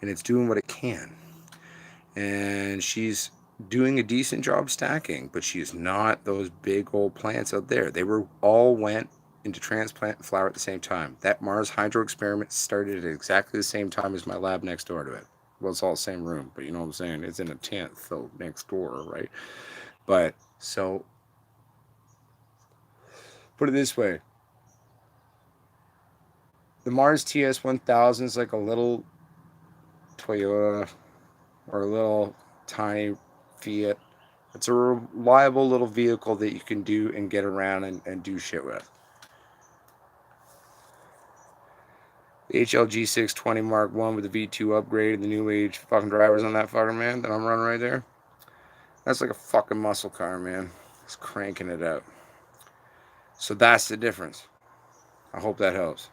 S1: And it's doing what it can. And she's doing a decent job stacking, but she's not those big old plants out there. They were all went into transplant and flower at the same time. That Mars Hydro experiment started at exactly the same time as my lab next door to it. Well, it's all the same room, but you know what I'm saying? It's in a tent, so next door, right? But so put it this way. The Mars TS 1000 is like a little Toyota or a little tiny Fiat. It's a reliable little vehicle that you can do and get around and do shit with. The HLG 620 Mark 1 with the V2 upgrade, the new age fucking drivers on that fucker, man, that I'm running right there. That's like a fucking muscle car, man. It's cranking it out. So that's the difference. I hope that helps.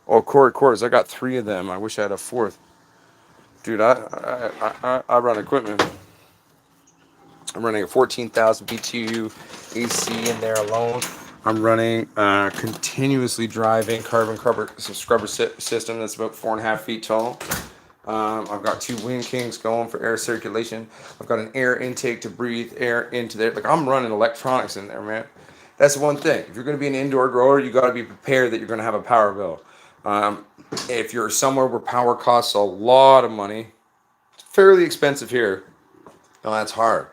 S1: Oh, Corey Course, I got 3 of them. I wish I had a 4th. Dude, I run equipment. I'm running a 14,000 BTU AC in there alone. I'm running continuously driving carbon scrubber system that's about 4.5 feet tall. I've got 2 Wind Kings going for air circulation. I've got an air intake to breathe air into there. Like, I'm running electronics in there, man. That's one thing. If you're going to be an indoor grower, you got to be prepared that you're going to have a power bill. If you're somewhere where power costs a lot of money, it's fairly expensive here. No, that's hard.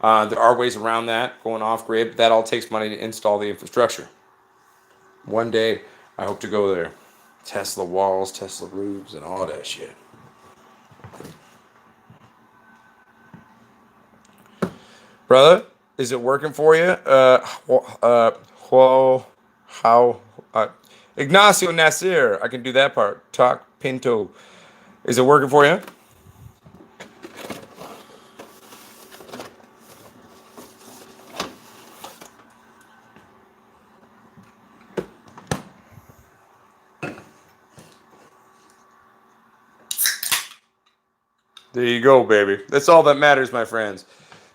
S1: There are ways around that, going off grid, but that all takes money to install the infrastructure. One day, I hope to go there. Tesla walls, Tesla roofs, and all that shit. Brother, is it working for you? Ignacio Nasir, I can do that part. Talk Pinto. Is it working for you? There you go, baby. That's all that matters, my friends.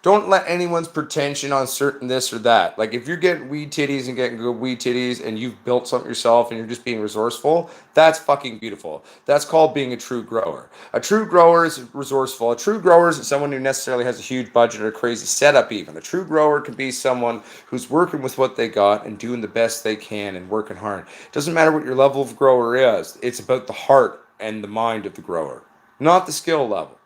S1: Don't let anyone's pretension on certain this or that. Like, if you're getting weed titties and getting good weed titties and you've built something yourself and you're just being resourceful, that's fucking beautiful. That's called being a true grower. A true grower is resourceful. A true grower isn't someone who necessarily has a huge budget or a crazy setup even. A true grower can be someone who's working with what they got and doing the best they can and working hard. It doesn't matter what your level of grower is. It's about the heart and the mind of the grower, not the skill level.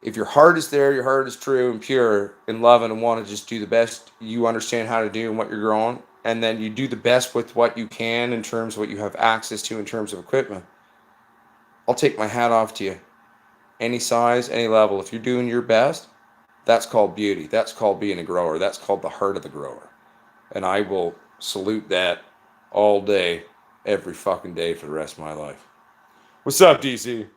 S1: If your heart is there, your heart is true and pure and loving and want to just do the best you understand how to do and what you're growing, and then you do the best with what you can in terms of what you have access to in terms of equipment, I'll take my hat off to you. Any size, any level. If you're doing your best, that's called beauty. That's called being a grower. That's called the heart of the grower. And I will salute that
S2: all day, every fucking day for the rest of my life. What's up, DC?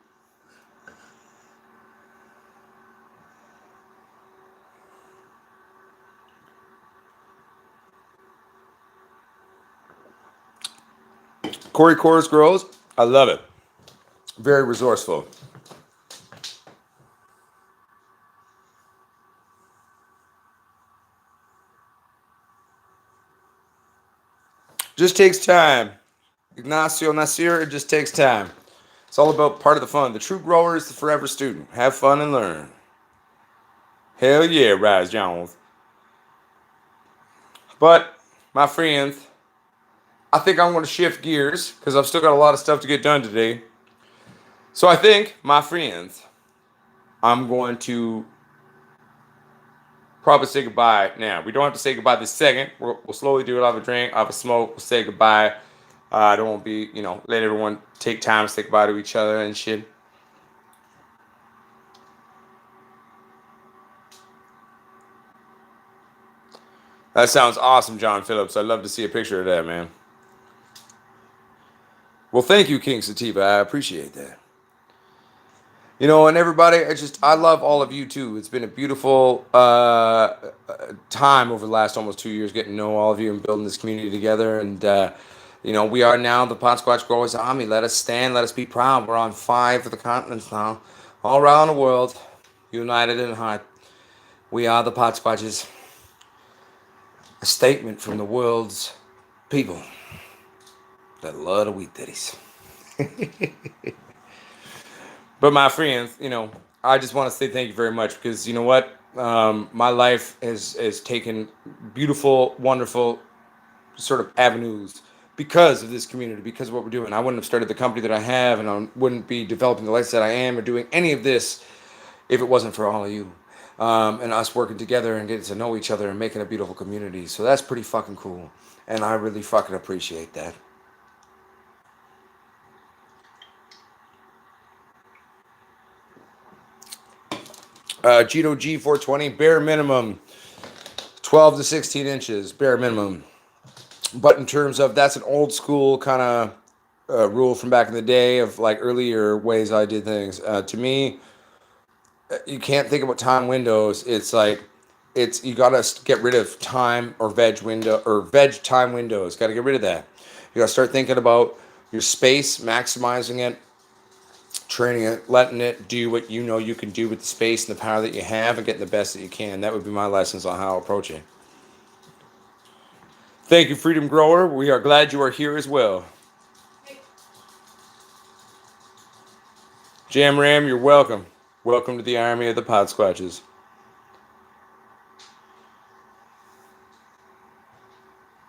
S2: Corey Chorus Girls, I love it. Very resourceful. Just takes time. Ignacio Nasir, it just takes time. It's all about part of the fun. The true grower is the forever student. Have fun and learn. Hell yeah, Rise Jones. But, my friends, I think I'm going to shift gears because I've still got a lot of stuff to get done today. So I think, my friends, I'm going to probably say goodbye now. We don't have to say goodbye this second. We'll slowly do it. I'll have a drink, I'll have a smoke, we'll say goodbye. I don't want to be, let everyone take time to say goodbye to each other and shit. That sounds awesome, John Phillips. I'd love to see a picture of that, man. Well, thank you, King Sativa. I appreciate that. And everybody, I love all of you too. It's been a beautiful time over the last almost 2 years getting to know all of you and building this community together. And, we are now the Pod Squatch Growers Army. Let us stand. Let us be proud. We're on 5 of the continents now, all around the world, united in heart. We are the Pod Squatches. A statement from the world's people that love the wheat titties. But my friends, I just want to say thank you very much because you know what? My life has taken beautiful, wonderful sort of avenues because of this community, because of what we're doing. I wouldn't have started the company that I have, and I wouldn't be developing the lifestyle that I am or doing any of this if it wasn't for all of you. And us working together and getting to know each other and making a beautiful community. So that's pretty fucking cool. And I really fucking appreciate that. Cheeto G420, bare minimum 12 to 16 inches, bare minimum. But in terms of, that's an old school kind of rule from back in the day of like earlier ways I did things. To me, you can't think about time windows. It's like, you gotta get rid of time or veg window or veg time windows. Gotta get rid of that. You gotta start thinking about your space, maximizing it, training it, letting it do what you know you can do with the space and the power that you have, and getting the best that you can. That would be my lessons on how I approach it. Thank you, Freedom Grower. We are glad you are here as well. Jam Ram, you're welcome. Welcome to the army of the Pod Squatches.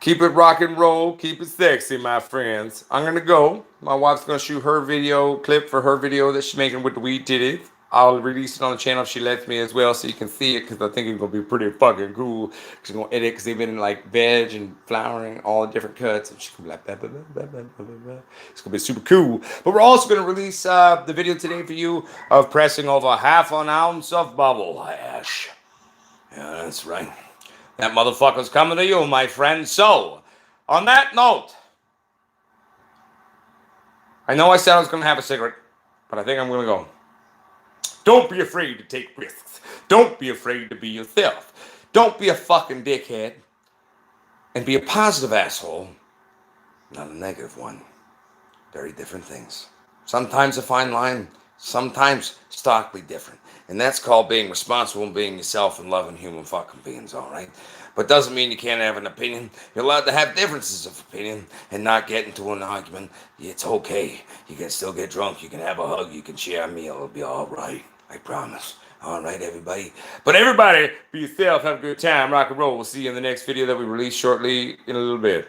S2: Keep it rock and roll. Keep it sexy, my friends. I'm going to go. My wife's going to shoot her video clip for her video that she's making with the weed titties. I'll release it on the channel if she lets me as well so you can see it because I think it's going to be pretty fucking cool. She's going to edit because they've been in like veg and flowering, all the different cuts. And she's going to be like, blah, blah, blah, blah, blah, blah, blah. It's going to be super cool. But we're also going to release the video today for you of pressing over half an ounce of bubble hash. Yeah, that's right. That motherfucker's coming to you, my friend. So, on that note, I know I said I was going to have a cigarette, but I think I'm going to go. Don't be afraid to take risks. Don't be afraid to be yourself. Don't be a fucking dickhead. And be a positive asshole, not a negative one. Very different things. Sometimes a fine line, sometimes starkly different. And that's called being responsible and being yourself and loving human fucking beings, all right? But doesn't mean you can't have an opinion. You're allowed to have differences of opinion and not get into an argument. It's okay. You can still get drunk. You can have a hug. You can share a meal. It'll be all right. I promise. All right, everybody. But everybody, be yourself. Have a good time. Rock and roll. We'll see you in the next video that we release shortly in a little bit.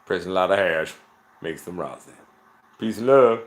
S2: Pressing a lot of hash. Makes them rosin. Peace and love.